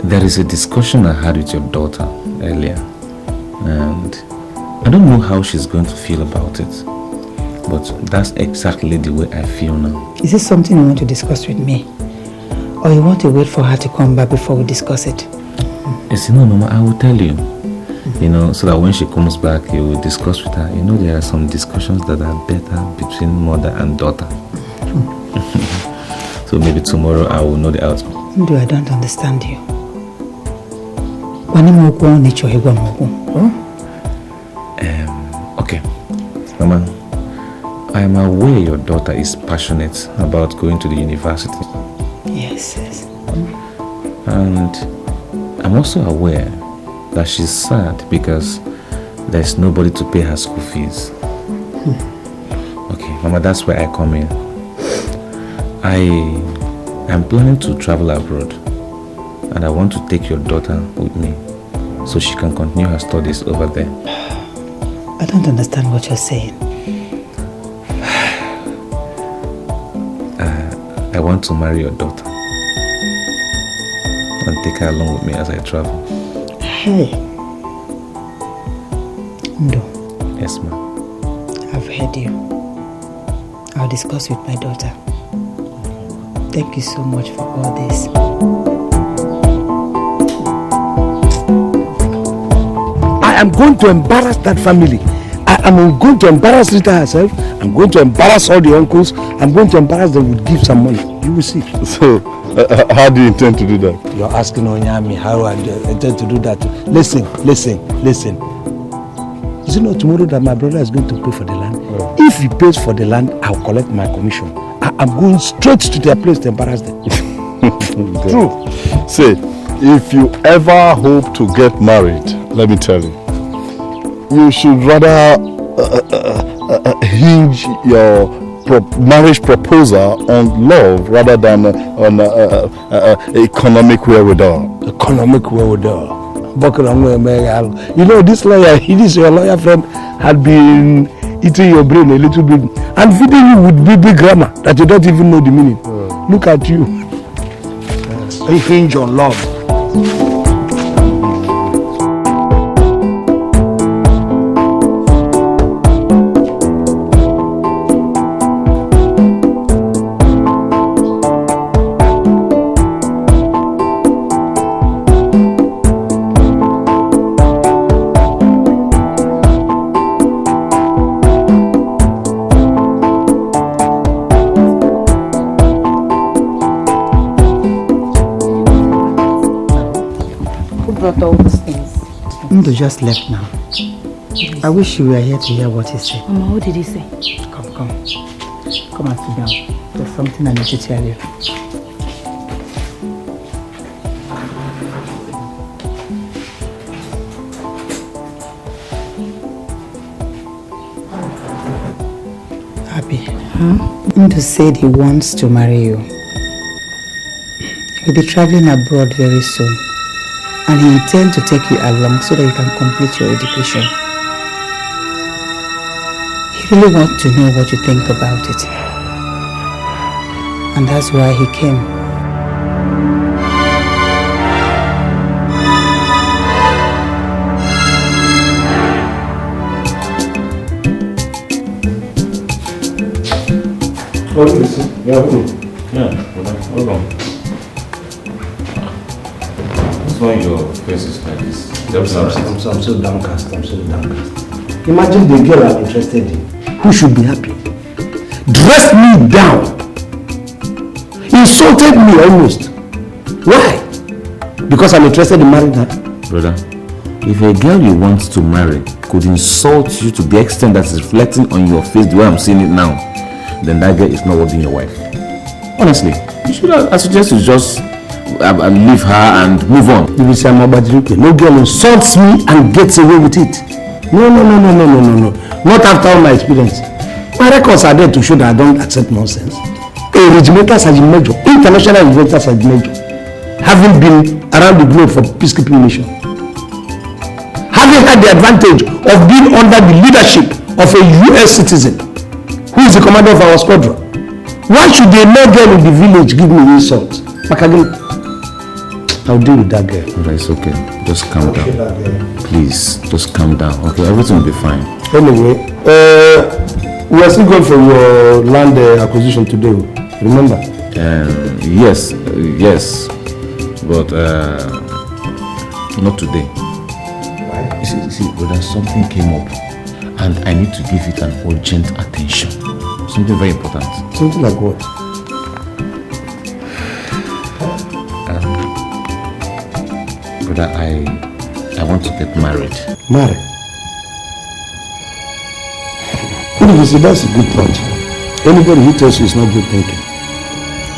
there is a discussion I had with your daughter earlier. And I don't know how she's going to feel about it. But that's exactly the way I feel now. Is this something you want to discuss with me? Or you want to wait for her to come back before we discuss it? You see, no, Mama, I will tell you. You know, so that when she comes back, you will discuss with her. You know, there are some discussions that are better between mother and daughter. So maybe tomorrow I will know the outcome. Ndo, I don't understand you. Okay. Mama, I am aware your daughter is passionate about going to the university. Yes, yes. And I'm also aware that she's sad because there's nobody to pay her school fees. Okay, Mama, that's where I come in. I am planning to travel abroad and I want to take your daughter with me so she can continue her studies over there. I don't understand what you're saying. I want to marry your daughter and take her along with me as I travel. Hey. Ndo. Yes, ma'am. I've heard you. I'll discuss with my daughter. Thank you so much for all this. I am going to embarrass that family. I am going to embarrass Rita herself. I'm going to embarrass all the uncles. I'm going to embarrass them with gifts and money. You will see. So, how do you intend to do that? You're asking Onyami how I intend to do that. Listen. Is it not tomorrow that my brother is going to pay for the land? Oh. If he pays for the land, I'll collect my commission. I'm going straight to their place to embarrass them. True. Say, if you ever hope to get married, let me tell you, you should rather hinge your marriage proposal on love rather than on economic wherewithal. Economic wherewithal. You know, this lawyer, your lawyer friend, had been eating your brain a little bit and feeding you with big grammar that you don't even know the meaning. Look at you. A hinge on love. Ndo just left now. I wish you were here to hear what he said. Mama, what did he say? Come. Come and sit down. There's something I need to tell you. Happy. Ndo said he wants to marry you. He'll be traveling abroad very soon. And he intends to take you along so that you can complete your education. He really wants to know what you think about it. And that's why he came. Hold on. Why your face is like this? I'm so downcast. Imagine the girl I'm interested in, who should be happy, dressed me down, insulted me almost. Why? Because I'm interested in marrying her. Brother, if a girl you want to marry could insult you to the extent that it's reflecting on your face the way I'm seeing it now, then that girl is not worth being your wife. Honestly, you should I suggest you just leave her and move on. You will say I'm Adjudicating. No girl insults me and gets away with it. No. Not after all my experience. My records are there to show that I don't accept nonsense. A regimenter sergeant major, international regimenter sergeant major, having been around the globe for peacekeeping mission, having had the advantage of being under the leadership of a US citizen who is the commander of our squadron. Why should a no girl in the village give me insult? Makagin, I'll deal with that girl. Alright, it's okay. Just calm down. Please, just calm down. Okay, everything will be fine. Anyway, we are still going for your land acquisition today. Remember? Yes, but not today. Why? You see, brother, something came up, and I need to give it an urgent attention. Something very important. Something like what? Brother, I want to get married. Marry? That's a good point. Anybody who tells you it's not good thinking,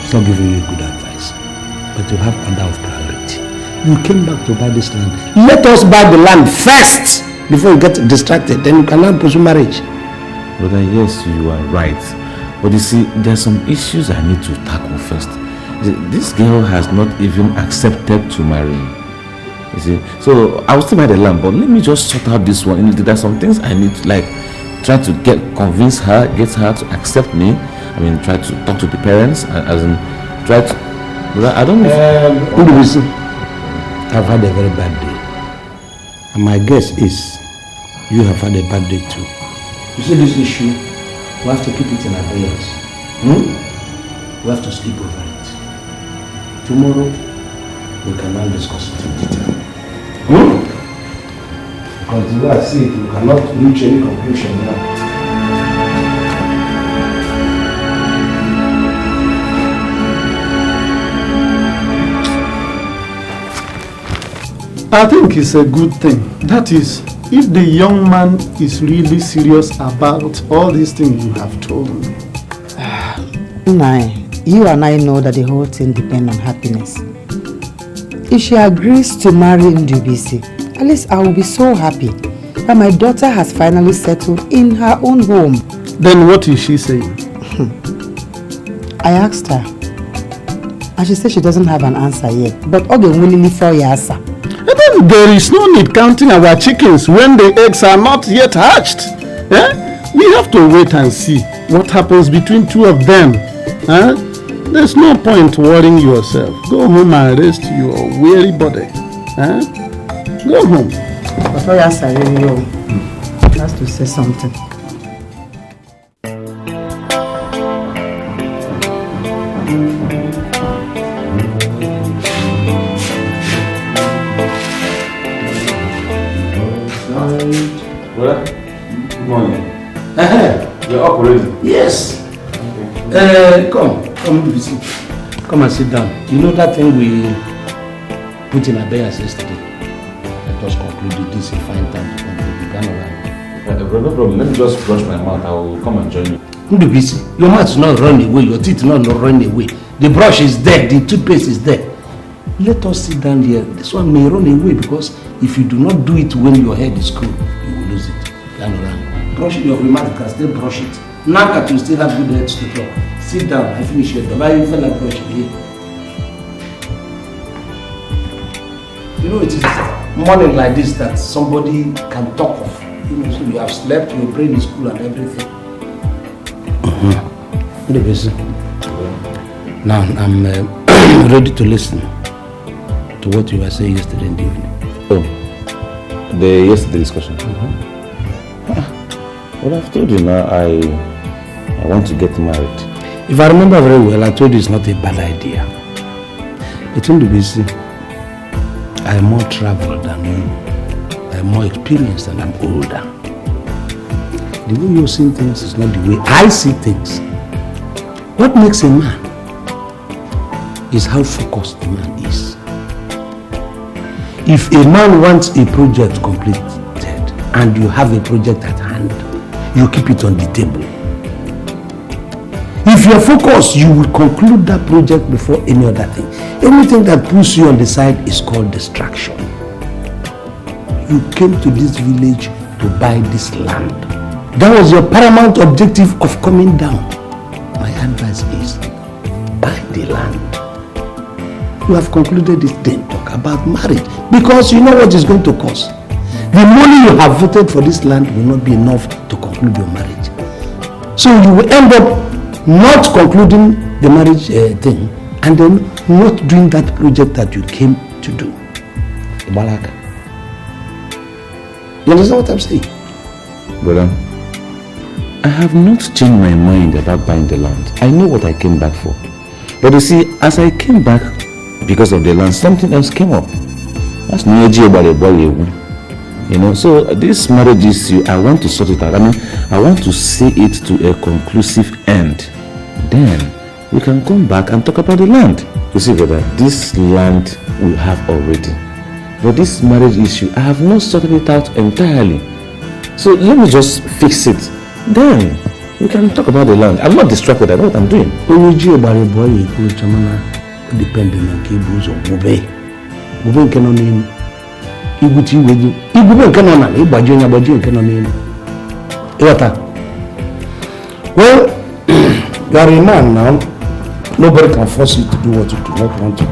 it's not giving you good advice. But you have order of priority. You came back to buy this land. Let us buy the land first before you get distracted. Then you can now pursue marriage. Brother, yes, you are right. But you see, there are some issues I need to tackle first. This girl has not even accepted to marry me. You see, so I will still buy the land, but let me just sort out this one. There are some things I need to try to convince her, get her to accept me. I mean, try to talk to the parents, as in try to. Brother, I don't know. I've had a very bad day, and my guess is you have had a bad day too. You see this issue, we have to keep it in abeyance. We have to sleep over it. Tomorrow, we can now discuss it in detail. Because the way I see it, we cannot reach any conclusion now. I think it's a good thing. That is, if the young man is really serious about all these things you have told me. Nai, you and I know that the whole thing depends on happiness. If she agrees to marry Ndubisi, at least I will be so happy that my daughter has finally settled in her own home. Then what is she saying? I asked her, and she said she doesn't have an answer yet, but Ogen willingly for Yasa. And then there is no need counting our chickens when the eggs are not yet hatched. We have to wait and see what happens between two of them. There's no point worrying yourself. Go home and rest your weary body. Go home. Before Yasa really has to say something. Brother, good morning. You're up already? Yes. Come and sit down. You know that thing we put in abeyance yesterday? Let us conclude this in fine time to conclude. We can No problem. Let me just brush my mouth. I will come and join you. Ndubisi, your mouth is not run away. Your teeth not run away. The brush is there. The toothpaste is there. Let us sit down here. This one may run away because if you do not do it when your head is cool, you will lose it. Brush your mouth, you can still brush it. Now that you still have good heads to talk. Sit down and finish your job. I feel like brushing here. You know, it is morning like this that somebody can talk of. You know, so you have slept, your brain is cool and everything. Now I'm ready to listen to what you were saying yesterday in the evening. Oh, the yesterday discussion. Well, I've told you now, I want to get married. If I remember very well, I told you it's not a bad idea. It's going to be see. I'm more traveled than you. I'm more experienced and I'm older. The way you're seeing things is not the way I see things. What makes a man is how focused the man is. If a man wants a project completed and you have a project at hand, you keep it on the table. If you're focused, you will conclude that project before any other thing. Anything that puts you on the side is called distraction. You came to this village to buy this land. That was your paramount objective of coming down. My advice is, buy the land. You have concluded it, then talk about marriage. Because you know what it's going to cost. The money you have voted for this land will not be enough to conclude your marriage. So you will end up not concluding the marriage thing and then not doing that project that you came to do. Balaka. You understand what I'm saying? Brother, I have not changed my mind about buying the land. I know what I came back for. But you see, as I came back because of the land, something else came up. That's Nojie about the boy. You know, so this marriage issue, I want to sort it out. I mean, I want to see it to a conclusive end. Then we can come back and talk about the land. You see, brother, this land we have already. But this marriage issue, I have not sorted it out entirely. So let me just fix it. Then we can talk about the land. I'm not distracted. I know what I'm doing. Inojie boy, you chamana depending on Kibuzo Mube. Mube cannot name. Ibuti with you. Ibu cannot name. Ibajonia Bajo cannot name. Well, you are a man now. Nobody can force you to do what you do not want to do.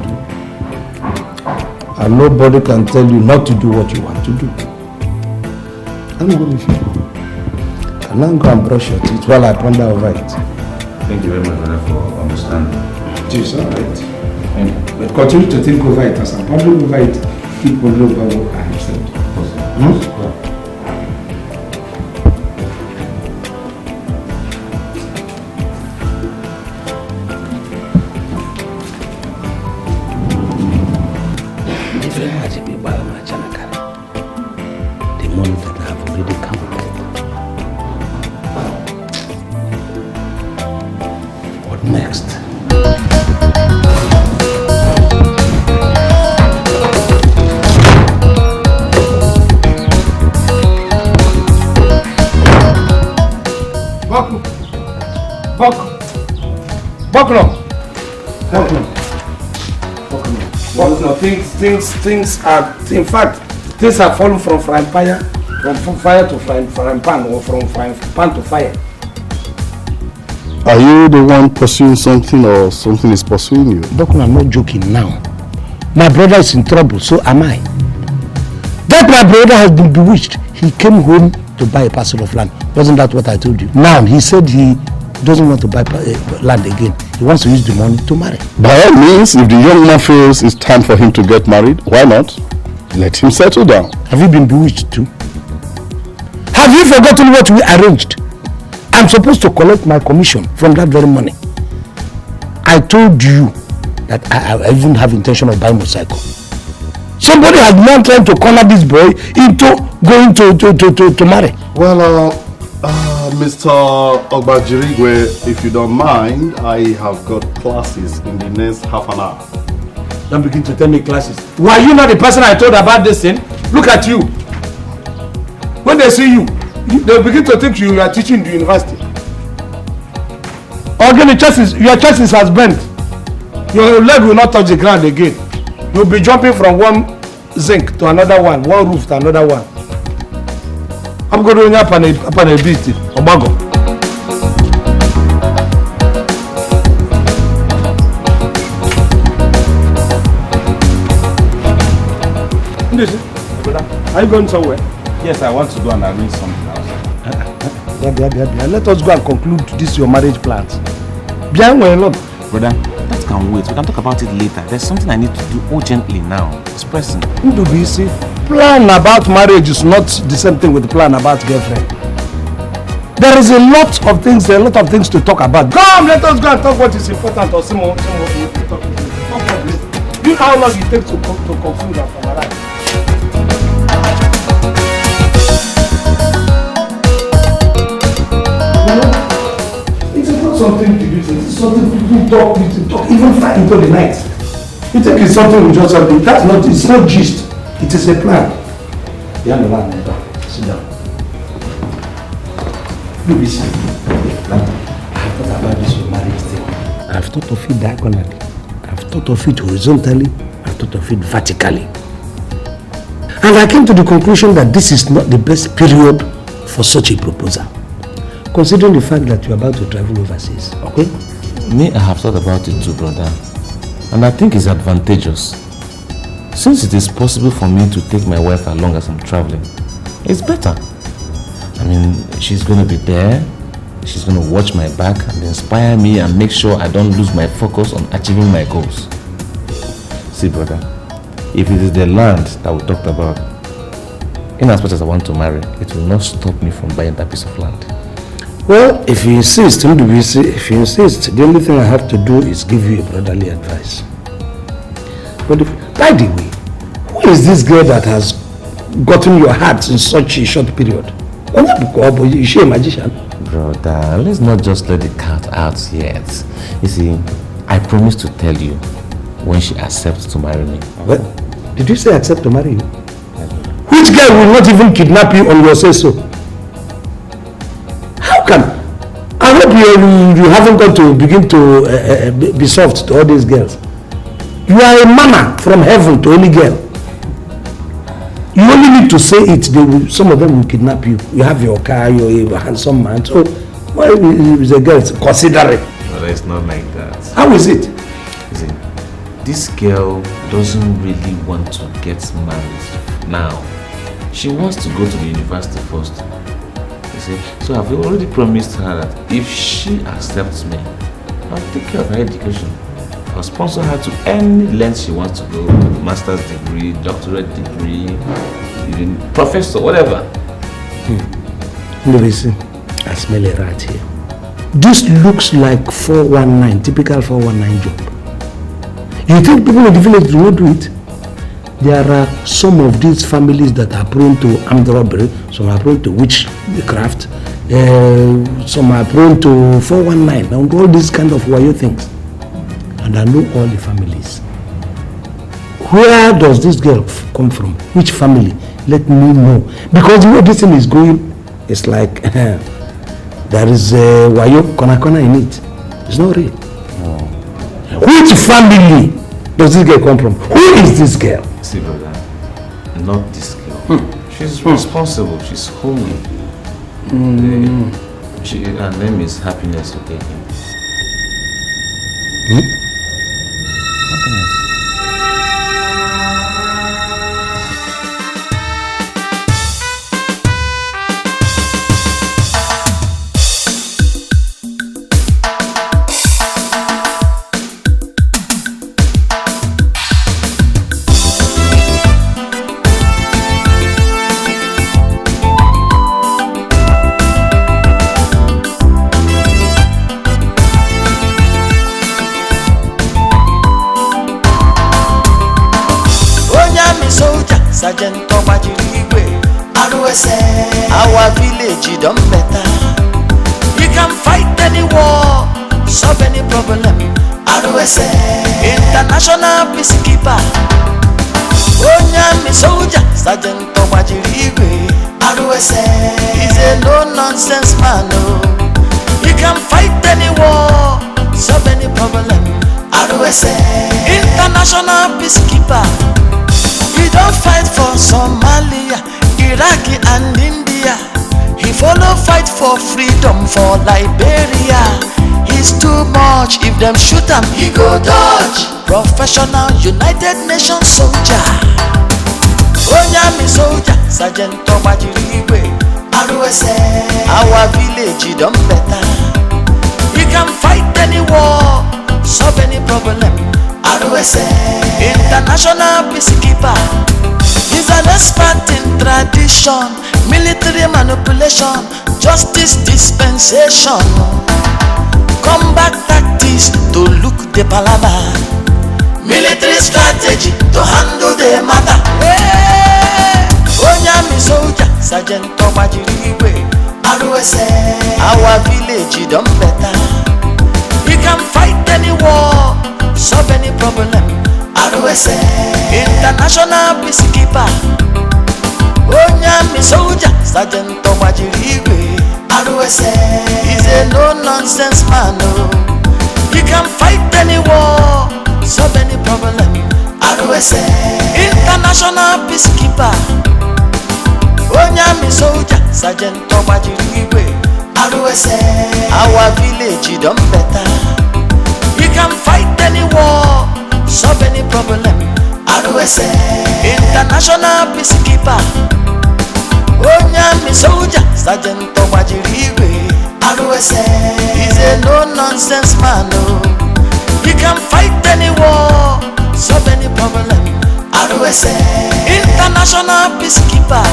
And nobody can tell you not to do what you want to do. I'm going with you. And now go and brush your teeth while I ponder over it. Thank you very much, brother, for understanding. It is alright. But continue to think over it as I'm pondering over it. Keep pondering over what I have said. The money that I have already counted. What next? Things are, in fact, things have fallen from frying pan, from fire to frying pan, or from frying pan to fire. Are you the one pursuing something or something is pursuing you? Dokun, I'm not joking now. My brother is in trouble, so am I. That my brother has been bewitched. He came home to buy a parcel of land. Wasn't that what I told you? Now, he said he doesn't want to buy land again. He wants to use the money to marry. By all means, if the young man feels it's time for him to get married, why not? Let him settle down. Have you been bewitched too? Have you forgotten what we arranged? I'm supposed to collect my commission from that very money. I told you that I even have intention of buying a motorcycle. Somebody has now trying to corner this boy into going to marry. Well, Mr. Ogbajirigwe, if you don't mind, I have got classes in the next half an hour. Don't begin to tell me classes. Were you not the person I told about this thing? Look at you. When they see you, they begin to think you are teaching in the university. Again, your chest has bent. Your leg will not touch the ground again. You'll be jumping from one zinc to another one roof to another one. I'm going to up on a beat. Ogbodo. Are you going somewhere? Yes, I want to go and arrange something else. Let us go and conclude this your marriage plans. Brother, that can wait. We can talk about it later. There's something I need to do urgently now. It's pressing. Plan about marriage is not the same thing with plan about girlfriend. There is a lot of things to talk about. Come, let us go and talk what is important. Or some more. Do you know how long it takes to conclude that from our life? It's not something to do. It's something people talk even far into the night. You think it's something we just have to. It's not gist. It is a plan. You understand? Sit down. Look, listen. I've thought about this marriage thing. I've thought of it diagonally. I've thought of it horizontally. I've thought of it vertically. And I came to the conclusion that this is not the best period for such a proposal. Considering the fact that you're about to travel overseas, okay? Me, I have thought about it too, brother. And I think it's advantageous. Since it is possible for me to take my wife along as I'm traveling, it's better. I mean, she's going to be there. She's going to watch my back and inspire me and make sure I don't lose my focus on achieving my goals. See, brother, if it is the land that we talked about, in as much as I want to marry, it will not stop me from buying that piece of land. Well, if you insist, the only thing I have to do is give you a brotherly advice. But by the way, who is this girl that has gotten your heart in such a short period? Is she a magician? Brother, let's not just let the cat out yet. You see, I promise to tell you when she accepts to marry me. Well, Did you say accept to marry you? Which girl will not even kidnap you on your say-so? How come? I hope you haven't got to begin to be soft to all these girls. You are a manna from heaven to any girl. You only need to say it. Some of them will kidnap you. You have your car, you're a handsome man. So why is a girl consider it? No, it's not like that. How is it? See, this girl doesn't really want to get married now. She wants to go to the university first. You see? So I've already promised her that if she accepts me, I'll take care of her education. I'll sponsor her to any length she wants to go. Master's degree, doctorate degree, even professor, whatever. Listen, I smell a rat here. This looks like 419, typical 419 job. You think people in the village will not do it? There are some of these families that are prone to armed robbery, some are prone to witchcraft, some are prone to 419, and all these kind of wayo things. And I know all the families. Where does this girl come from? Which family? Let me know. Because the way this thing is going, it's like there is a wayo kona in it. It's not real. Oh. Which family does this girl come from? Who is this girl? See, brother, not this girl. She's responsible. She's homely. Her name is Happiness. Okay. Sergeant Ogbodo, our village don't better. You can fight any war, solve any problem. International peacekeeper. Onyami soldier, Sergeant Ogbodo, he's a no-nonsense man. You can fight any war, solve any problem. International peacekeeper. He don't fight for Somalia, Iraq and India. He follow fight for freedom for Liberia. He's too much, if them shoot him, he go dodge. Professional United Nations soldier. Onyami soldier, Sergeant Ogbodo, our village don't better. He can fight any war, solve any problem. International peacekeeper. He's an expert in tradition, military manipulation, justice dispensation, combat tactics to look the palava, military strategy to handle the matter. Onyami soldier, Sergeant Ogbodo, our village don't better. He can fight any war, solve any problem. International peacekeeper. Onyami soldier, Sergeant Ogbodo, he's a no-nonsense man. He can fight any war, solve any problem. International peacekeeper. Onyami soldier, Sergeant Ogbodo, our village don't better. He can fight any war, solve any problem. International peacekeeper. Onyami soldier, Sergeant Ogbodo, he's a no-nonsense man. He can fight any war, solve any problem. International peacekeeper.